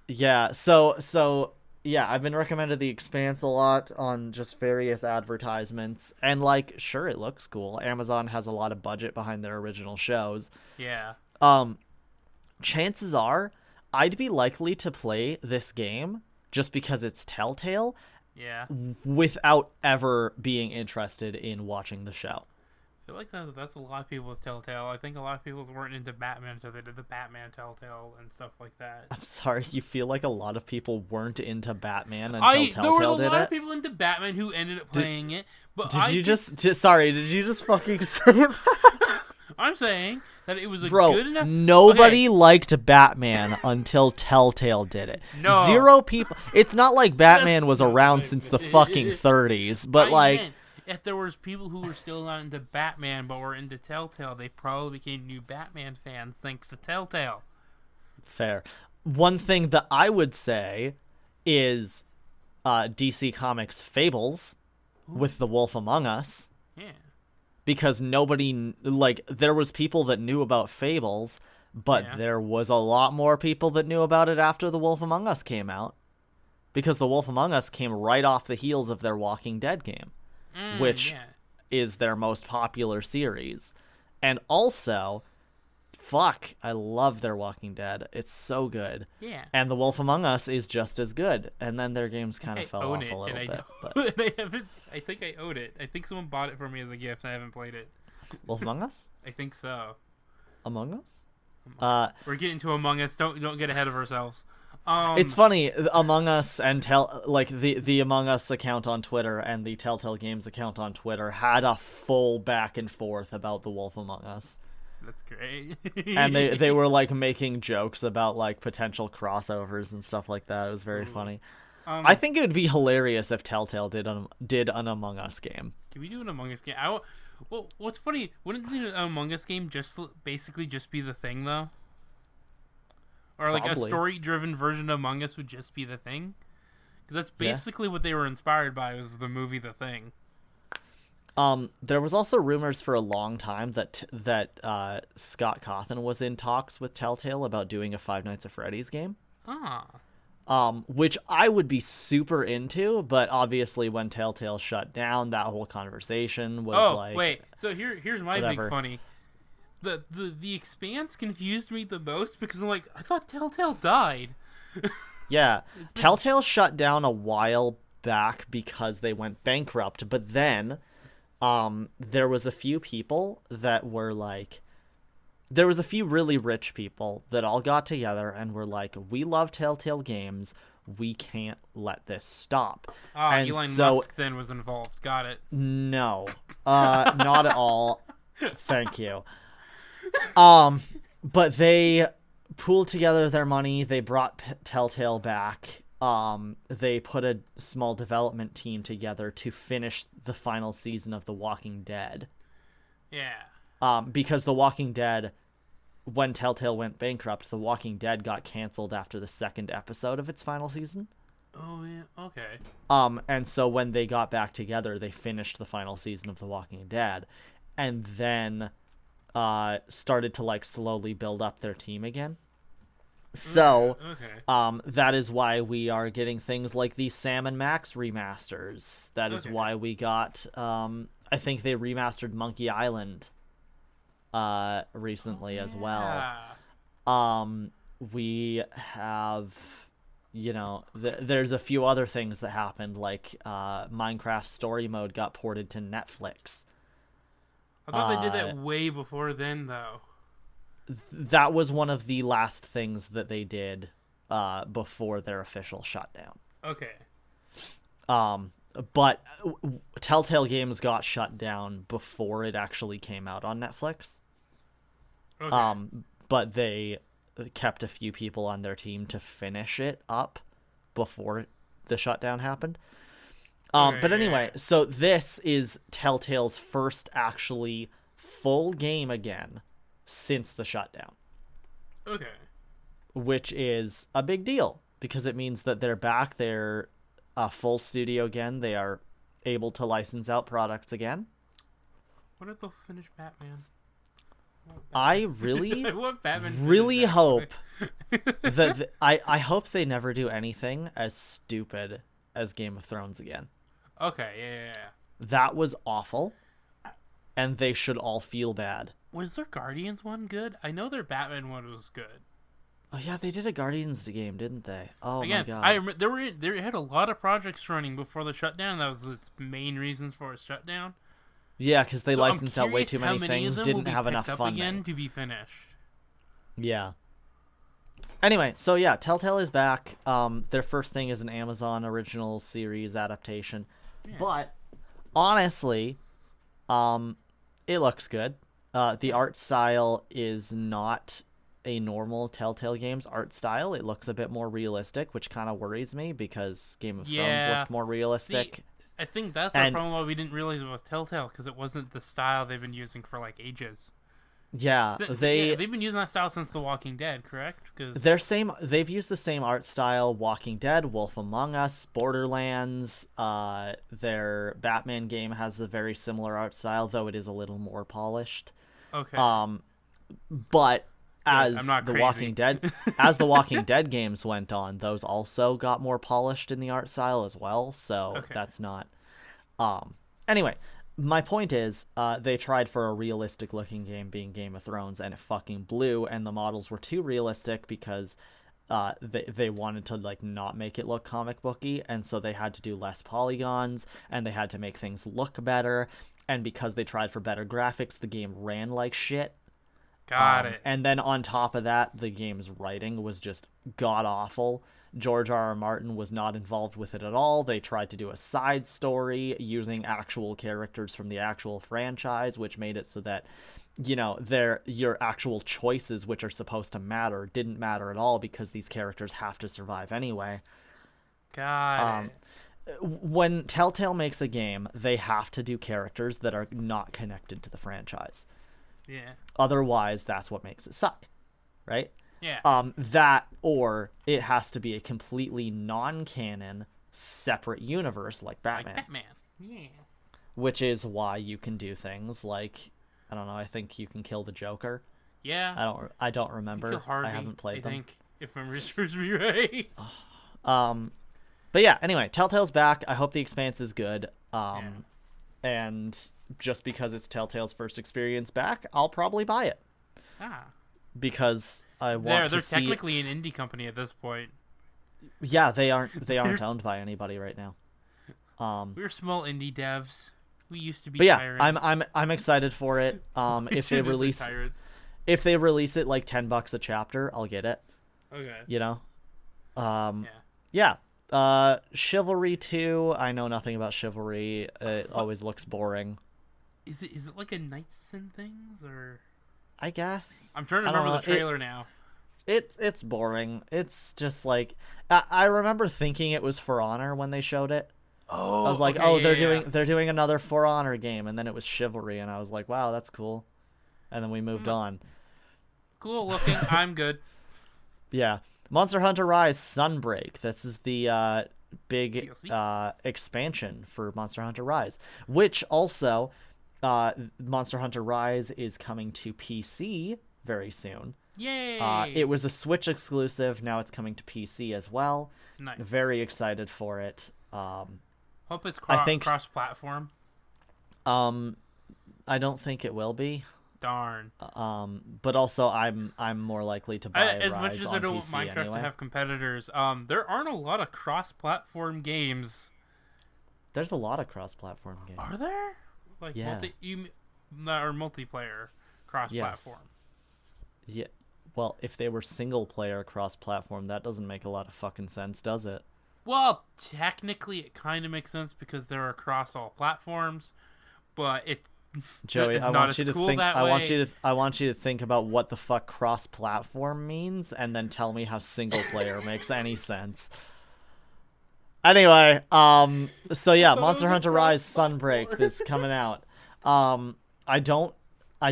Yeah, so yeah, I've been recommended The Expanse a lot on just various advertisements. And, like, sure, it looks cool. Amazon has a lot of budget behind their original shows. Yeah. Chances are I'd be likely to play this game just because it's Telltale. Yeah. Without ever being interested in watching the show. I feel like that's a lot of people with Telltale. I think a lot of people weren't into Batman, so they did the Batman Telltale and stuff like that. I'm sorry, you feel like a lot of people weren't into Batman until Telltale did it? There were a lot of people into Batman who ended up playing it, but did you just fucking say that? I'm saying that it was a Bro, good enough... nobody liked Batman until Telltale did it. No. 0 people... It's not like Batman was around since the fucking 30s, but if there was people who were still not into Batman but were into Telltale, they probably became new Batman fans thanks to Telltale. Fair. One thing that I would say is DC Comics Fables with The Wolf Among Us. Yeah. Because there was people that knew about Fables, but there was a lot more people that knew about it after The Wolf Among Us came out. Because The Wolf Among Us came right off the heels of their Walking Dead game. Which is their most popular series. And also, I love their Walking Dead. It's so good. Yeah. And The Wolf Among Us is just as good. And then their games kind of fell off a little bit. But... I think I own it. I think someone bought it for me as a gift and I haven't played it. Wolf Among Us? I think so. Among Us? We're getting to Among Us. Don't get ahead of ourselves. It's funny, Among Us and the Among Us account on Twitter and the Telltale Games account on Twitter had a full back and forth about The Wolf Among Us. That's great. And they were like making jokes about like potential crossovers and stuff like that. It was very funny. I think it would be hilarious if Telltale did an Among Us game. Can we do an Among Us game? Well, what's funny? Wouldn't the Among Us game basically just be the thing though? Or like a story-driven version of Among Us would just be the thing? Because that's basically what they were inspired by, was the movie The Thing. There was also rumors for a long time that Scott Cawthon was in talks with Telltale about doing a Five Nights at Freddy's game. Which I would be super into, but obviously when Telltale shut down, that whole conversation was wait. So here's my big funny. The Expanse confused me the most because I'm like, I thought Telltale died. Yeah, Telltale shut down a while back because they went bankrupt, but then there was a few people that were like, there was a few really rich people that all got together and were like, we love Telltale Games, we can't let this stop. And Elon Musk then was involved. Got it. No, not at all. Thank you. But they pooled together their money. They brought Telltale back. They put a small development team together to finish the final season of The Walking Dead. Yeah. Because The Walking Dead, when Telltale went bankrupt, The Walking Dead got canceled after the second episode of its final season. Oh, yeah. Okay. And so when they got back together, they finished the final season of The Walking Dead, and then started to like slowly build up their team again. So, okay. That is why we are getting things like the Sam and Max remasters. That is why we got, I think they remastered Monkey Island recently as well. We have, you know, there's a few other things that happened, like Minecraft Story Mode got ported to Netflix. I thought they did that way before then, though. That was one of the last things that they did before their official shutdown. Okay. But Telltale Games got shut down before it actually came out on Netflix. Okay. But they kept a few people on their team to finish it up before the shutdown happened. But anyway, so this is Telltale's first actually full game again since the shutdown. Okay. Which is a big deal because it means that they're back. They're a full studio again. They are able to license out products again. What if they'll finish Batman? I really, I want Batman really hope that I hope they never do anything as stupid as Game of Thrones again. Okay, yeah. That was awful, and they should all feel bad. Was their Guardians one good? I know their Batman one was good. Oh yeah, they did a Guardians game, didn't they? Oh Again, my god! I remember they had a lot of projects running before the shutdown. That was the main reasons for its shutdown. Yeah, because they licensed out way too many many things, didn't have enough funding again to be finished. Yeah. Anyway, so yeah, Telltale is back. Their first thing is an Amazon original series adaptation, but honestly, it looks good. The art style is not a normal Telltale Games art style. It looks a bit more realistic, which kind of worries me because Game of Thrones looked more realistic. See, I think that's the problem why we didn't realize it was Telltale, because it wasn't the style they've been using for like ages. Yeah, they've been using that style since The Walking Dead, correct? Because they've used the same art style. Walking Dead, Wolf Among Us, Borderlands. Their Batman game has a very similar art style, though it is a little more polished. Okay. But as the Walking Dead games went on, those also got more polished in the art style as well. So that's not. Anyway, my point is, they tried for a realistic looking game being Game of Thrones, and it fucking blew. And the models were too realistic because they wanted to like not make it look comic booky, and so they had to do less polygons and they had to make things look better. And because they tried for better graphics, the game ran like shit. Got it. And then on top of that, the game's writing was just god-awful. George R.R. Martin was not involved with it at all. They tried to do a side story using actual characters from the actual franchise, which made it so that, you know, your actual choices, which are supposed to matter, didn't matter at all because these characters have to survive anyway. Got it. When Telltale makes a game, they have to do characters that are not connected to the franchise. Yeah. Otherwise, that's what makes it suck, right? Yeah. That, or it has to be a completely non-canon, separate universe like Batman. Like Batman. Yeah. Which is why you can do things like, I don't know, I think you can kill the Joker. Yeah. I don't remember. Kill Harvey, I haven't played them. I think, if memory serves me right. But yeah, anyway, Telltale's back. I hope the Expanse is good. And just because it's Telltale's first experience back, I'll probably buy it. Because I want they're to see... technically an indie company at this point. Yeah, they aren't owned by anybody right now. We're small indie devs. We used to be but yeah, tyrants. I'm excited for it. If they release it like $10 a chapter, I'll get it. Okay. You know? Yeah. Chivalry 2, I know nothing about Chivalry. It always looks boring. Is it like a Knights and Things or? I guess. I'm trying to remember the trailer now. It's boring. It's just like I remember thinking it was For Honor when they showed it. Oh, I was like, okay, they're doing another For Honor game, and then it was Chivalry, and I was like, wow, that's cool. And then we moved on. Cool looking. I'm good. Yeah, Monster Hunter Rise Sunbreak. This is the big expansion for Monster Hunter Rise, which also Monster Hunter Rise is coming to PC very soon. Yay! It was a Switch exclusive. Now it's coming to PC as well. Nice. Very excited for it. Hope it's cross-platform. I don't think it will be. Darn. But also I'm more likely to buy as Rise much as on I don't want PC Minecraft anyway. to have competitors. There aren't a lot of cross-platform games. There's a lot of cross-platform games. Are there? Like multiplayer cross-platform. Yes. Yeah. Well, if they were single-player cross-platform, that doesn't make a lot of fucking sense, does it? Well, technically, it kind of makes sense because they're across all platforms, but Joey, I want you to think. I want you to think about what the fuck cross-platform means, and then tell me how single-player makes any sense. Anyway, so yeah, Monster Hunter Rise Sunbreak is coming out. I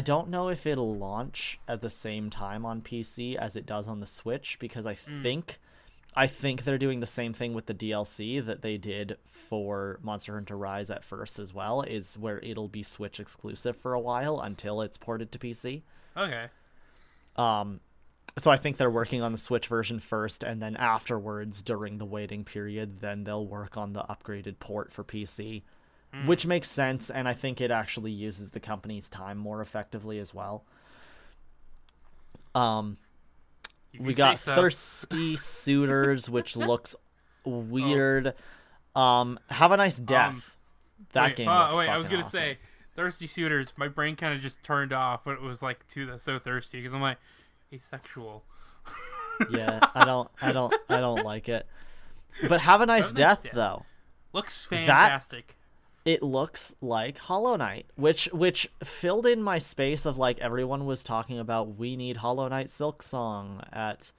don't know if it'll launch at the same time on PC as it does on the Switch, because I think they're doing the same thing with the DLC that they did for Monster Hunter Rise at first as well, is where it'll be Switch exclusive for a while until it's ported to PC. Okay. So I think they're working on the Switch version first, and then afterwards, during the waiting period, then they'll work on the upgraded port for PC, which makes sense, and I think it actually uses the company's time more effectively as well. We got Thirsty Suitors, which looks weird. Have a Nice Death. That game looks fucking I was gonna awesome. say Thirsty Suitors. My brain kind of just turned off when it was like so thirsty because I'm like asexual. Yeah, I don't like it. But Have a Nice Death though. Looks fantastic. It looks like Hollow Knight, which filled in my space of like everyone was talking about we need Hollow Knight Silksong at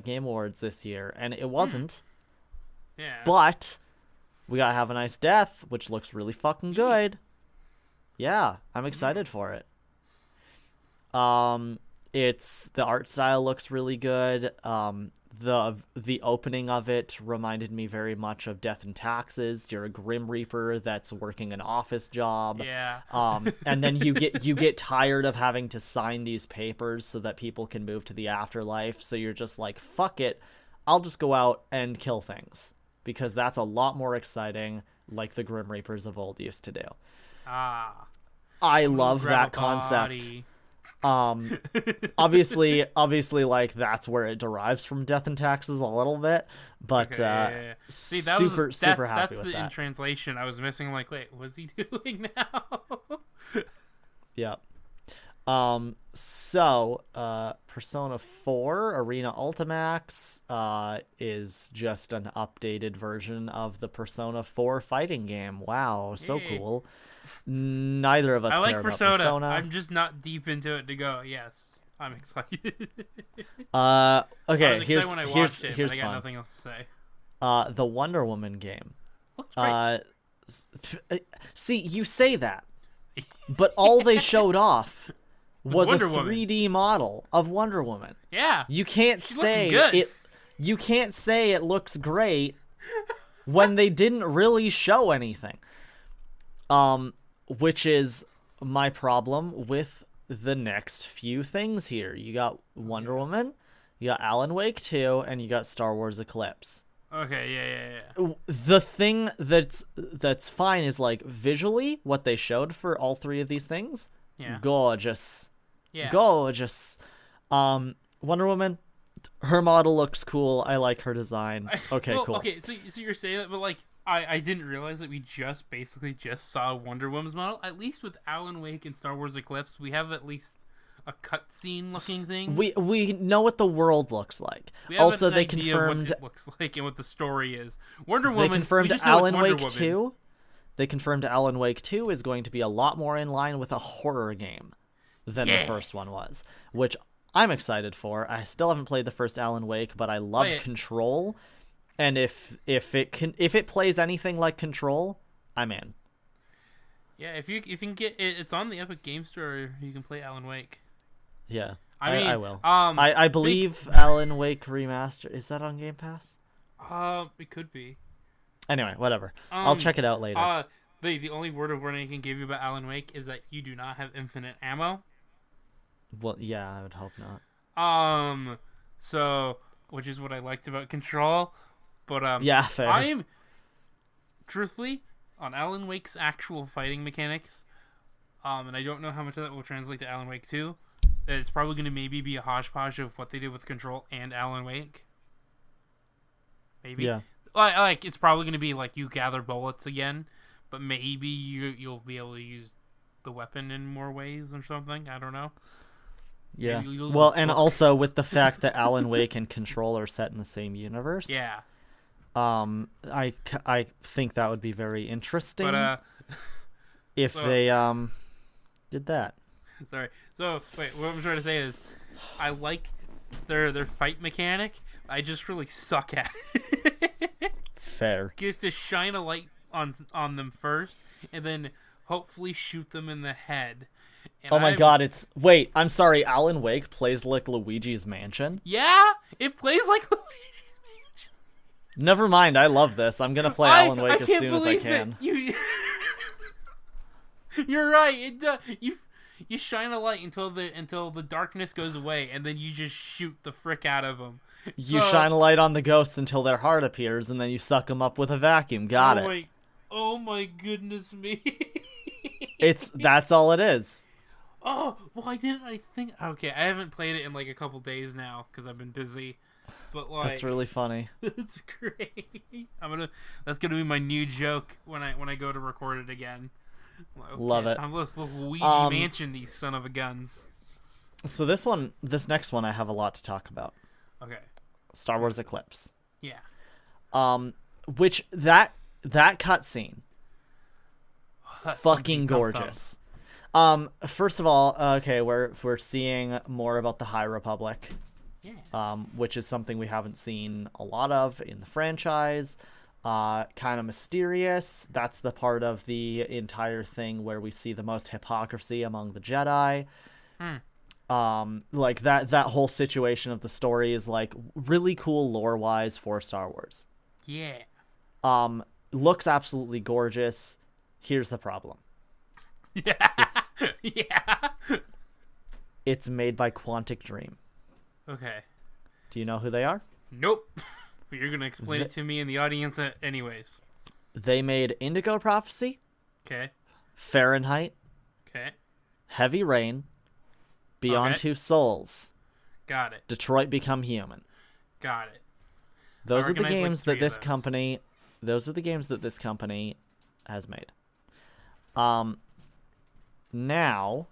Game Awards this year, and it wasn't. Yeah. But we got Have a Nice Death, which looks really fucking good. Yeah, I'm excited for it. It's the art style looks really good. The opening of it reminded me very much of Death and Taxes. You're a Grim Reaper that's working an office job. Yeah. And then you get tired of having to sign these papers so that people can move to the afterlife. So you're just like, fuck it, I'll just go out and kill things, because that's a lot more exciting, like the Grim Reapers of old used to do. I love that concept. Obviously like that's where it derives from Death and Taxes a little bit, but See, super happy that's with that. In translation I was missing. I'm like, wait, what's he doing now? Yeah. So Persona 4 Arena Ultimax is just an updated version of the Persona 4 fighting game. Wow, so cool. Neither of us care about Persona. I'm just not deep into it to go, yes, I'm excited. Okay, here's I got fun. nothing else to say. The Wonder Woman game. Looks great. See, you say that, but all they showed off was a 3D model of Wonder Woman. Yeah. You can't say it. You can't say it looks great when they didn't really show anything. Which is my problem with the next few things here. You got Wonder Woman, you got Alan Wake 2, and you got Star Wars Eclipse. Okay, yeah. The thing that's fine is like visually what they showed for all three of these things. Yeah. Gorgeous. Yeah. Gorgeous. Wonder Woman, her model looks cool. I like her design. Okay, cool. Okay, so you're saying that, but like I didn't realize that we basically just saw Wonder Woman's model. At least with Alan Wake and Star Wars Eclipse, we have at least a cutscene looking thing. We know what the world looks like. We have Also, an they idea confirmed what it looks like and what the story is. Wonder Woman. They confirmed we just know Alan it's Wonder Wake Woman. 2. they confirmed Alan Wake 2 is going to be a lot more in line with a horror game than the first one was, which I'm excited for. I still haven't played the first Alan Wake, but I loved Control, and if it plays anything like Control, I'm in. Yeah, if you can get it, it's on the Epic Game Store. You can play Alan Wake. Yeah, I will. I believe Alan Wake Remaster, is that on Game Pass? It could be. Anyway, whatever. I'll check it out later. The only word of warning I can give you about Alan Wake is that you do not have infinite ammo. Well, yeah, I would hope not. So, which is what I liked about Control, but yeah, fair. Truthfully, on Alan Wake's actual fighting mechanics, and I don't know how much of that will translate to Alan Wake 2. It's probably going to maybe be a hodgepodge of what they did with Control and Alan Wake. Maybe. Yeah. Like it's probably going to be like you gather bullets again, but maybe you'll be able to use the weapon in more ways or something. I don't know. Yeah. Well, and also with the fact that Alan Wake and Control are set in the same universe. Yeah. I think that would be very interesting. But if they did that. Sorry. So wait, what I'm trying to say is, I like their fight mechanic. I just really suck at it. Fair. You have to shine a light on them first, and then hopefully shoot them in the head. And oh my god, wait, I'm sorry, Alan Wake plays like Luigi's Mansion? Yeah, it plays like Luigi's Mansion. Never mind, I love this. I'm gonna play Alan Wake as soon as I can. You're right. You shine a light until the darkness goes away, and then you just shoot the frick out of them. You shine a light on the ghosts until their heart appears, and then you suck them up with a vacuum. Got it. Oh my goodness me. That's all it is. Oh, why didn't I think? Okay, I haven't played it in like a couple days now because I've been busy. But like, that's really funny. It's great. That's gonna be my new joke when I go to record it again. Okay, love it. I'm this Luigi Mansion, these son of a guns. So this next one, I have a lot to talk about. Okay. Star Wars Eclipse. Yeah. Which that cutscene, fucking gorgeous. First of all, okay, we're seeing more about the High Republic. Yeah. Which is something we haven't seen a lot of in the franchise. Kind of mysterious. That's the part of the entire thing where we see the most hypocrisy among the Jedi. Like that whole situation of the story is like really cool lore-wise for Star Wars. Yeah. Looks absolutely gorgeous. Here's the problem. Yeah. It's made by Quantic Dream. Okay. Do you know who they are? Nope. But you're gonna explain it to me in the audience anyways. They made Indigo Prophecy. Okay. Fahrenheit. Okay. Heavy Rain. Beyond Two Souls. Got it. Detroit Become Human. Got it. Those are the games that this company. Those are the games that this company has made. Now.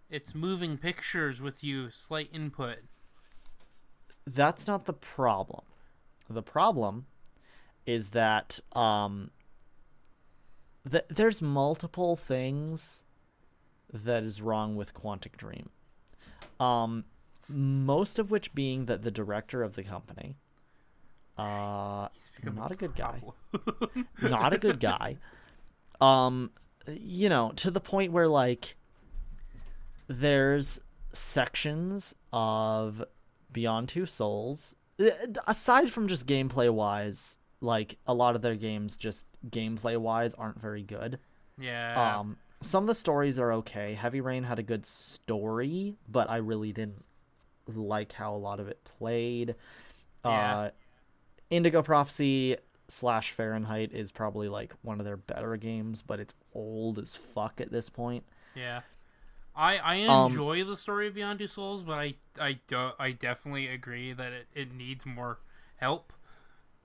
It's moving pictures with you. Slight input. That's not the problem. The problem is that there's multiple things that is wrong with Quantic Dream. Most of which being that the director of the company, not a good guy. Not a good guy. You know, to the point where like there's sections of Beyond Two Souls, aside from just gameplay wise, like a lot of their games just gameplay wise aren't very good. Yeah. Some of the stories are okay. Heavy Rain had a good story, but I really didn't like how a lot of it played. Yeah. Indigo Prophecy / Fahrenheit is probably like one of their better games, but it's old as fuck at this point. Yeah. I enjoy the story of Beyond Two Souls, but I definitely agree that it needs more help.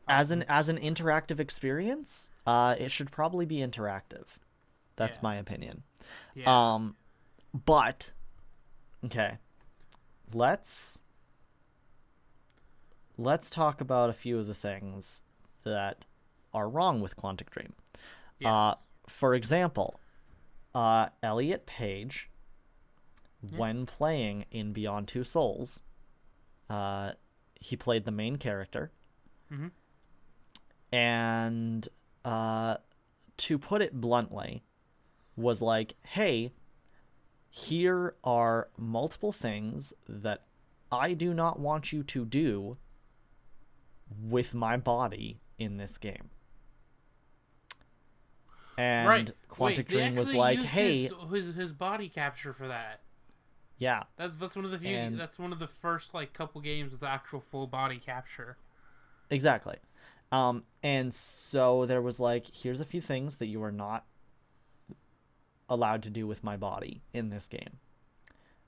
As an interactive experience, it should probably be interactive. That's my opinion. Yeah. But okay. Let's talk about a few of the things that are wrong with Quantic Dream. Yes. For example, Elliot Page, when playing in Beyond Two Souls, he played the main character. Mm-hmm. And to put it bluntly, was like, hey, here are multiple things that I do not want you to do with my body in this game. And Quantic Dream was like, hey, his body capture for that. Yeah. That's one of the few. That's one of the first like couple games with actual full body capture. Exactly. And so there was like, here's a few things that you are not allowed to do with my body in this game.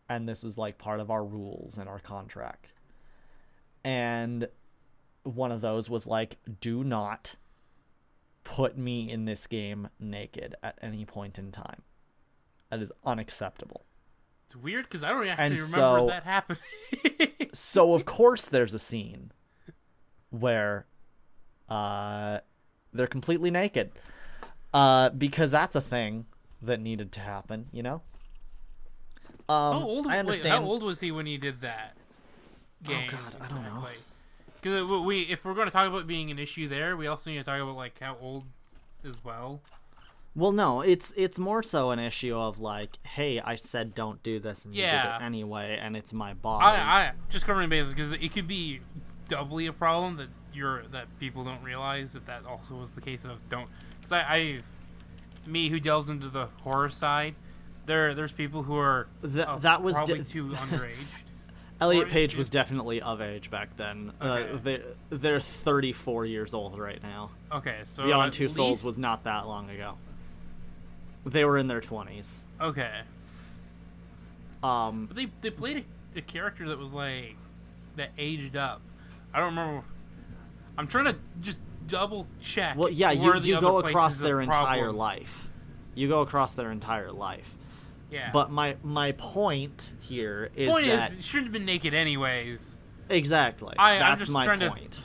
And this is like part of our rules and our contract. And one of those was like, do not put me in this game naked at any point in time. That is unacceptable. It's weird because I don't actually remember that happening. So of course there's a scene where they're completely naked, because that's a thing that needed to happen, you know. How old? I understand. Wait, how old was he when he did that game? Oh God, I don't know. Because if we're going to talk about being an issue there, we also need to talk about like how old as well. Well, no, it's more so an issue of like, hey, I said don't do this, and you did it anyway, and it's my body. I just covering bases because it could be doubly a problem that people don't realize that also was the case of don't. Because me who delves into the horror side, there's people who are that was probably too underage. Elliot Page was definitely of age back then. Okay. They're 34 years old right now. Okay, so Beyond Two Souls was not that long ago. They were in their 20s. Okay. But they played a character that was like that aged up. I don't remember. I'm trying to just double check. Well, yeah, you go across their entire life. You go across their entire life. Yeah. But my point here is it shouldn't have been naked anyways. Exactly. I'm just my trying point.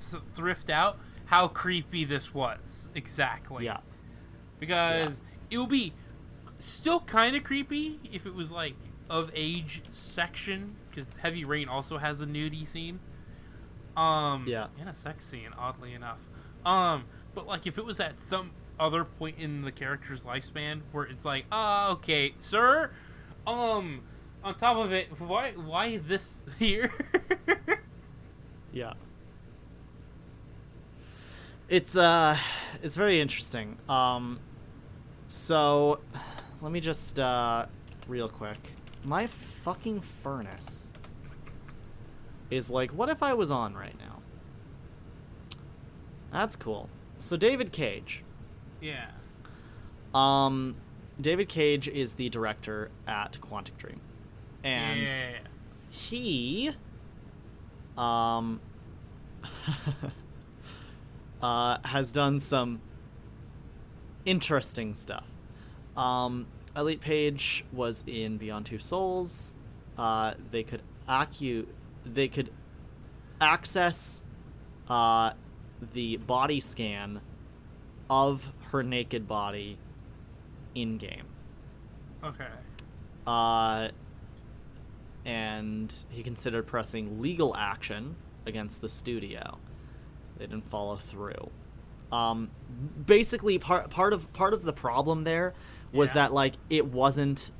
to thrift out how creepy this was. Exactly. Yeah. Because it would be still kind of creepy if it was like of age section, because Heavy Rain also has a nudie scene. And a sex scene, oddly enough. But like if it was at some other point in the character's lifespan where it's like, okay, sir, on top of it, why this here? Yeah. It's very interesting. So let me just real quick. My fucking furnace is like, what if I was on right now? That's cool. So David Cage. Yeah. David Cage is the director at Quantic Dream. And he has done some interesting stuff. Elliot Page was in Beyond Two Souls. They could access the body scan of her naked body in game. Okay. And he considered pressing legal action against the studio. They didn't follow through. Basically, part of the problem there was that like it wasn't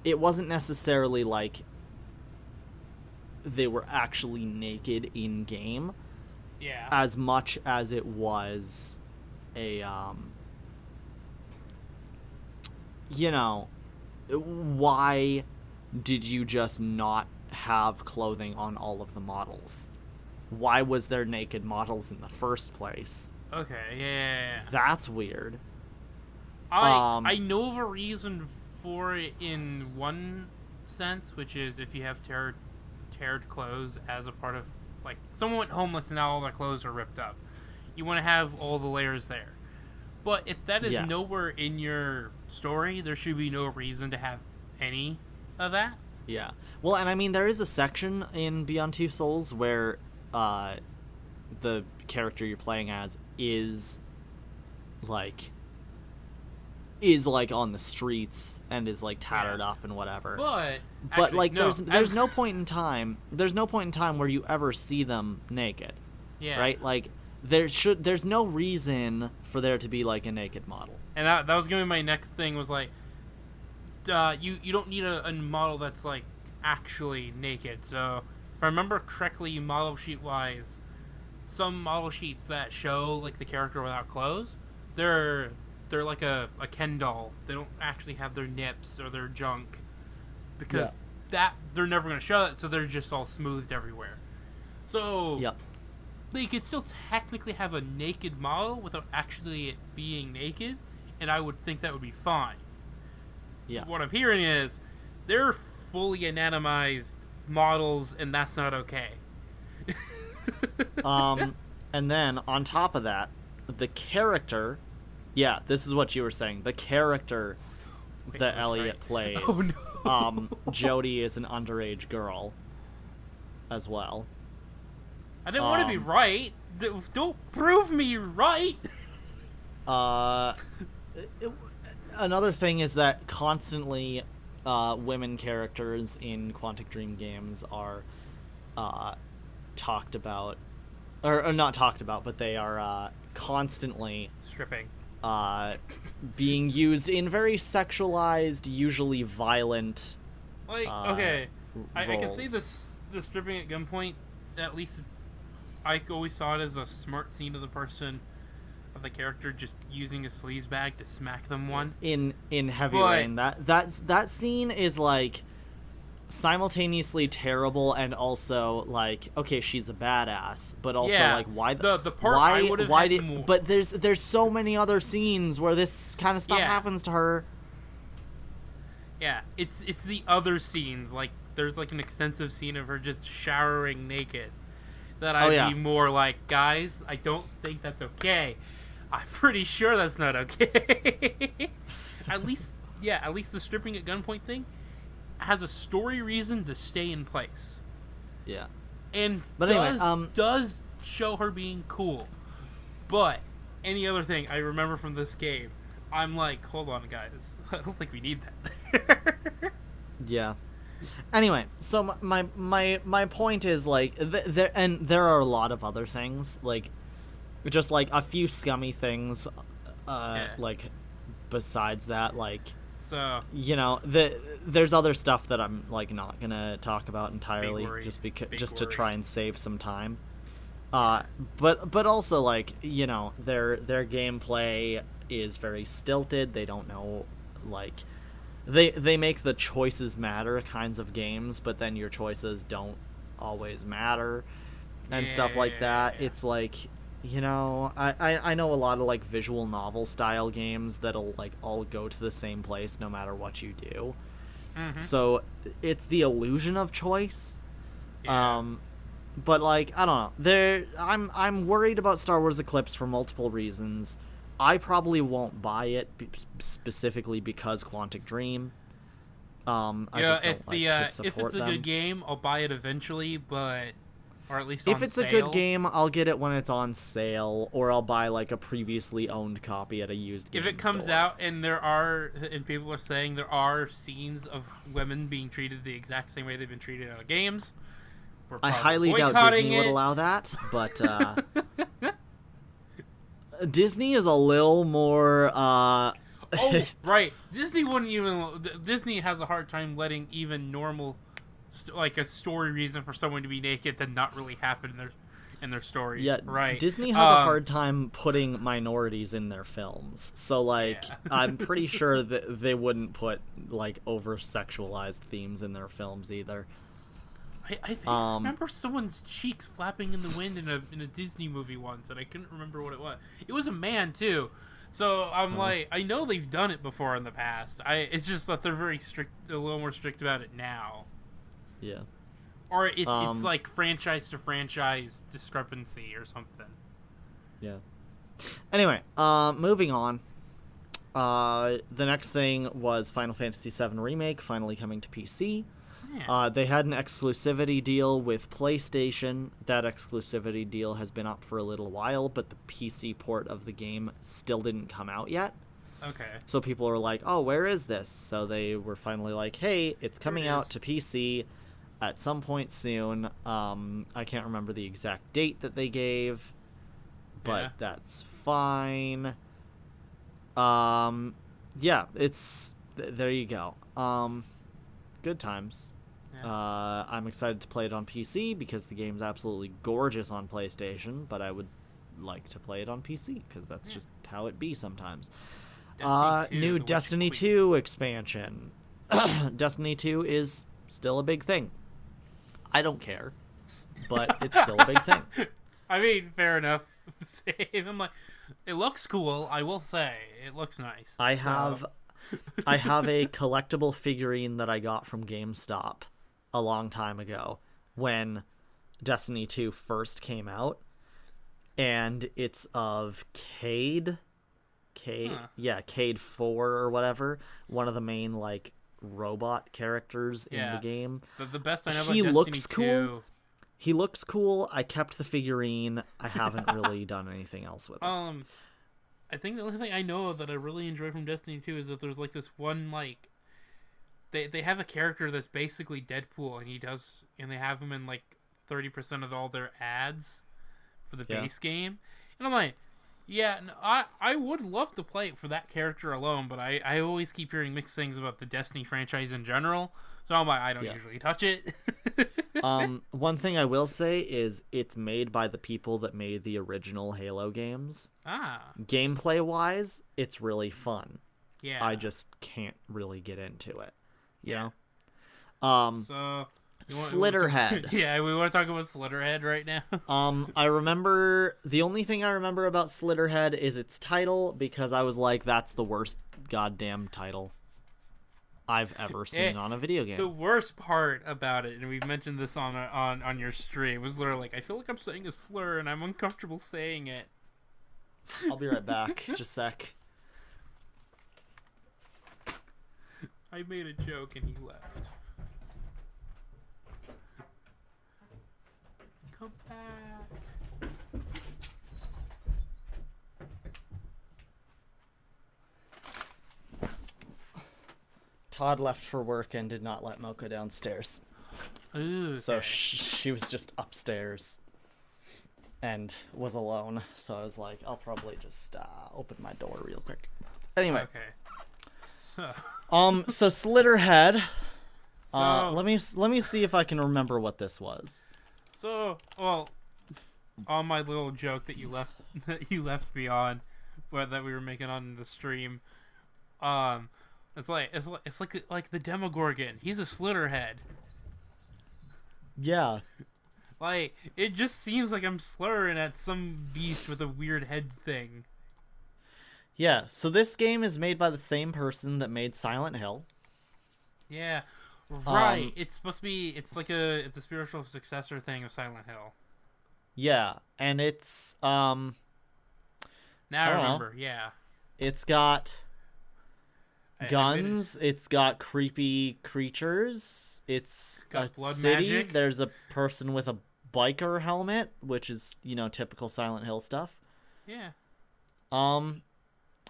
necessarily like they were actually naked in game. Yeah. As much as it was a why did you just not have clothing on all of the models? Why was there naked models in the first place? Okay, yeah. That's weird. I know of a reason for it in one sense, which is if you have teared clothes as a part of, like, someone went homeless and now all their clothes are ripped up. You want to have all the layers there. But if that is nowhere in your story, there should be no reason to have any of that. Yeah. Well, and I mean, there is a section in Beyond Two Souls where the character you're playing as is like on the streets and is like tattered up and whatever. But actually, like no, there's no point in time where you ever see them naked. Yeah. Right? Like there's no reason for there to be like a naked model. And that was gonna be my next thing, was like, you don't need a model that's like actually naked. So if I remember correctly, model sheet wise, some model sheets that show like the character without clothes, they're like a Ken doll. They don't actually have their nips or their junk, because that they're never gonna show that. So they're just all smoothed everywhere. So they could still technically have a naked model without actually it being naked, and I would think that would be fine. Yeah. What I'm hearing is they're fully anatomized models, and that's not okay. And then on top of that, the character, this is what you were saying. The character that Elliot plays, Jody, is an underage girl as well. I didn't want to be right. Don't prove me right. Another thing is that constantly women characters in Quantic Dream games are talked about, or not talked about, but they are constantly stripping, being used in very sexualized, usually violent. Like I can see the stripping at gunpoint. At least I always saw it as a smart scene of the person, of the character, just using a sleaze bag to smack them one. In Heavy Rain, that scene is like simultaneously terrible and also like, okay, she's a badass, but also like why the part I would have had more. But there's so many other scenes where this kind of stuff happens to her. Yeah, it's the other scenes, like there's like an extensive scene of her just showering naked, that I'd be more like, guys, I don't think that's okay. I'm pretty sure that's not okay. At least the stripping at gunpoint thing has a story reason to stay in place. Yeah. And does show her being cool. But any other thing I remember from this game, I'm like, hold on, guys. I don't think we need that. Yeah. Anyway, so my point is like there are a lot of other things, like just like a few scummy things, like besides that, like, so you know, there's other stuff that I'm like not gonna talk about entirely, just to try and save some time. But also, like, you know, their gameplay is very stilted. They don't know, like, they make the choices matter kinds of games, but then your choices don't always matter and stuff like that. It's like, you know, I know a lot of like visual novel style games that'll like all go to the same place no matter what you do. Mm-hmm. So it's the illusion of choice. But like, I don't know. I'm worried about Star Wars Eclipse for multiple reasons. I probably won't buy it specifically because Quantic Dream. I just don't like to support if it's a good game, I'll buy it eventually, but or at least if it's a good game, I'll get it when it's on sale, or I'll buy like a previously owned copy at a used game If it comes store. out and people are saying there are scenes of women being treated the exact same way they've been treated in games, I highly doubt Disney would allow that, but Disney is a little more oh, right. Disney has a hard time letting even normal, like a story reason for someone to be naked to not really happen in their stories. Yeah, right. Disney has a hard time putting minorities in their films. So, like, I'm pretty sure that they wouldn't put, like, over-sexualized themes in their films either. I remember someone's cheeks flapping in the wind in a Disney movie once, and I couldn't remember what it was. It was a man, too. So I'm like, I know they've done it before in the past. It's just that they're very strict, a little more strict about it now. Yeah. Or it's like franchise to franchise discrepancy or something. Yeah. Anyway, moving on. The next thing was Final Fantasy VII Remake finally coming to PC. Yeah. They had an exclusivity deal with PlayStation. That exclusivity deal has been up for a little while, but the PC port of the game still didn't come out yet. Okay. So people were like, oh, where is this? So they were finally like, hey, it's coming out to PC at some point soon. I can't remember the exact date that they gave, but that's fine. Yeah, it's... There you go. Good times. Yeah. I'm excited to play it on PC because the game's absolutely gorgeous on PlayStation, but I would like to play it on PC because that's just how it be sometimes. New Destiny 2 expansion. Destiny 2 is still a big thing. I don't care, but it's still a big thing. I mean, fair enough. I'm like, it looks cool. I will say, it looks nice. I have a collectible figurine that I got from GameStop a long time ago when Destiny 2 first came out, and it's of Cade. Yeah, Cade 4 or whatever, one of the main like robot characters in the game. The best I know about He Destiny looks 2... cool. He looks cool. I kept the figurine. I haven't really done anything else with it. I think the only thing I know that I really enjoy from Destiny 2 is that there's like this one like they have a character that's basically Deadpool, and they have him in like 30% of all their ads for the base game. And I'm like, yeah, no, I would love to play it for that character alone, but I always keep hearing mixed things about the Destiny franchise in general. So I'm like, I don't usually touch it. One thing I will say is it's made by the people that made the original Halo games. Gameplay-wise, it's really fun. Yeah. I just can't really get into it. You know? So... Slitterhead. Yeah, we want to talk about Slitterhead right now. I remember... The only thing I remember about Slitterhead is its title, because I was like, that's the worst goddamn title I've ever seen on a video game. The worst part about it, and we've mentioned this on your stream, was literally like, I feel like I'm saying a slur and I'm uncomfortable saying it. I'll be right back. Just a sec. I made a joke and he left. Come back. Todd left for work and did not let Mo go downstairs. Ooh, okay. So she was just upstairs and was alone. So I was like, I'll probably just open my door real quick. Anyway. Okay. So Slitterhead. Let me see if I can remember what this was. So, well, on my little joke that you left me on, that we were making on the stream, it's like the Demogorgon. He's a Slitterhead. Yeah. Like, it just seems like I'm slurring at some beast with a weird head thing. Yeah. So this game is made by the same person that made Silent Hill. Yeah. Right. It's supposed to be. It's a spiritual successor thing of Silent Hill. Yeah, and it's Now I remember. Yeah. It's got guns. It's got creepy creatures. It's got a blood city. magic. There's a person with a biker helmet, which is typical Silent Hill stuff. Yeah. I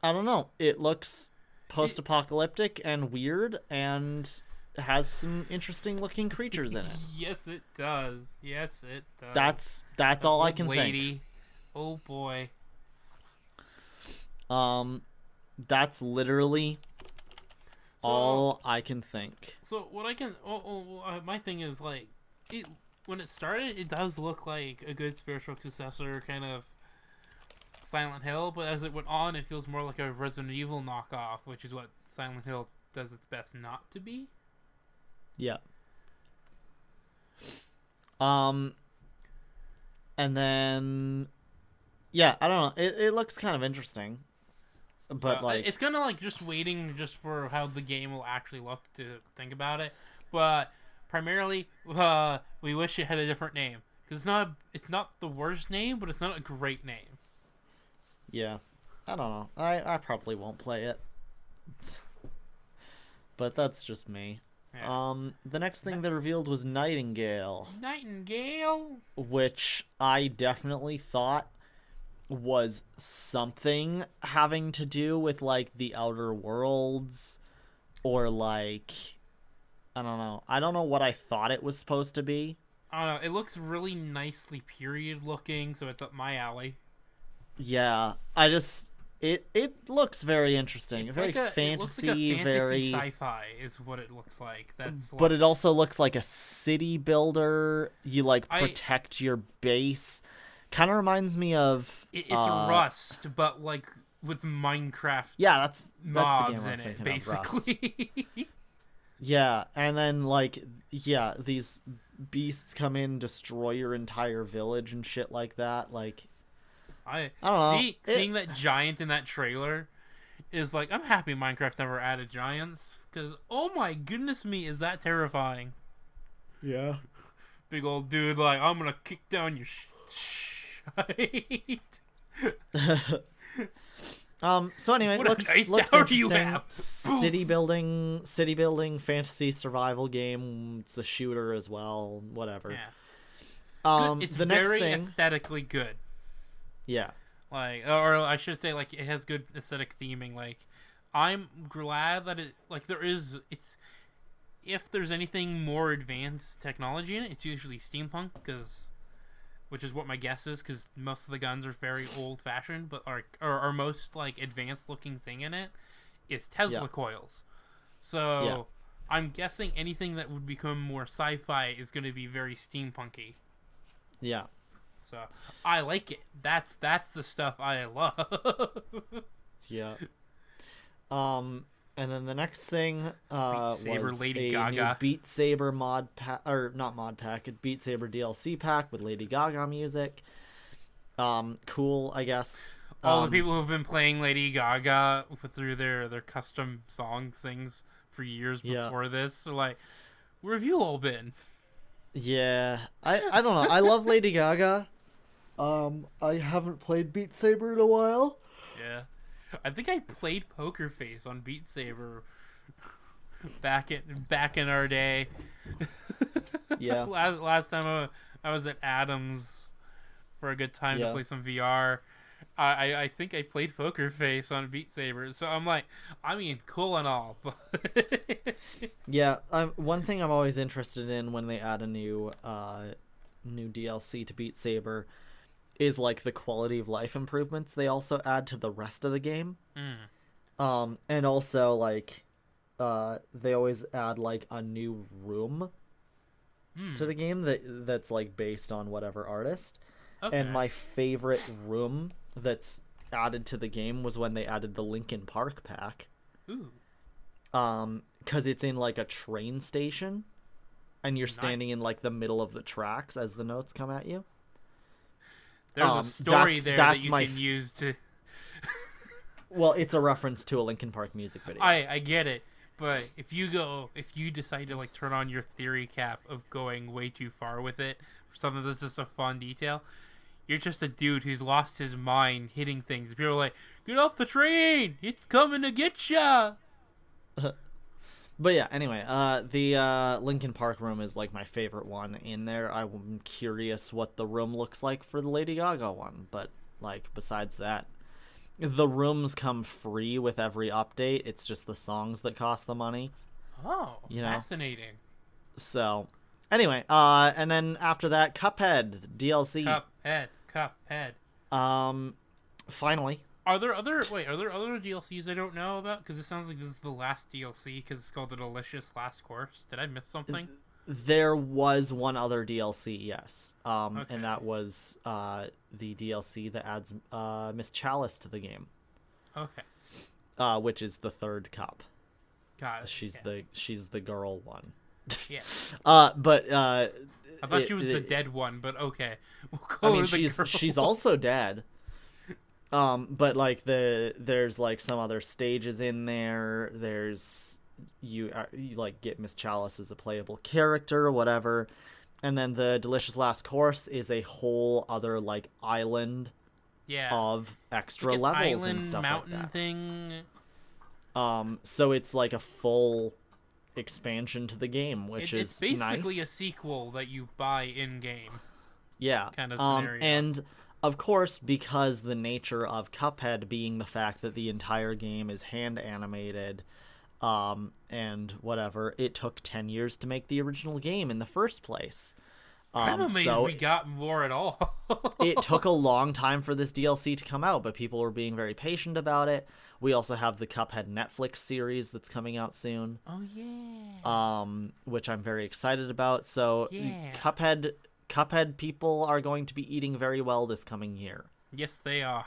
don't know. It looks post-apocalyptic and weird, and has some interesting looking creatures in it. Yes, it does. Yes, it does. That's all I can think. Oh boy. That's literally all I can think. So what I can my thing is like when it started, it does look like a good spiritual successor kind of Silent Hill, but as it went on, it feels more like a Resident Evil knockoff, which is what Silent Hill does its best not to be. Yeah. And then, yeah, I don't know. It looks kind of interesting, but like it's kind of like just waiting just for how the game will actually look to think about it. But primarily, we wish it had a different name because it's not the worst name, but it's not a great name. Yeah, I don't know. I probably won't play it, but that's just me. The next thing they revealed was Nightingale. Nightingale? Which I definitely thought was something having to do with, like, the Outer Worlds, or, like, I don't know. I don't know what I thought it was supposed to be. I don't know. It looks really nicely period looking, so it's up my alley. Yeah, it looks very interesting. It's very like fantasy, it looks like a fantasy very sci-fi is what it looks like. But it also looks like a city builder. You, like, protect your base. Kind of reminds me of it's Rust, but, like, with Minecraft. Yeah, that's mobs the game I was in it, thinking of, basically. Yeah, and then, like, yeah, these beasts come in, destroy your entire village and shit like that. Like, I don't know. Seeing that giant in that trailer is like, I'm happy Minecraft never added giants, because oh my goodness me, is that terrifying. Yeah. Big old dude, like, I'm gonna kick down your shite. So anyway, looks interesting. City building, fantasy survival game. It's a shooter as well. Whatever. Yeah. It's the next very thing, aesthetically good. Yeah. Like, or I should say, like, it has good aesthetic theming. Like, I'm glad that if there's anything more advanced technology in it, it's usually steampunk, which is what my guess is, because most of the guns are very old-fashioned, but our most, like, advanced-looking thing in it is Tesla coils. So, I'm guessing anything that would become more sci-fi is going to be very steampunky. Yeah. So, I like it. That's the stuff I love. Yeah. And then the next thing was Lady a Gaga. new Beat Saber mod pack, or not mod pack, a Beat Saber DLC pack with Lady Gaga music. Cool, I guess. All the people who've been playing Lady Gaga through their custom song things for years before this are like, where have you all been? Yeah, I don't know. I love Lady Gaga. I haven't played Beat Saber in a while. Yeah. I think I played Poker Face on Beat Saber back in our day. Yeah. Last time I was at Adams for a good time to play some VR. I think I played Poker Face on Beat Saber. So I'm like, I mean, cool and all, but yeah. One thing I'm always interested in when they add a new DLC to Beat Saber is, like, the quality of life improvements they also add to the rest of the game. And also, like, they always add, like, a new room to the game that's, like, based on whatever artist. Okay. And my favorite room that's added to the game was when they added the Linkin Park pack. Ooh. 'Cause it's in, like, a train station, and you're standing in, like, the middle of the tracks as the notes come at you. There's a story that you can use to... Well, it's a reference to a Linkin Park music video. I get it, but if you decide to, like, turn on your theory cap of going way too far with it, for something that's just a fun detail, you're just a dude who's lost his mind hitting things. People are like, get off the train! It's coming to get ya! But yeah, anyway, the Linkin Park room is, like, my favorite one in there. I'm curious what the room looks like for the Lady Gaga one. But, like, besides that, the rooms come free with every update. It's just the songs that cost the money. Oh, fascinating. So, anyway, and then after that, Cuphead DLC. Cuphead. Finally. Are there other DLCs I don't know about? Because it sounds like this is the last DLC because it's called the Delicious Last Course. Did I miss something? There was one other DLC, yes. Okay. And that was the DLC that adds Miss Chalice to the game. Okay. Which is the third cup. Got it. She's the girl one. Yeah. But I thought she was the dead one, but okay. We'll call her the girl. She's also dead. But, like, there's, like, some other stages in there. There's you like get Miss Chalice as a playable character or whatever, and then the Delicious Last Course is a whole other, like, island of extra like levels island, and stuff mountain like that. Thing. So it's like a full expansion to the game, which is it's basically nice. a sequel that you buy in game. Yeah. Kind of scenario. And of course, because the nature of Cuphead being the fact that the entire game is hand animated, and whatever, it took 10 years to make the original game in the first place. I'm amazed we got more at all. It took a long time for this DLC to come out, but people were being very patient about it. We also have the Cuphead Netflix series that's coming out soon. Oh yeah. Which I'm very excited about. So yeah. Cuphead people are going to be eating very well this coming year. Yes, they are.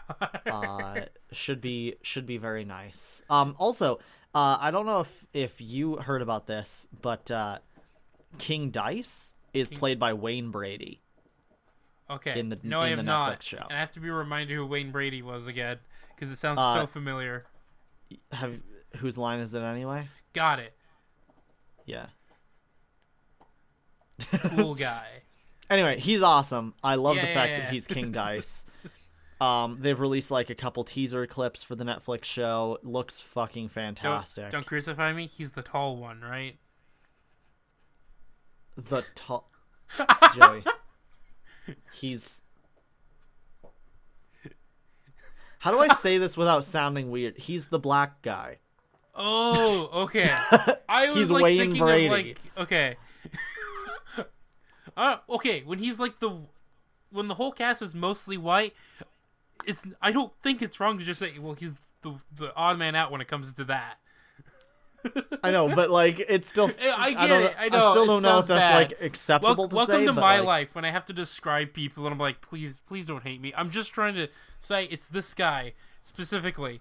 Should be very nice. Also, I don't know if you heard about this, but King Dice is played by Wayne Brady. Okay. In the Netflix not. Show. And I have to be reminded who Wayne Brady was again, because it sounds so familiar. Whose line is it anyway? Got it. Yeah. Cool guy. Anyway, he's awesome. I love the fact that he's King Dice. They've released like a couple teaser clips for the Netflix show. Looks fucking fantastic. Don't crucify me. He's the tall one, right? The tall Joey. He's. How do I say this without sounding weird? He's the black guy. Oh, okay. I was he's like Wayne thinking Brady. of like okay. Okay, when he's like when the whole cast is mostly white, I don't think it's wrong to just say, well, he's the odd man out when it comes to that. I know, but like it's still. I get it. I know. I still don't know if that's like acceptable to say. Welcome to but, my like, life when I have to describe people and I'm like, please don't hate me. I'm just trying to say it's this guy specifically,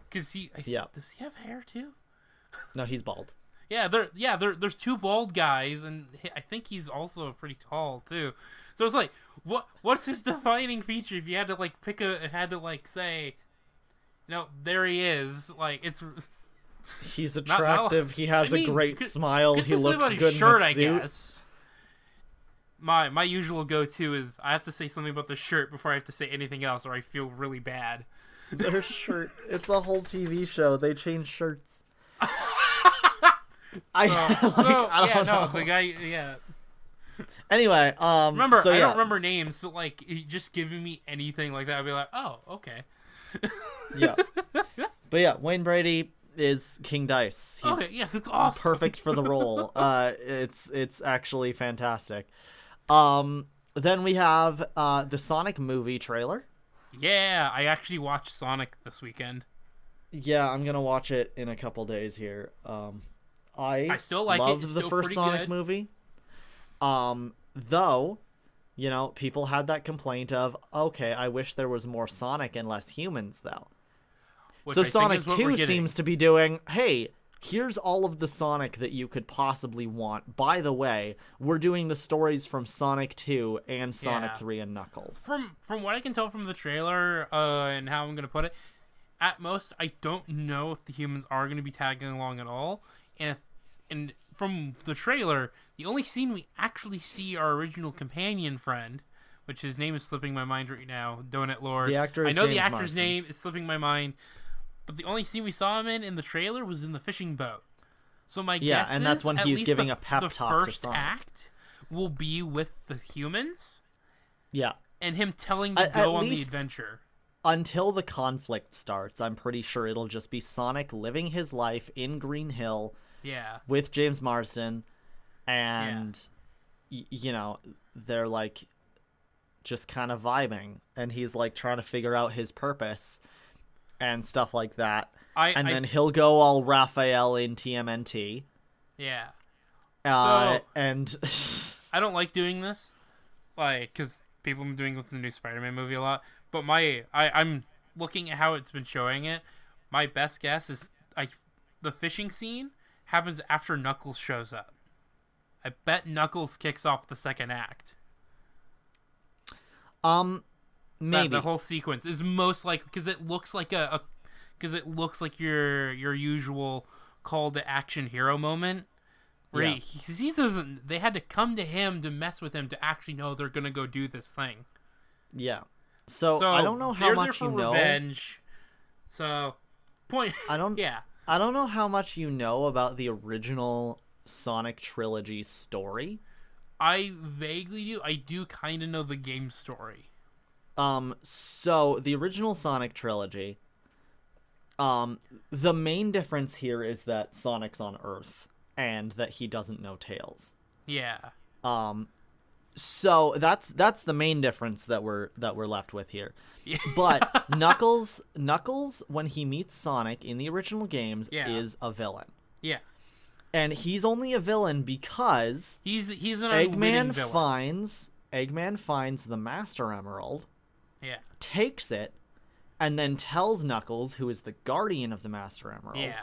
because does he have hair too? No, he's bald. There's two bald guys, and I think he's also pretty tall too. So it's like, what's his defining feature? If you had to like say, there he is. Like it's. He's attractive. He has a great smile. He looks good in his shirt, suit. I guess. My usual go-to is I have to say something about the shirt before I have to say anything else, or I feel really bad. Their shirt. It's a whole TV show. They change shirts. I don't know. The guy, yeah. Anyway, I don't remember names, so like just giving me anything like that, I'd be like, oh, okay. Yeah. But yeah, Wayne Brady is King Dice. He's that's awesome. Perfect for the role. It's actually fantastic. Then we have the Sonic movie trailer. Yeah, I actually watched Sonic this weekend. Yeah, I'm gonna watch it in a couple days here. I still like loved it. It's the still first pretty Sonic good. movie. Though, people had that complaint of, okay, I wish there was more Sonic and less humans, though. So Sonic 2 seems to be doing, hey, here's all of the Sonic that you could possibly want. By the way, we're doing the stories from Sonic 2 and Sonic 3 and Knuckles. From what I can tell from the trailer, and how I'm going to put it, at most, I don't know if the humans are going to be tagging along at all. And from the trailer, the only scene we actually see our original companion friend, which his name is slipping my mind right now, Donut Lord. The actor is I know James the actor's Marsden. name is slipping my mind, but the only scene we saw him in the trailer was in the fishing boat. So my guess and that's when at he was least giving a pep the talk to first Sonic. act will be with the humans. Yeah. And him telling to go on the adventure. Until the conflict starts, I'm pretty sure it'll just be Sonic living his life in Green Hill. Yeah. With James Marsden, and they're like just kind of vibing, and he's like trying to figure out his purpose and stuff like that. Then he'll go all Raphael in TMNT. Yeah. And I don't like doing this, like, because people have been doing it with the new Spider-Man movie a lot. But I'm looking at how it's been showing it. My best guess is the fishing scene happens after Knuckles shows up. I bet Knuckles kicks off the second act. Maybe the whole sequence is most likely because it looks like your usual call to action hero moment. Where he doesn't. They had to come to him to mess with him to actually know they're gonna go do this thing. Yeah. So I don't know how much you know. Revenge. So I don't know how much you know about the original Sonic trilogy story? I vaguely do. I do kind of know the game story. So the original Sonic trilogy, the main difference here is that Sonic's on Earth and that he doesn't know Tails. Yeah. So that's the main difference that we're left with here. But Knuckles, when he meets Sonic in the original games, is a villain. Yeah. And he's only a villain because he's an unwitting villain. Eggman finds the Master Emerald. Yeah. Takes it, and then tells Knuckles, who is the guardian of the Master Emerald,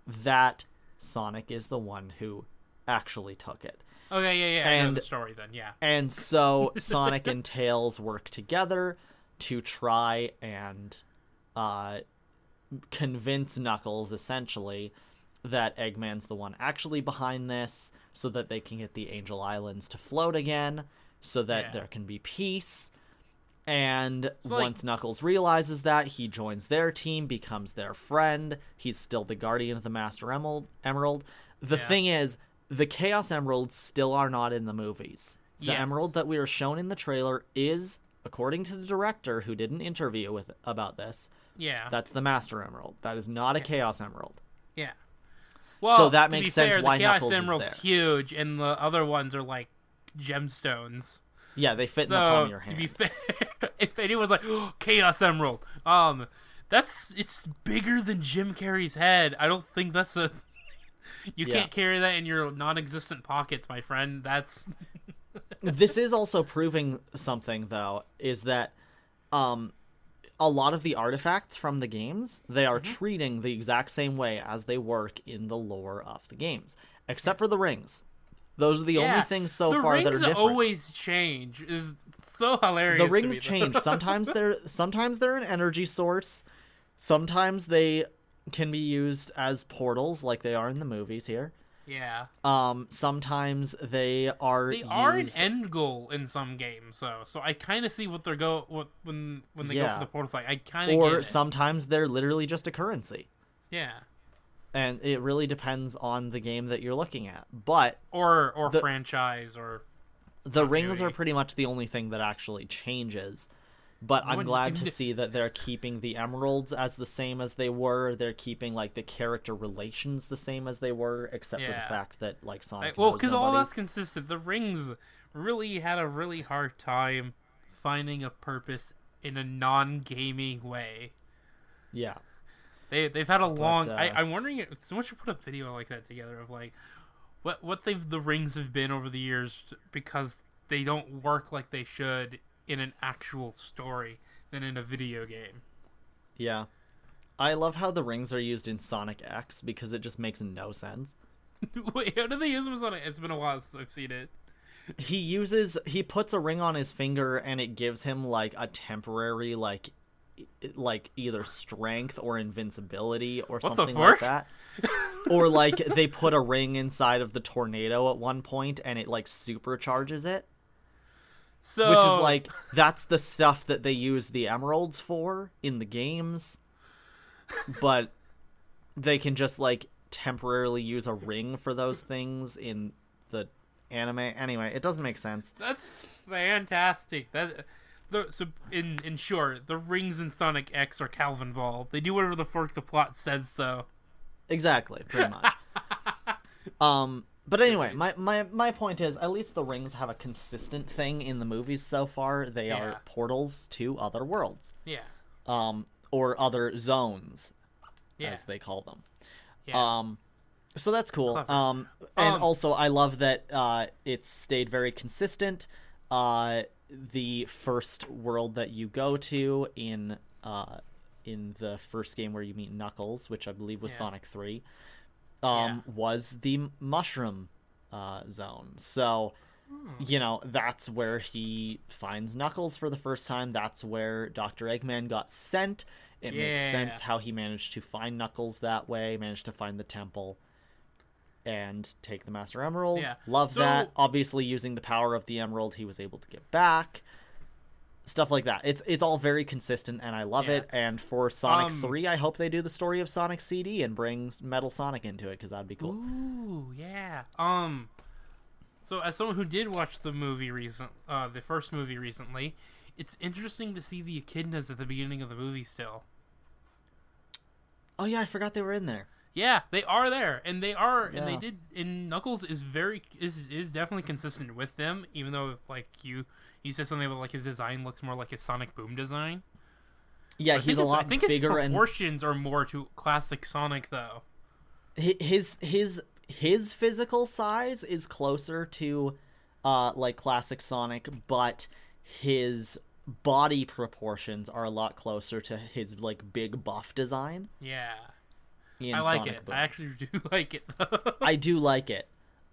that Sonic is the one who actually took it. Okay, yeah. I know the story then, yeah. And so Sonic and Tails work together to try and convince Knuckles, essentially, that Eggman's the one actually behind this, so that they can get the Angel Islands to float again, so that there can be peace. And once Knuckles realizes that, he joins their team, becomes their friend. He's still the guardian of the Master Emerald. The thing is, the Chaos Emeralds still are not in the movies. The emerald that we were shown in the trailer is, according to the director who did an interview about this, that's the Master Emerald. That is not a Chaos Emerald. Yeah. Well, so that makes sense why Knuckles is there. The Chaos Emerald's huge, and the other ones are like gemstones. Yeah, they fit in the palm of your hand. To be fair, if anyone's like, oh, Chaos Emerald, it's bigger than Jim Carrey's head. I don't think that's a... You can't carry that in your non-existent pockets, my friend. That's... This is also proving something, though, is that a lot of the artifacts from the games, they are treating the exact same way as they work in the lore of the games, except for the rings. Those are the only things so far that are different. The rings always change. Is so hilarious. The rings change. Sometimes they're an energy source. Sometimes they can be used as portals, like they are in the movies here. Yeah. Sometimes they are. They are an end goal in some games, so I kind of see what they're when they go for the portal fight. I kind of get it. Or sometimes they're literally just a currency. Yeah. And it really depends on the game that you're looking at, but or franchise or. The rings are pretty much the only thing that actually changes. But I'm glad to see that they're keeping the emeralds as the same as they were. They're keeping like the character relations the same as they were, except for the fact that like Sonic. Well, because all that's consistent. The rings really had a really hard time finding a purpose in a non-gaming way. Yeah, they've had a long. I'm wondering if someone should put a video like that together of like what the rings have been over the years, because they don't work like they should in an actual story than in a video game. Yeah. I love how the rings are used in Sonic X because it just makes no sense. Wait, how do they use them in Sonic? It's been a while since I've seen it. He puts a ring on his finger and it gives him like a temporary like either strength or invincibility or something like that. Or like they put a ring inside of the tornado at one point and it like supercharges it. So, which is like, that's the stuff that they use the emeralds for in the games, but they can just like temporarily use a ring for those things in the anime. Anyway, it doesn't make sense. That's fantastic. So in short, the rings in Sonic X are Calvin Ball. They do whatever the fork the plot says so. Exactly, pretty much. But anyway, my point is, at least the rings have a consistent thing in the movies so far. They are portals to other worlds. Yeah. Or other zones, as they call them. Yeah. So that's cool. And also, I love that it's stayed very consistent. The first world that you go to in the first game where you meet Knuckles, which I believe was Sonic 3, was the mushroom zone. So, you know, that's where he finds Knuckles for the first time. That's where Dr. Eggman got sent. It makes sense how he managed to find Knuckles that way, managed to find the temple and take the Master Emerald. Love that. Obviously, using the power of the Emerald, he was able to get back. stuff like that. It's all very consistent, and I love it. And for Sonic 3, I hope they do the story of Sonic CD and bring Metal Sonic into it, because that'd be cool. Ooh, yeah. So as someone who did watch the first movie recently, it's interesting to see the echidnas at the beginning of the movie still. Oh yeah, I forgot they were in there. Yeah, they are there, and they are, and they did. And Knuckles is definitely consistent with them, even though like you said something about like his design looks more like his Sonic Boom design. Yeah, he's a lot bigger, and his proportions are more to classic Sonic though. His physical size is closer to like classic Sonic, but his body proportions are a lot closer to his like big buff design. Yeah. I like Sonic it. Boom. I actually do like it. I do like it.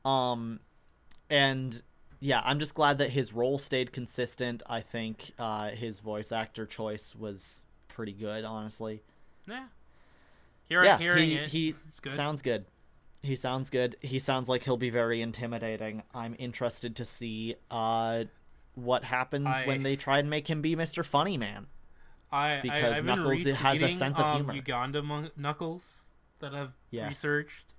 And yeah, I'm just glad that his role stayed consistent. I think his voice actor choice was pretty good, honestly. Yeah. He sounds good. He sounds good. He sounds like he'll be very intimidating. I'm interested to see what happens when they try and make him be Mr. Funny Man. Because Knuckles has a sense of humor. Uganda Knuckles that I've researched.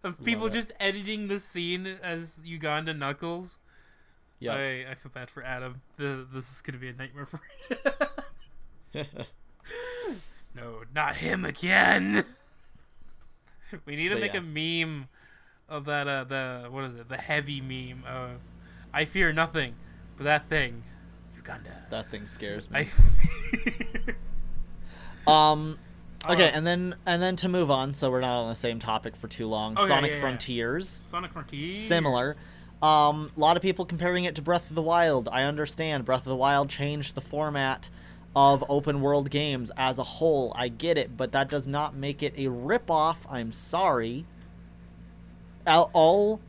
Of people just editing the scene as Uganda Knuckles. Yeah, I feel bad for Adam. This is going to be a nightmare for him. No, not him again. We need to make a meme of that. The heavy meme of I fear nothing, but that thing, Uganda. That thing scares me. Okay, and then to move on, so we're not on the same topic for too long. Sonic Frontiers. Sonic Frontiers. Similar. A lot of people comparing it to Breath of the Wild. I understand. Breath of the Wild changed the format of open world games as a whole. I get it, but that does not make it a ripoff. I'm sorry. All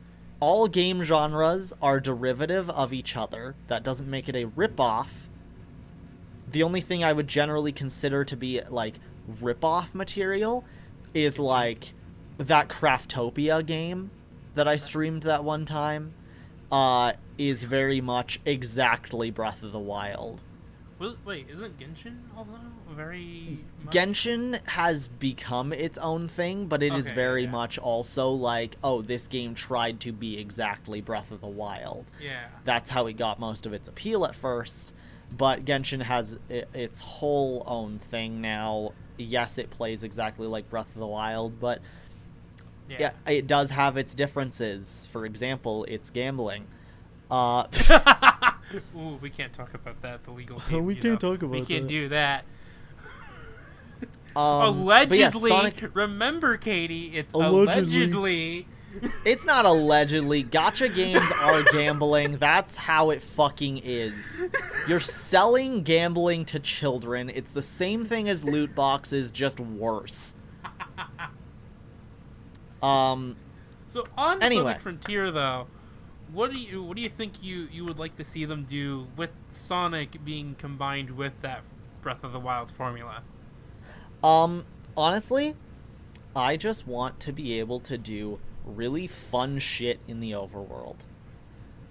game genres are derivative of each other. That doesn't make it a ripoff. The only thing I would generally consider to be like ripoff material is like that Craftopia game that I streamed that one time. Is very much exactly Breath of the Wild. Wait, isn't Genshin also very much? Genshin has become its own thing, but it is very much also like, oh, this game tried to be exactly Breath of the Wild. Yeah. That's how it got most of its appeal at first, but Genshin has its whole own thing now. Yes, it plays exactly like Breath of the Wild, but yeah, it does have its differences. For example, it's gambling. Ooh, we can't talk about that. The legal game. We can't talk about that. We can't do that. Allegedly, Sonic... remember, Katie, it's allegedly. It's not allegedly. Gacha games are gambling. That's how it fucking is. You're selling gambling to children. It's the same thing as loot boxes, just worse. So on Sonic Frontier, though, what do you think you would like to see them do with Sonic being combined with that Breath of the Wild formula? Honestly, I just want to be able to do really fun shit in the overworld.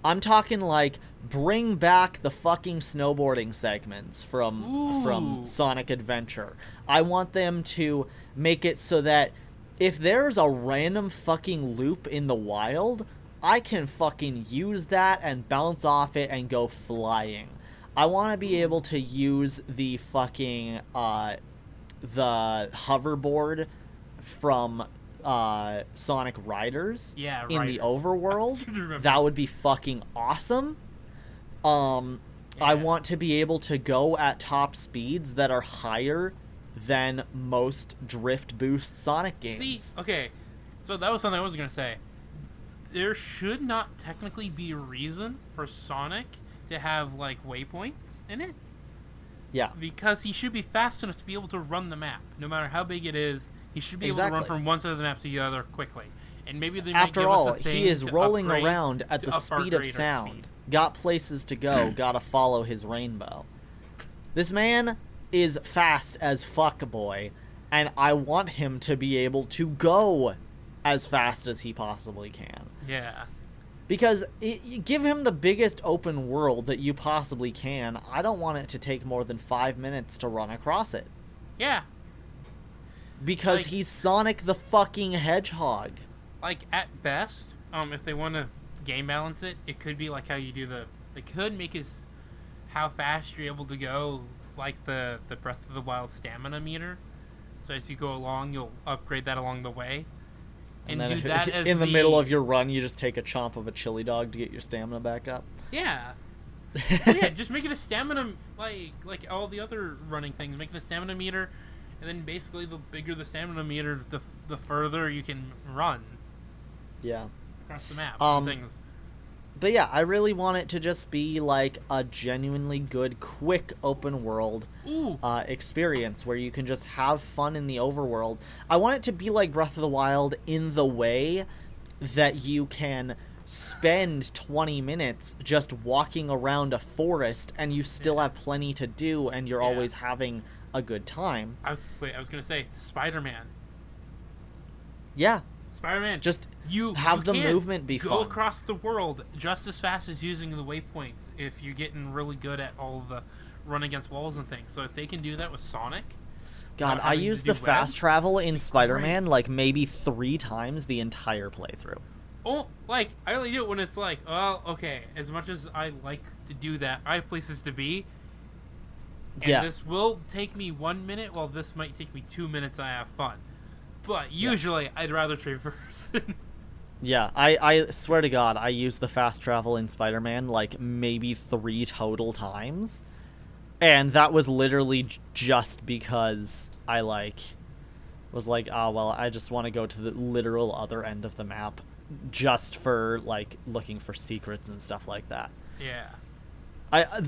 I'm talking like bring back the fucking snowboarding segments from Sonic Adventure. I want them to make it so that if there's a random fucking loop in the wild, I can fucking use that and bounce off it and go flying. I want to be able to use the fucking the hoverboard from Sonic Riders in the overworld. That would be fucking awesome. I want to be able to go at top speeds that are higher than most drift boost Sonic games. See, okay, so that was something I was going to say. There should not technically be a reason for Sonic to have, like, waypoints in it. Yeah. Because he should be fast enough to be able to run the map. No matter how big it is, he should be able to run from one side of the map to the other quickly. And maybe they might give us a thing he is rolling around at the speed of sound. Got places to go, gotta follow his rainbow. This man is fast as fuck, boy, and I want him to be able to go as fast as he possibly can. Yeah. Because give him the biggest open world that you possibly can. I don't want it to take more than 5 minutes to run across it. Yeah. Because Like, he's Sonic the fucking Hedgehog. Like, at best, if they want to game balance it, it could be like how you do they could make his, how fast you're able to go, like the Breath of the Wild stamina meter. So as you go along, you'll upgrade that along the way. And then do that as in the middle of your run, you just take a chomp of a chili dog to get your stamina back up. Yeah. Yeah, just make it a stamina, like all the other running things. Make it a stamina meter, and then basically the bigger the stamina meter, the further you can run. Yeah. Across the map. Things. But yeah, I really want it to just be like a genuinely good, quick open world experience where you can just have fun in the overworld. I want it to be like Breath of the Wild in the way that you can spend 20 minutes just walking around a forest and you still have plenty to do and you're always having a good time. I was gonna say Spider-Man. Yeah. Spider-Man. Just you have the movement be go fun. Go across the world just as fast as using the waypoints if you're getting really good at all the run against walls and things. So if they can do that with Sonic. God, I used the fast travel in Spider-Man like maybe 3 times the entire playthrough. Oh, like, I only do it when it's like, well, okay, as much as I like to do that, I have places to be. And this will take me 1 minute, while this might take me 2 minutes and I have fun. But usually, I'd rather traverse than... Yeah, I swear to God, I used the fast travel in Spider-Man like maybe 3 total times. And that was literally just because I was like, oh, well, I just want to go to the literal other end of the map just for like looking for secrets and stuff like that. Yeah.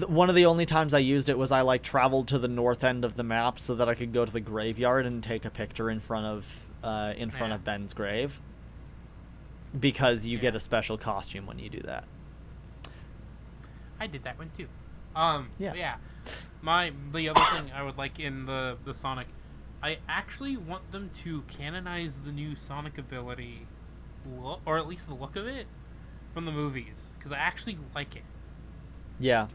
One of the only times I used it was I like traveled to the north end of the map so that I could go to the graveyard and take a picture in front of Ben's grave, because you get a special costume when you do that. I did that one too. Yeah. The other thing I would like in the Sonic, I actually want them to canonize the new Sonic ability, or at least the look of it, from the movies, because I actually like it. Yeah.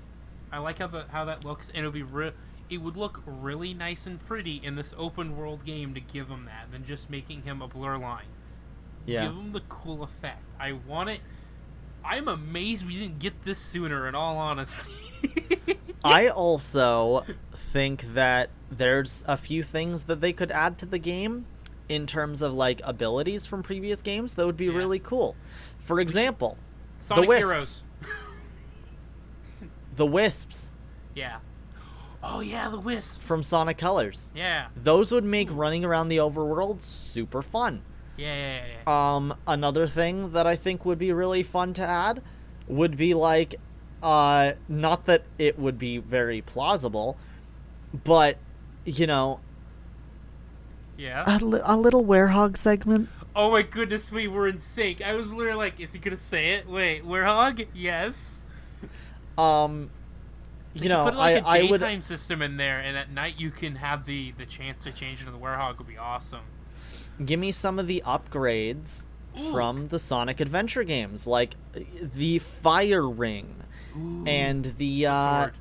I like how that looks, and it would look really nice and pretty in this open world game to give him that, than just making him a blur line. Yeah. Give him the cool effect. I want it. I'm amazed we didn't get this sooner, in all honesty. I also think that there's a few things that they could add to the game in terms of like abilities from previous games that would be really cool. For example, Sonic the Wisps. Heroes. The Wisps. Yeah. Oh yeah, the Wisps. From Sonic Colors. Yeah. Those would make running around the overworld super fun. Yeah. Another thing that I think would be really fun to add would be like, not that it would be very plausible, but, you know... Yeah? A little werehog segment. Oh my goodness, we were in sync. I was literally like, is he gonna say it? Wait, werehog? Yes. You know, put like I a would... daytime system in there, and at night you can have the chance to change into the werehog. Would be awesome. Give me some of the upgrades from the Sonic Adventure games, like the Fire Ring and the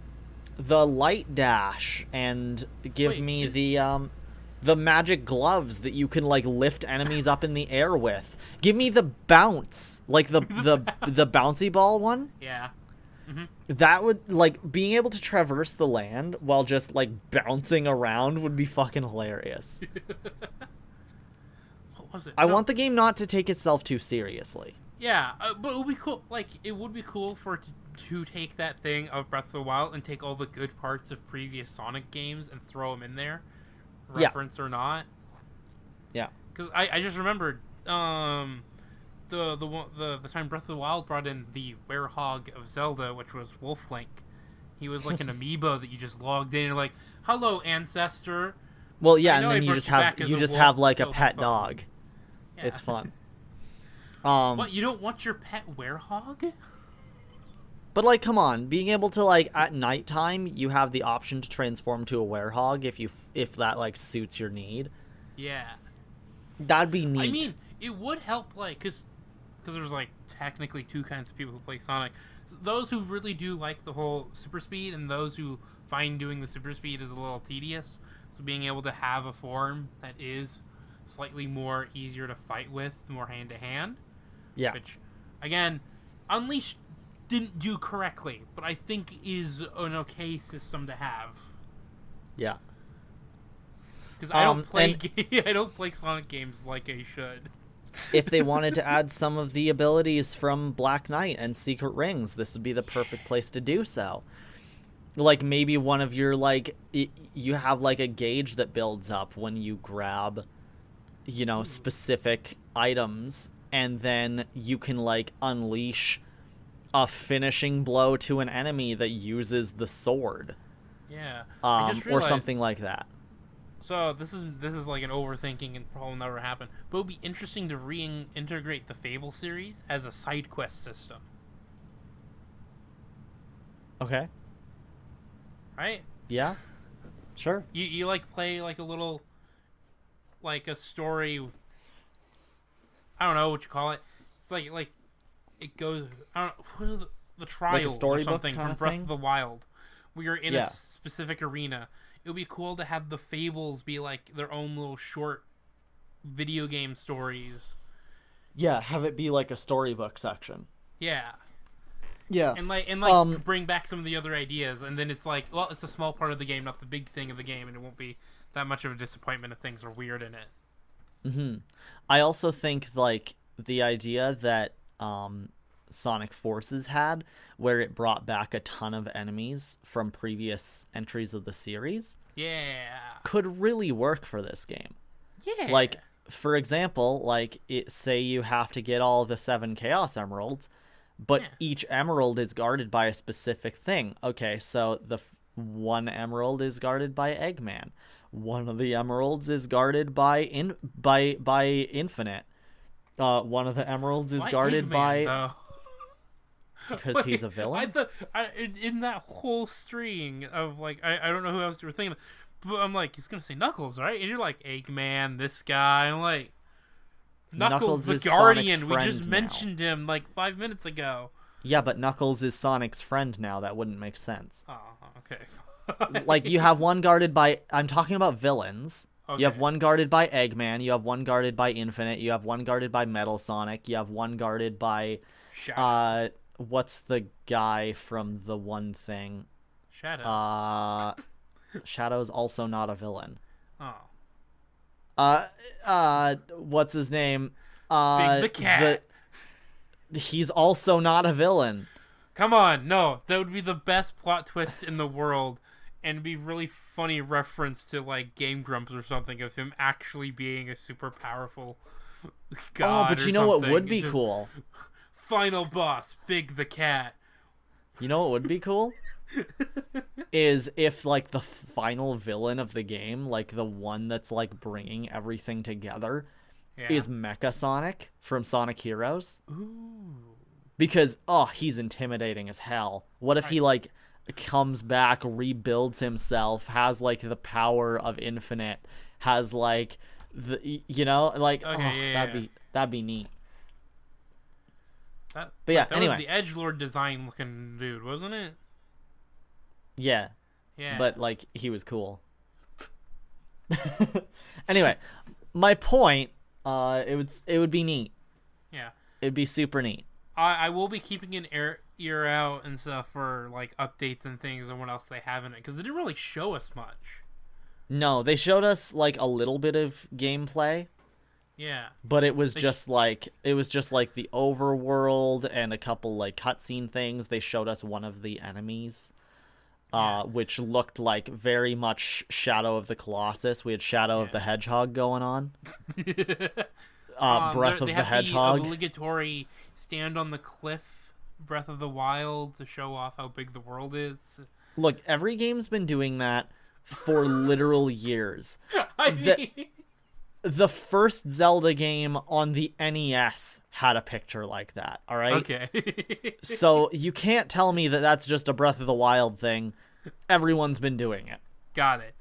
Light Dash, and give me the magic gloves that you can like lift enemies up in the air with. Give me the bounce, like the bouncy ball one. Yeah. Mm-hmm. That would, like, being able to traverse the land while just like bouncing around would be fucking hilarious. What was it? I want the game not to take itself too seriously. Yeah, but it would be cool. Like, it would be cool for it to take that thing of Breath of the Wild and take all the good parts of previous Sonic games and throw them in there, reference or not. Yeah. Because I just remembered the time Breath of the Wild brought in the werehog of Zelda, which was Wolflink. He was like an amiibo that you just logged in and you're like, "Hello, ancestor." Well, yeah, and then you just have like a pet dog. Yeah. It's fun. What, you don't want your pet werehog? But like, come on, being able to like at nighttime, you have the option to transform to a werehog if that like suits your need. Yeah. That'd be neat. I mean, it would help, like, because because there's like technically two kinds of people who play Sonic. Those who really do like the whole super speed, and those who find doing the super speed is a little tedious. So being able to have a form that is slightly more easier to fight with, more hand to hand. Yeah. Which, again, Unleashed didn't do correctly, but I think is an okay system to have. Yeah. Because I don't play I don't play Sonic games like I should. If they wanted to add some of the abilities from Black Knight and Secret Rings, this would be the perfect place to do so. Like, maybe one of your, like, you have, like, a gauge that builds up when you grab, you know, specific items, and then you can, like, unleash a finishing blow to an enemy that uses the sword. Yeah. Or something like that. So this is like an overthinking and probably never happen. But it would be interesting to reintegrate the Fable series as a side quest system. Okay. Right? Yeah. Sure. You like play like a little, like a story. I don't know what you call it. It's like it goes. I don't know. What are the trials or something from Breath of the Wild, where you're in a specific arena. It would be cool to have the Fables be like their own little short video game stories. Yeah, have it be like a storybook section. Yeah. Yeah. And bring back some of the other ideas, and then it's like, well, it's a small part of the game, not the big thing of the game, and it won't be that much of a disappointment if things are weird in it. Mm-hmm. I also think, like, the idea that Sonic Forces had, where it brought back a ton of enemies from previous entries of the series, could really work for this game. Yeah. Like, for example, like, say you have to get all the 7 Chaos Emeralds, but each emerald is guarded by a specific thing. Okay, so the one emerald is guarded by Eggman. One of the emeralds is guarded by Infinite. One of the emeralds is guarded Eggman, by... though? Because he's a villain? I thought, in that whole string of, like, I don't know who else you were thinking of, but I'm like, he's going to say Knuckles, right? And you're like, Eggman, this guy. I'm like, Knuckles the Guardian. We just mentioned him, like, 5 minutes ago. Yeah, but Knuckles is Sonic's friend now. That wouldn't make sense. Oh, okay. Like, you have one guarded by... I'm talking about villains. Okay. You have one guarded by Eggman. You have one guarded by Infinite. You have one guarded by Metal Sonic. You have one guarded by... Shadow. What's the guy from the one thing? Shadow. Shadow's also not a villain. Oh. What's his name? Big the Cat. He's also not a villain. Come on, no. That would be the best plot twist in the world, and be really funny reference to, like, Game Grumps or something of him actually being a super powerful god. Oh, but you know what would be cool? Final boss, Big the Cat. You know what would be cool? Is if, like, the final villain of the game, like, the one that's, like, bringing everything together, is Mecha Sonic from Sonic Heroes. Ooh. Because, he's intimidating as hell. What if he, like, comes back, rebuilds himself, has, like, the power of Infinite, has, like, the, you know, like, that'd be neat. But yeah, that anyway. was the edgelord design looking dude, wasn't it? Yeah. Yeah. But, like, he was cool. Anyway, my point, it would be neat. Yeah. It'd be super neat. I will be keeping an ear out and stuff for, like, updates and things and what else they have in it, because they didn't really show us much. No, they showed us, like, a little bit of gameplay. Yeah. But it was just like the overworld and a couple, like, cutscene things. They showed us one of the enemies, which looked like very much Shadow of the Colossus. We had Shadow of the Hedgehog going on. Breath of the Hedgehog. The obligatory stand on the cliff, Breath of the Wild, to show off how big the world is. Look, every game's been doing that for literal years. The first Zelda game on the NES had a picture like that, all right? Okay. So you can't tell me that that's just a Breath of the Wild thing. Everyone's been doing it. Got it.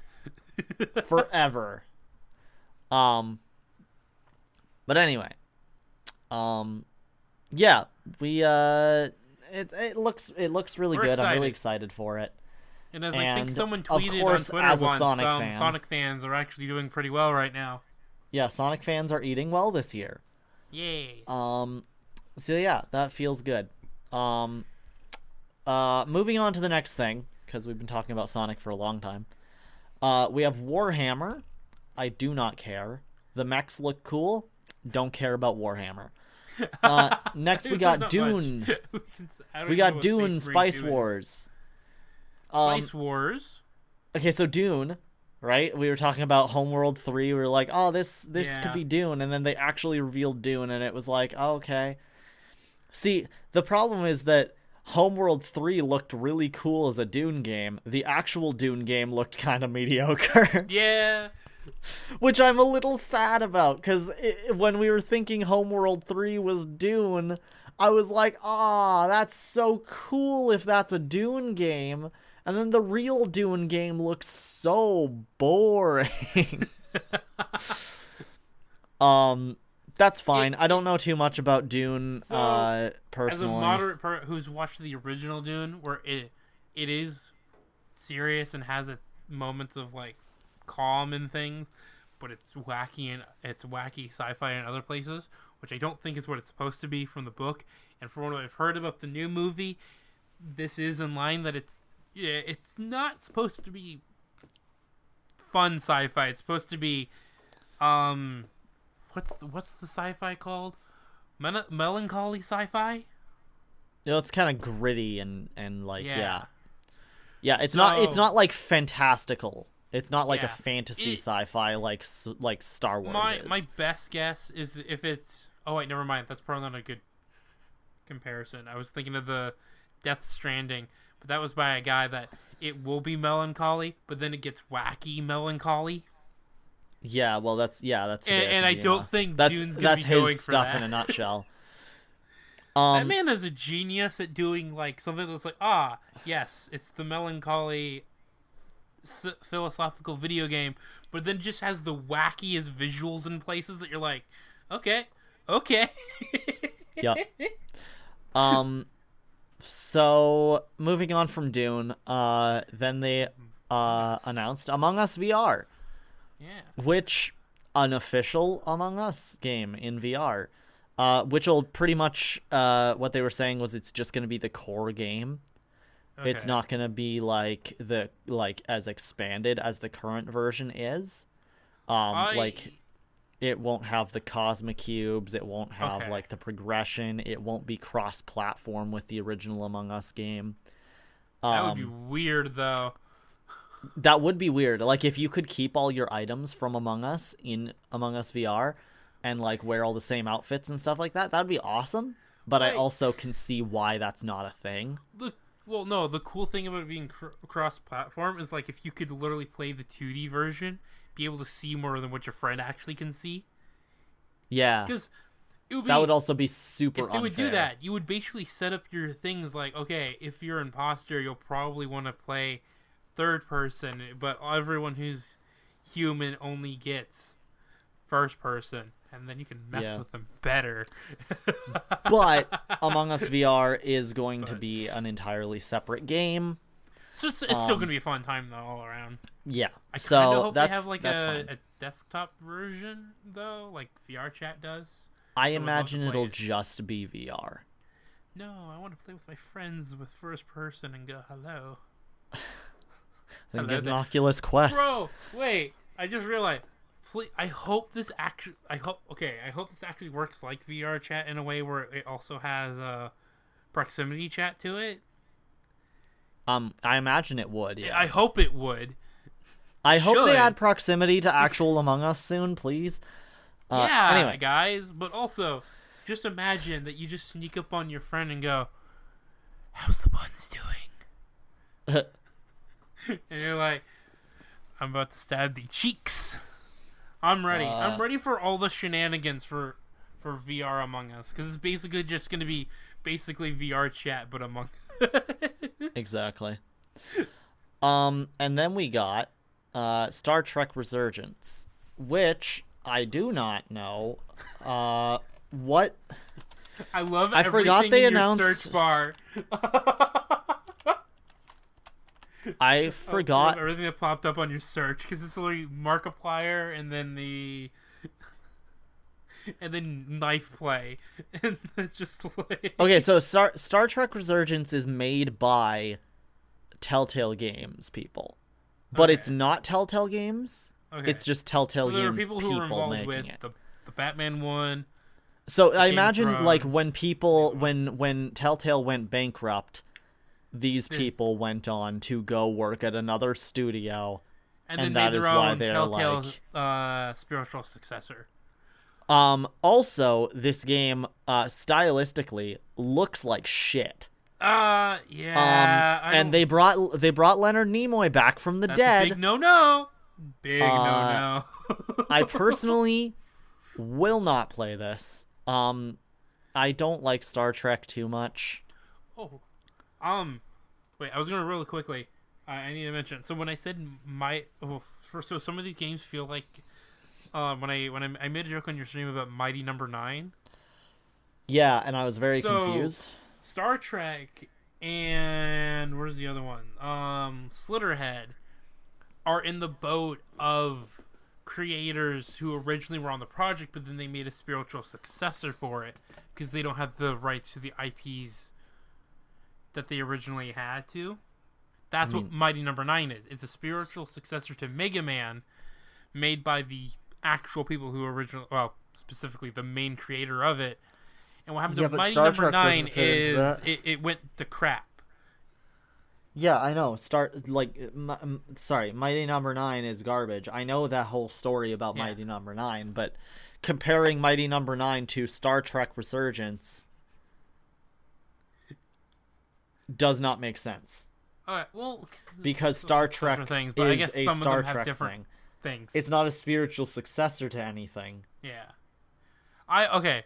Forever. But anyway. Yeah, we it looks really We're good. I'm excited. really excited for it. And as I think someone of tweeted course, on Twitter as a once, Sonic fan, Sonic fans are actually doing pretty well right now. yeah, Sonic fans are eating well this year. Yay. So yeah, that feels good. Moving on to the next thing, because we've been talking about Sonic for a long time. We have Warhammer. I do not care. The mechs look cool. Don't care about Warhammer. Next we got Dune. We got Dune Spice Wars. Spice Wars. Okay, so Dune, right? We were talking about Homeworld 3. We were like, oh, this could be Dune. And then they actually revealed Dune, and it was like, oh, okay. See, the problem is that Homeworld 3 looked really cool as a Dune game. The actual Dune game looked kind of mediocre. Yeah. Which I'm a little sad about, because when we were thinking Homeworld 3 was Dune, I was like, that's so cool if that's a Dune game. And then the real Dune game looks so boring. That's fine. I don't know too much about Dune personally. As a moderate who's watched the original Dune, where it is serious and has its moments of like calm and things, but it's wacky sci-fi in other places, which I don't think is what it's supposed to be from the book. And from what I've heard about the new movie, this is in line that it's not supposed to be fun sci-fi. It's supposed to be what's the sci-fi called? Melancholy sci-fi? You know, it's kind of gritty and like yeah. It's So, not like fantastical. It's not like a fantasy sci-fi like Star Wars is. My best guess is if it's... Oh, wait, never mind. That's probably not a good comparison. I was thinking of the Death Stranding, but that was by a guy that it will be melancholy, but then it gets wacky melancholy. Yeah, well, that's and I don't think Dune's gonna be going for that. That's his stuff in a nutshell. That man is a genius at doing like something that's like, yes, it's the melancholy philosophical video game, but then just has the wackiest visuals in places that you're like, okay. Yep. So moving on from Dune, then they announced Among Us VR. Yeah. Which unofficial Among Us game in VR. Which will pretty much what they were saying was it's just going to be the core game. Okay. It's not going to be like as expanded as the current version is. It won't have the cosmic cubes. It won't have like the progression. It won't be cross-platform with the original Among Us game. That would be weird, though. That would be weird. Like if you could keep all your items from Among Us in Among Us VR and like wear all the same outfits and stuff like that, that'd be awesome. But I also can see why that's not a thing. The cool thing about it being cross-platform is like if you could literally play the 2D version, be able to see more than what your friend actually can see. Yeah. Because that would also be super unfair. If they would do that, you would basically set up your things like, okay, if you're an imposter, you'll probably want to play third person, but everyone who's human only gets first person, and then you can mess with them better. But Among Us VR is going to be an entirely separate game. So it's still going to be a fun time, though, all around. Yeah. I kind of hope they have like a desktop version, though, like VR chat does. I imagine it'll just be VR. No, I want to play with my friends with first person and go, hello. Then get an Oculus Quest. Bro, wait! I just realized. Please, I hope this actually works like VR chat in a way where it also has proximity chat to it. I imagine it would. Yeah. I hope it would. I hope they add proximity to actual Among Us soon, please. Anyway, guys. But also, just imagine that you just sneak up on your friend and go, "How's the buns doing?" And you're like, I'm about to stab the cheeks. I'm ready. I'm ready for all the shenanigans for VR Among Us. Because it's basically just going to be VR chat, but Among Us. Exactly. And then we got Star Trek Resurgence, which I do not know what I love I everything forgot they in your announced. search bar. I I forgot. love everything that popped up on your search because it's literally Markiplier and then knife play, and it's just like Okay, so Star Trek Resurgence is made by Telltale Games people, but it's not Telltale Games. Okay. It's just Telltale So there were Games people who were involved making with it. the Batman one. So I Game of imagine like when Thrones. when Telltale went bankrupt, these people went on to go work at another studio, and and then that made is their why own they're Telltale like. spiritual successor. Also, this game stylistically looks like shit. Yeah. And they brought Leonard Nimoy back from the That's dead. a big no. Big no. I personally will not play this. I don't like Star Trek too much. Oh, wait. I was gonna really quickly. I need to mention. So when I said so some of these games feel like, when I made a joke on your stream about Mighty Number 9. Yeah, and I was very confused. Star Trek and where's the other one? Slitterhead are in the boat of creators who originally were on the project, but then they made a spiritual successor for it because they don't have the rights to the IPs that they originally had to. That's what Mighty Number 9 is. It's a spiritual successor to Mega Man, made by the actual people who specifically the main creator of it. And what happened to Mighty Number 9 is it went to crap. Yeah, I know. Mighty Number 9 is garbage. I know that whole story about Mighty Number 9, but comparing Mighty Number 9 to Star Trek Resurgence does not make sense. Well, because Star Trek things, but is a Star Trek thing. Things. It's not a spiritual successor to anything. Yeah.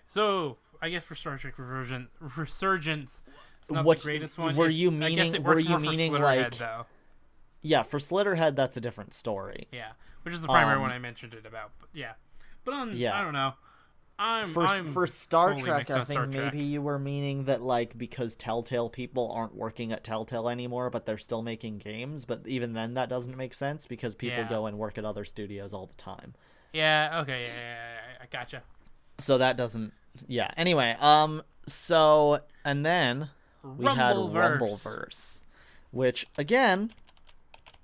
So I guess for Star Trek Resurgence, it's not the greatest one. Were you meaning like? Though. Yeah, for Slitterhead, that's a different story. Yeah, which is the primary one I mentioned it about. But yeah, but I don't know. For Star totally Trek, I think Star Trek. maybe you were meaning that like because Telltale people aren't working at Telltale anymore, but they're still making games. But even then, that doesn't make sense because people go and work at other studios all the time. Yeah. Okay. Yeah. I gotcha. So that doesn't. Yeah. Anyway. So and then we had Rumbleverse, which again,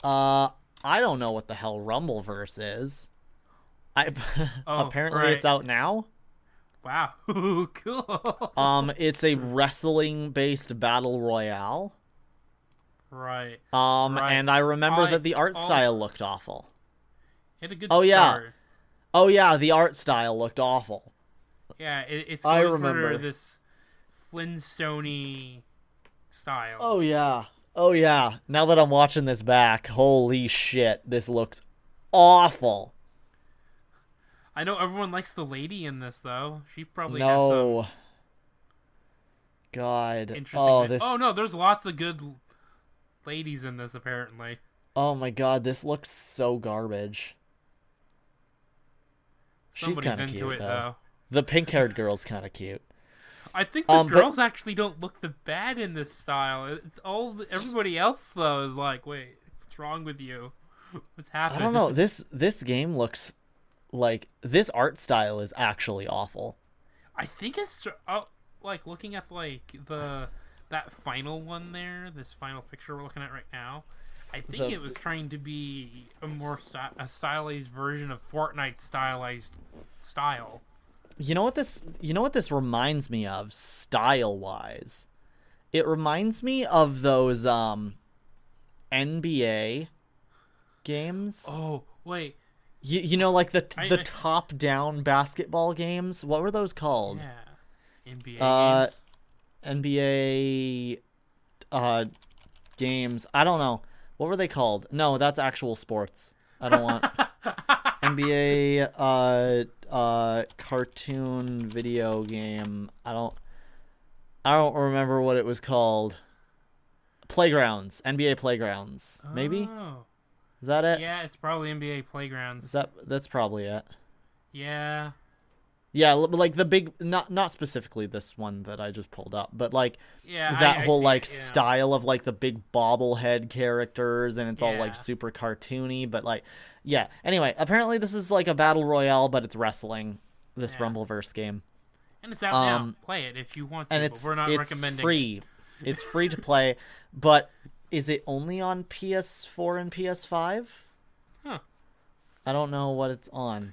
I don't know what the hell Rumbleverse is. Apparently it's out now. Wow, cool. It's a wrestling-based battle royale. Right. And I remember that the art style looked awful. It had a good start. Yeah, the art style looked awful. Yeah, it's I going remember for this Flintstone-y style. Oh yeah. Now that I'm watching this back, holy shit, this looks awful. I know everyone likes the lady in this, though. She probably has some God. interesting Oh, no, there's lots of good ladies in this, apparently. Oh, my God, this looks so garbage. She's kind of cute, though. The pink-haired girl's kind of cute. I think the girls actually don't look the bad in this style. It's everybody else, though, is like, wait, what's wrong with you? What's happening? I don't know. This game looks... like this art style is actually awful. I think it's like looking at like that final one there, this final picture we're looking at right now. I think it was trying to be a more a stylized version of Fortnite stylized style. You know what this reminds me of style wise? It reminds me of those NBA games. Oh wait. You know, like the top-down basketball games? What were those called? Yeah. NBA games? NBA games. I don't know. What were they called? No, that's actual sports. I don't want... NBA cartoon video game. I don't remember what it was called. Playgrounds. NBA Playgrounds. Maybe? Oh. Is that it? Yeah, it's probably NBA Playgrounds. That's probably it. Yeah. Yeah, like the big, not specifically this one that I just pulled up, but like Yeah, that I whole see like it, yeah. style of like the big bobblehead characters, and it's all like Yeah. super cartoony, but like, yeah. Anyway, apparently this is like a battle royale, but it's wrestling. This Yeah. Rumbleverse game, And it's out now. um, Play it if you want and to, but we're not it's recommending it. free. It's free to play, but is it only on PS4 and PS5? Huh. I don't know what it's on.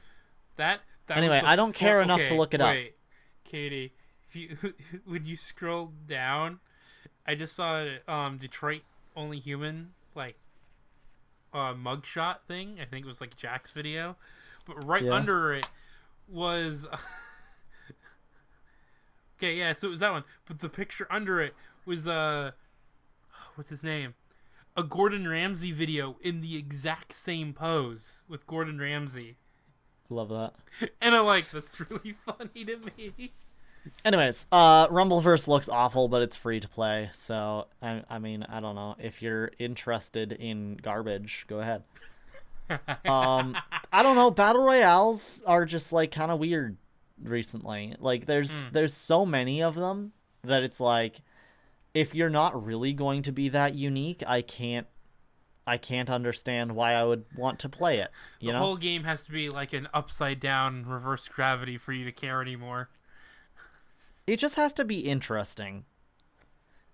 That Anyway, was the I don't care enough to okay, look it up. wait, Katie, if you when you scroll down, I just saw Detroit Only Human like mugshot thing. I think it was like Jack's video, but right Yeah. under it was okay, yeah, so it was that one. But the picture under it was what's his name? A Gordon Ramsay video in the exact same pose with Gordon Ramsay. Love that. And I'm like, that's really funny to me. Anyways, Rumbleverse looks awful, but it's free to play. So, I mean, I don't know. If you're interested in garbage, go ahead. I don't know. Battle Royales are just, like, kind of weird recently. Like, there's so many of them that it's like, if you're not really going to be that unique, I can't understand why I would want to play it. You know? The whole game has to be like an upside down reverse gravity for you to care anymore. It just has to be interesting.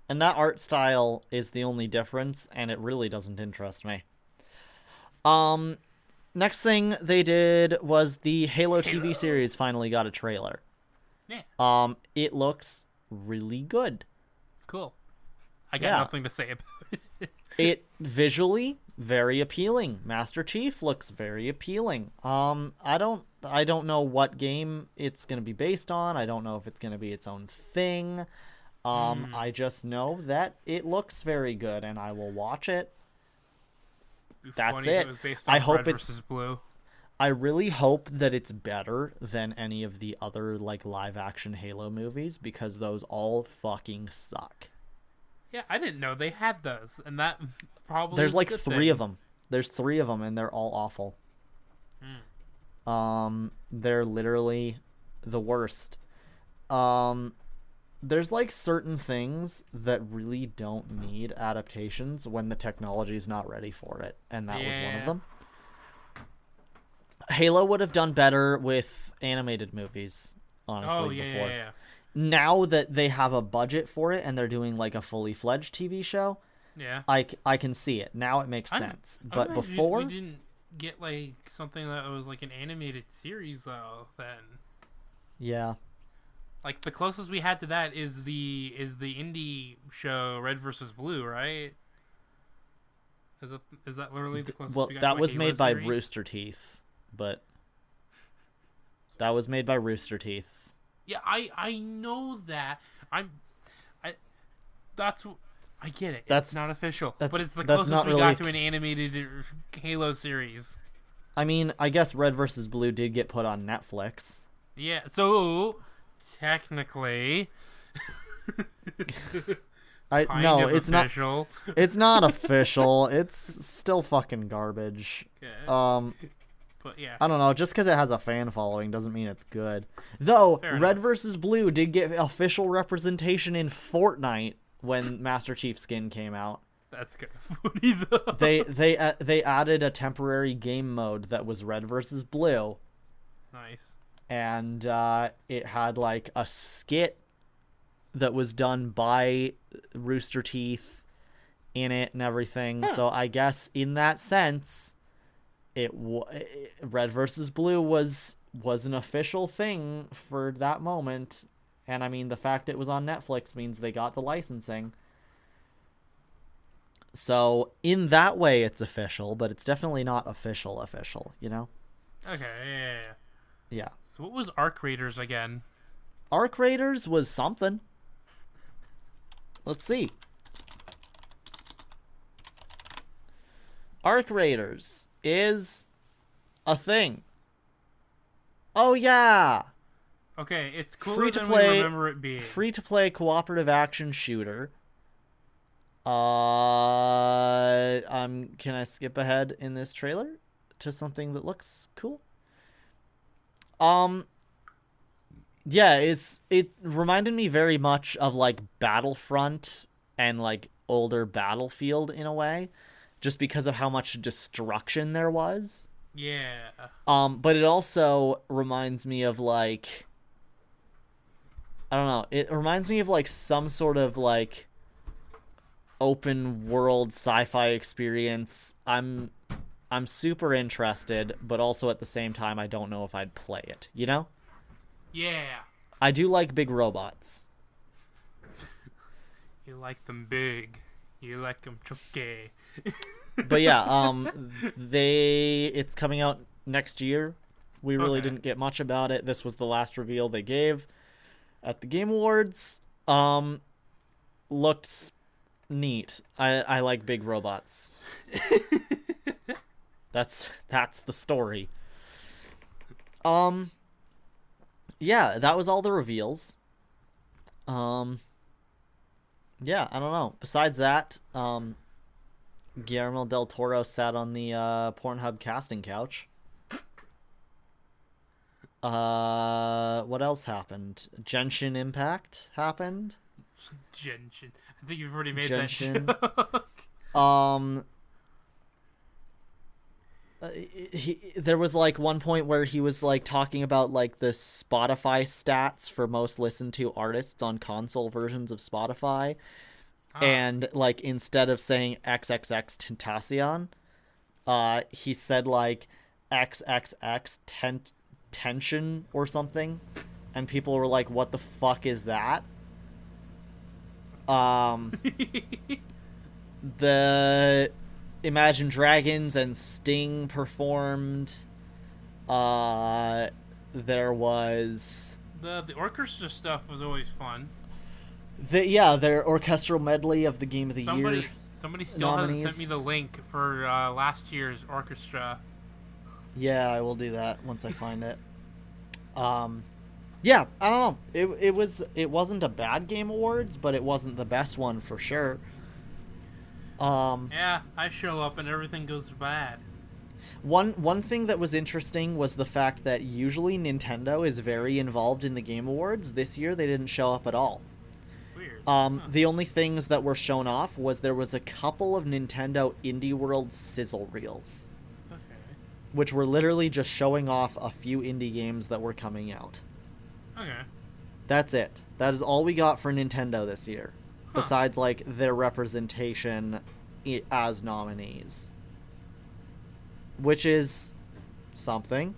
And that art style is the only difference, and it really doesn't interest me. Next thing they did was the Halo TV series finally got a trailer. Yeah. It looks really good. Cool. I got nothing to say about it. It visually very appealing. Master Chief looks very appealing. I don't know what game it's gonna be based on. I don't know if it's gonna be its own thing. I just know that it looks very good, and I will watch it. That's it. It was based on I hope Red it's versus Blue. I really hope that it's better than any of the other like live action Halo movies, because those all fucking suck. Yeah, I didn't know they had those, and that probably There's is a like good three thing. of them. There's 3 of them, and they're all awful. They're literally the worst. There's like certain things that really don't need adaptations when the technology is not ready for it, and that was one of them. Halo would have done better with animated movies, honestly, before. Yeah. Now that they have a budget for it and they're doing like a fully fledged TV show, Yeah. I can see it. Now it makes sense. But I'm before, we didn't get like something that was like an animated series though. Then yeah. like the closest we had to that is the indie show Red versus Blue, right? Is that literally the closest? Well, we got that to a was Halo made by series? Rooster Teeth, but that was made by Rooster Teeth. Yeah, I know that. I get it. That's it's not official, that's- but it's the that's closest not we really got to an animated Halo series. I mean, I guess Red versus Blue did get put on Netflix. Yeah, so technically, No, it's official. not. It's not official. It's still fucking garbage. Okay. But yeah, I don't know. Just because it has a fan following doesn't mean it's good. Though Fair Red enough. versus Blue did get official representation in Fortnite when Master Chief skin came out. that's kind of funny though. They added a temporary game mode that was Red versus Blue, Nice. and it had like a skit that was done by Rooster Teeth in it and everything. So I guess in that sense, Red versus Blue was an official thing for that moment. And I mean, the fact it was on Netflix means they got the licensing. So in that way, it's official, but it's definitely not official, you know? Okay. Yeah. Yeah. So what was Arc Raiders again? Arc Raiders was something. Let's see. Arc Raiders is a thing. Oh yeah. Okay, it's cooler Free to than play. we remember it being. Free to play cooperative action shooter. Can I skip ahead in this trailer to something that looks cool? Yeah, it reminded me very much of like Battlefront and like older Battlefield in a way, just because of how much destruction there was. Yeah. But it also reminds me of like, I don't know, it reminds me of like some sort of like open world sci-fi experience. I'm super interested, but also at the same time I don't know if I'd play it, you know? Yeah. I do like big robots. You like them big. You like them chunky. But yeah, it's coming out next year. We really didn't get much about it. This was the last reveal they gave at the Game Awards. Looked neat. I like big robots. That's the story. Yeah, that was all the reveals. Yeah, I don't know. Besides that, Guillermo del Toro sat on the Pornhub casting couch. What else happened? Genshin Impact happened. Genshin. I think you've already made Genshin. that joke. There was like one point where he was like talking about like the Spotify stats for most listened to artists on console versions of Spotify. And like instead of saying XXX Tentacion, he said like XXX tension or something, and people were like, "What the fuck is that?" The Imagine Dragons and Sting performed. There was the orchestra stuff was always fun. Their orchestral medley of the Game of the Year. Somebody still hasn't sent me the link for last year's orchestra. Yeah, I will do that once I find it. Yeah, I don't know. It wasn't a bad Game Awards, but it wasn't the best one for sure. Yeah, I show up and everything goes bad. One thing that was interesting was the fact that usually Nintendo is very involved in the Game Awards. This year they didn't show up at all. Weird. The only things that were shown off was there was a couple of Nintendo Indie World sizzle reels. Okay. Which were literally just showing off a few indie games that were coming out. Okay. That's it. That is all we got for Nintendo this year. Huh. Besides, like, their representation as nominees. Which is something,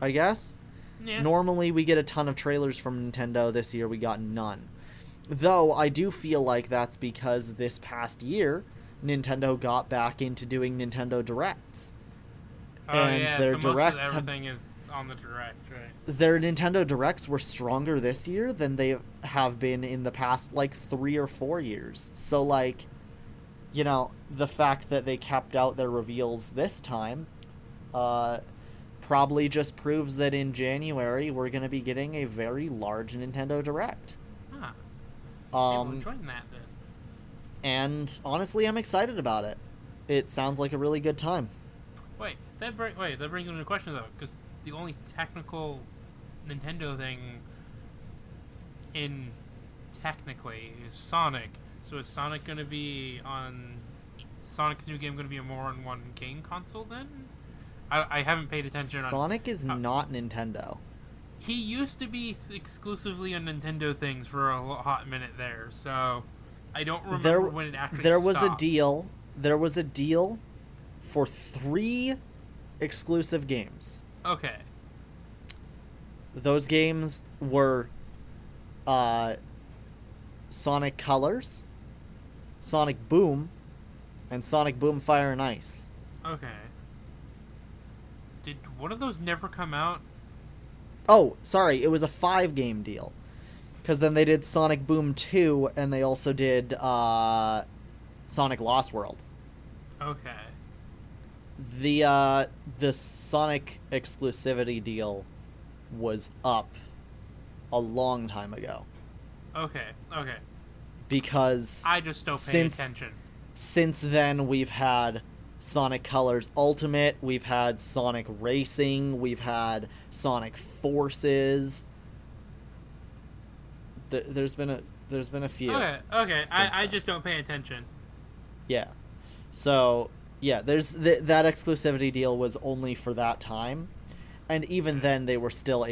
I guess. Yeah. Normally, we get a ton of trailers from Nintendo. This year, we got none. Though, I do feel like that's because this past year, Nintendo got back into doing Nintendo Directs. Their Directs everything is on the Direct, right? Their Nintendo Directs were stronger this year than they have been in the past, like, 3 or 4 years. So, like, you know, the fact that they kept out their reveals this time probably just proves that in January we're going to be getting a very large Nintendo Direct. Huh. I'm enjoying that, then. And, honestly, I'm excited about it. It sounds like a really good time. That brings into the question, though, because the only technical Nintendo thing technically is Sonic. So is Sonic going to be on Sonic's new game going to be a more than one game console then? I haven't paid attention. Sonic is not Nintendo. He used to be exclusively on Nintendo things for a hot minute there, so I don't remember when it actually There was stopped. There was a deal for 3 exclusive games. Okay. Those games were Sonic Colors, Sonic Boom, and Sonic Boom Fire and Ice. Okay. Did one of those never come out? Oh, sorry, it was a 5-game deal. Because then they did Sonic Boom 2, and they also did Sonic Lost World. Okay. The Sonic exclusivity deal was up a long time ago. Okay. Because I just don't pay attention. Since then, we've had Sonic Colors Ultimate, we've had Sonic Racing, we've had Sonic Forces. There's been a few. Okay. I just don't pay attention. Yeah. So yeah, there's that exclusivity deal was only for that time, and even then they were still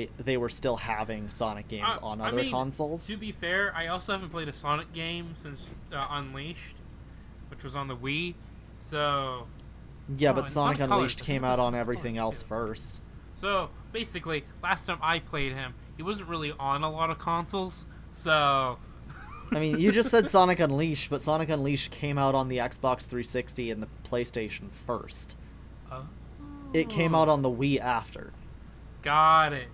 having Sonic games on other consoles. To be fair, I also haven't played a Sonic game since Unleashed, which was on the Wii. So yeah, but Sonic Unleashed came out on everything else first. So basically, last time I played him, he wasn't really on a lot of consoles. So I mean, you just said Sonic Unleashed, but Sonic Unleashed came out on the Xbox 360 and the PlayStation first. Oh. It came out on the Wii after. Got it.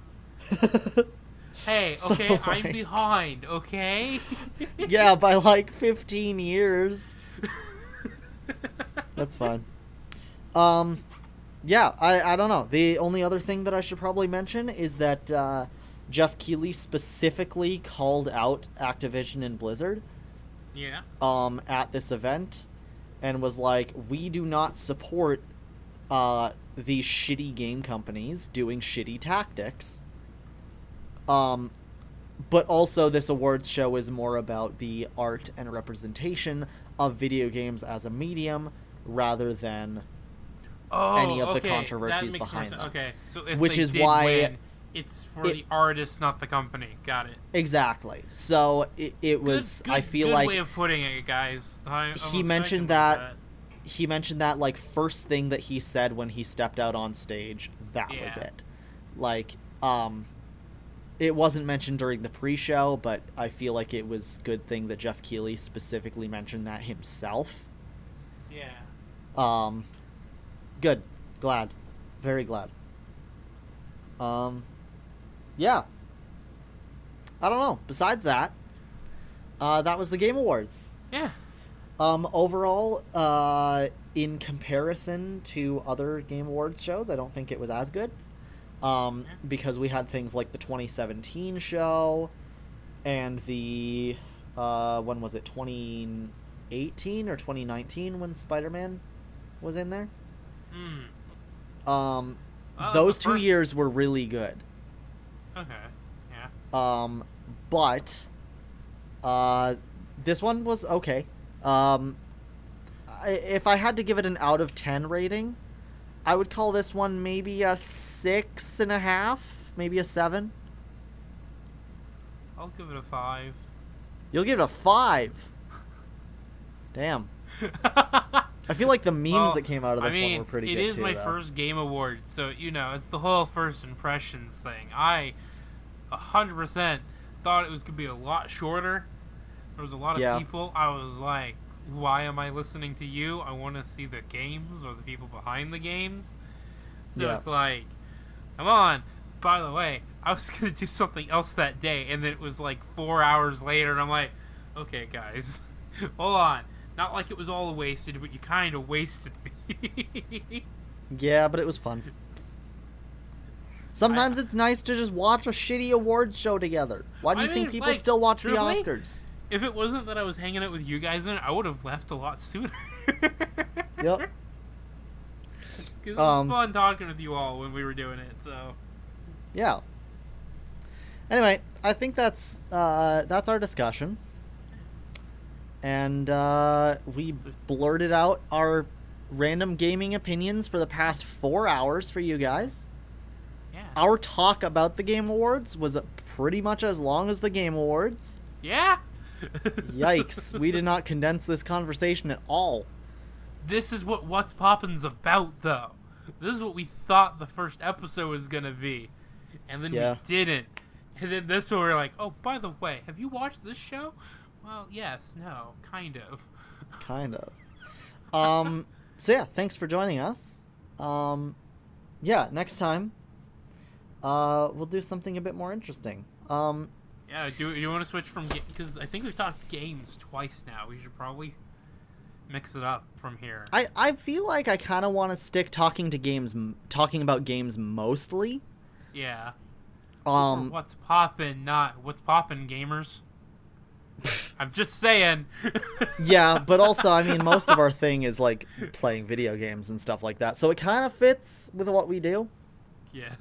Hey, okay, I'm behind, okay? Yeah, by like 15 years. That's fine. Yeah, I don't know. The only other thing that I should probably mention is that Geoff Keighley specifically called out Activision and Blizzard. Yeah. At this event, and was like, we do not support these shitty game companies doing shitty tactics. But also this awards show is more about the art and representation of video games as a medium rather than any of the controversies behind them. Okay, so if which they is did why win, it's for the artist, not the company. Got it. Exactly. So it was. Good, I feel good like way of putting it, guys. He mentioned that like first thing that he said when he stepped out on stage. That was it. Like it wasn't mentioned during the pre-show, but I feel like it was a good thing that Geoff Keighley specifically mentioned that himself. Yeah. Good. Glad. Very glad. Yeah. I don't know. Besides that, that was the Game Awards. Yeah. Overall, in comparison to other Game Awards shows, I don't think it was as good. Because we had things like the 2017 show and the when was it, 2018 or 2019 when Spider-Man was in there? Those 2 years were really good. Okay. Yeah. But this one was okay. If I had to give it an out of 10 rating, I would call this one maybe a 6.5, maybe a 7. I'll give it a 5. You'll give it a 5. Damn. I feel like the memes that came out of this one were pretty good too. It is my first Game Award, so it's the whole first impressions thing. I 100% thought it was gonna be a lot shorter. There was a lot of people. I was like, why am I listening to you? I want to see the games or the people behind the games. So it's like, come on. By the way, I was going to do something else that day, and then it was like 4 hours later, and I'm like, okay, guys, hold on. Not like it was all wasted, but you kind of wasted me. Yeah, but it was fun. Sometimes it's nice to just watch a shitty awards show togetger. Why do you think people still watch the Oscars? If it wasn't that I was hanging out with you guys, then I would have left a lot sooner. Yep. Because it was fun talking with you all when we were doing it. So. Yeah. Anyway, I think that's our discussion, and we blurted out our random gaming opinions for the past 4 hours for you guys. Yeah. Our talk about the Game Awards was pretty much as long as the Game Awards. Yeah. Yikes, we did not condense this conversation at all. This is what What's Poppin's about, though. This is what we thought the first episode was going to be. And then we didn't. And then this one we're like, oh, by the way, have you watched this show? Well, yes, no, kind of. Kind of. So yeah, thanks for joining us. Yeah, next time, we'll do something a bit more interesting. Yeah, do you want to switch from... Because I think we've talked games twice now. We should probably mix it up from here. I feel like I kind of want to stick talking about games mostly. Yeah. What's poppin', not what's poppin', gamers. I'm just saying. Yeah, but also, I mean, most of our thing is, like, playing video games and stuff like that. So it kind of fits with what we do. Yeah.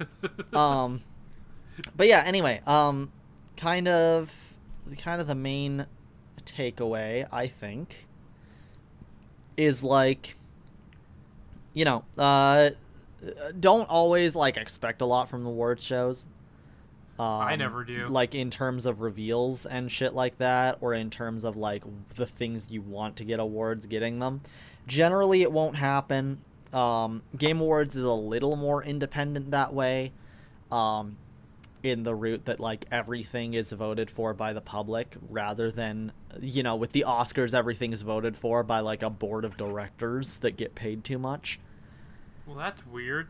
But yeah, anyway, kind of kind of the main takeaway, I think, is like, you know, don't always like expect a lot from the award shows. I never do. Like in terms of reveals and shit like that, or in terms of like the things you want to get awards, getting them. Generally, it won't happen. Game Awards is a little more independent that way. In the route that like everything is voted for by the public, rather than, you know, with the Oscars, everything is voted for by like a board of directors that get paid too much. Well, that's weird.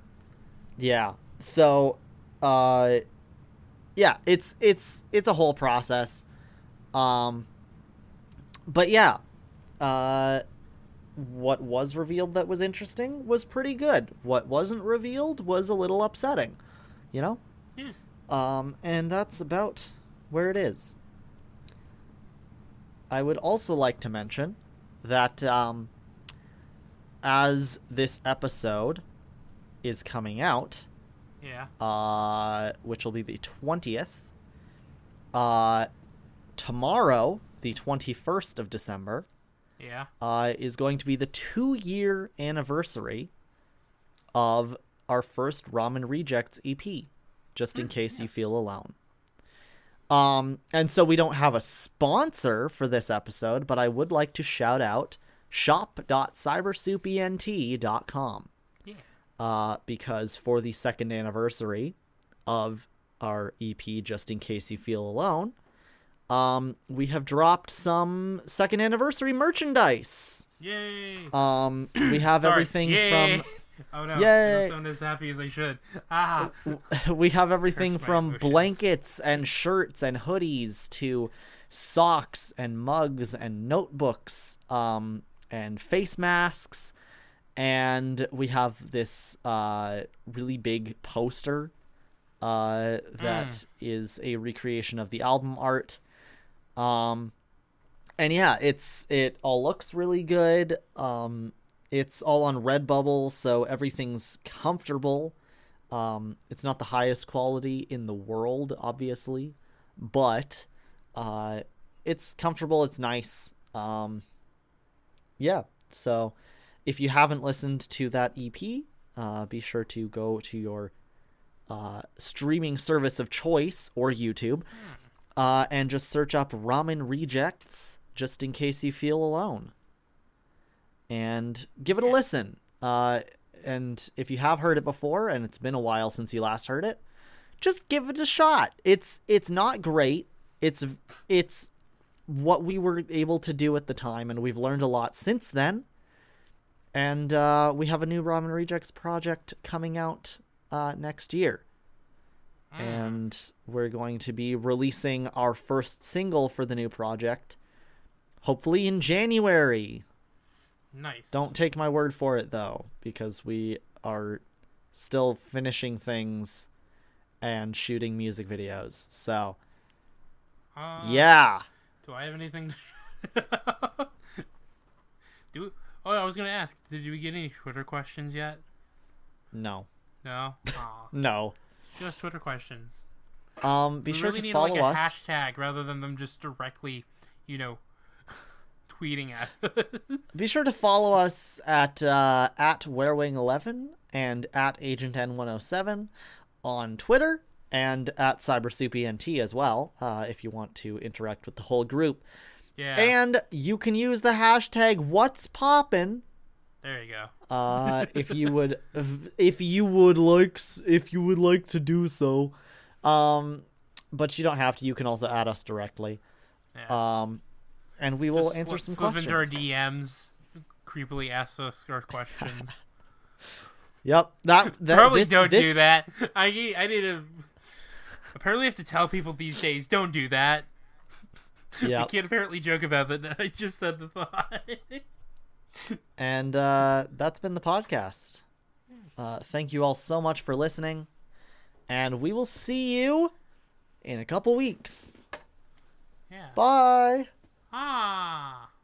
Yeah. So, yeah, it's a whole process. But yeah, what was revealed that was interesting was pretty good. What wasn't revealed was a little upsetting, you know? Yeah. And that's about where it is. I would also like to mention that, as this episode is coming out, which will be the 20th, tomorrow, the 21st of December, is going to be the 2-year anniversary of our first Ramen Rejects EP, just in case you feel alone. And so we don't have a sponsor for this episode, but I would like to shout out shop.cybersoupent.com. Because for the 2nd anniversary of our EP, just in case you feel alone, we have dropped some 2nd anniversary merchandise. Yay! We have everything from... Oh no! Yay! I'm not sound as happy as I should. We have everything from blankets and shirts and hoodies to socks and mugs and notebooks, and face masks, and we have this really big poster that is a recreation of the album art. And yeah, it all looks really good. It's all on Redbubble, so everything's comfortable. It's not the highest quality in the world, obviously, but it's comfortable, it's nice. Yeah, so if you haven't listened to that EP, be sure to go to your streaming service of choice or YouTube, and just search up Ramen Rejects, just in case you feel alone. And give it a listen. And if you have heard it before and it's been a while since you last heard it, just give it a shot. It's not great. It's what we were able to do at the time, and we've learned a lot since then. And we have a new Ramen Rejects project coming out next year. And we're going to be releasing our first single for the new project, hopefully in January. Nice. Don't take my word for it, though, because we are still finishing things and shooting music videos. So, yeah. Do I have anything to... I was going to ask, did you get any Twitter questions yet? No. No? Aw. No. Just Twitter questions. Be sure to follow like us. A hashtag rather than them just directly, tweeting at us. Be sure to follow us at Werewing11 and at Agent N107 on Twitter, and at CyberSoupyNT as well, if you want to interact with the whole group. Yeah. And you can use the hashtag What's Poppin'. There you go. If you would like to do so. But you don't have to. You can also add us directly. Yeah. And we will answer some questions. Slip into our DMs, creepily ask us our questions. Yep. That probably don't do that. I need to. Apparently, I have to tell people these days, don't do that. Yeah. I can't apparently joke about that. I just said the thought. And that's been the podcast. Thank you all so much for listening, and we will see you in a couple weeks. Yeah. Bye. Ah.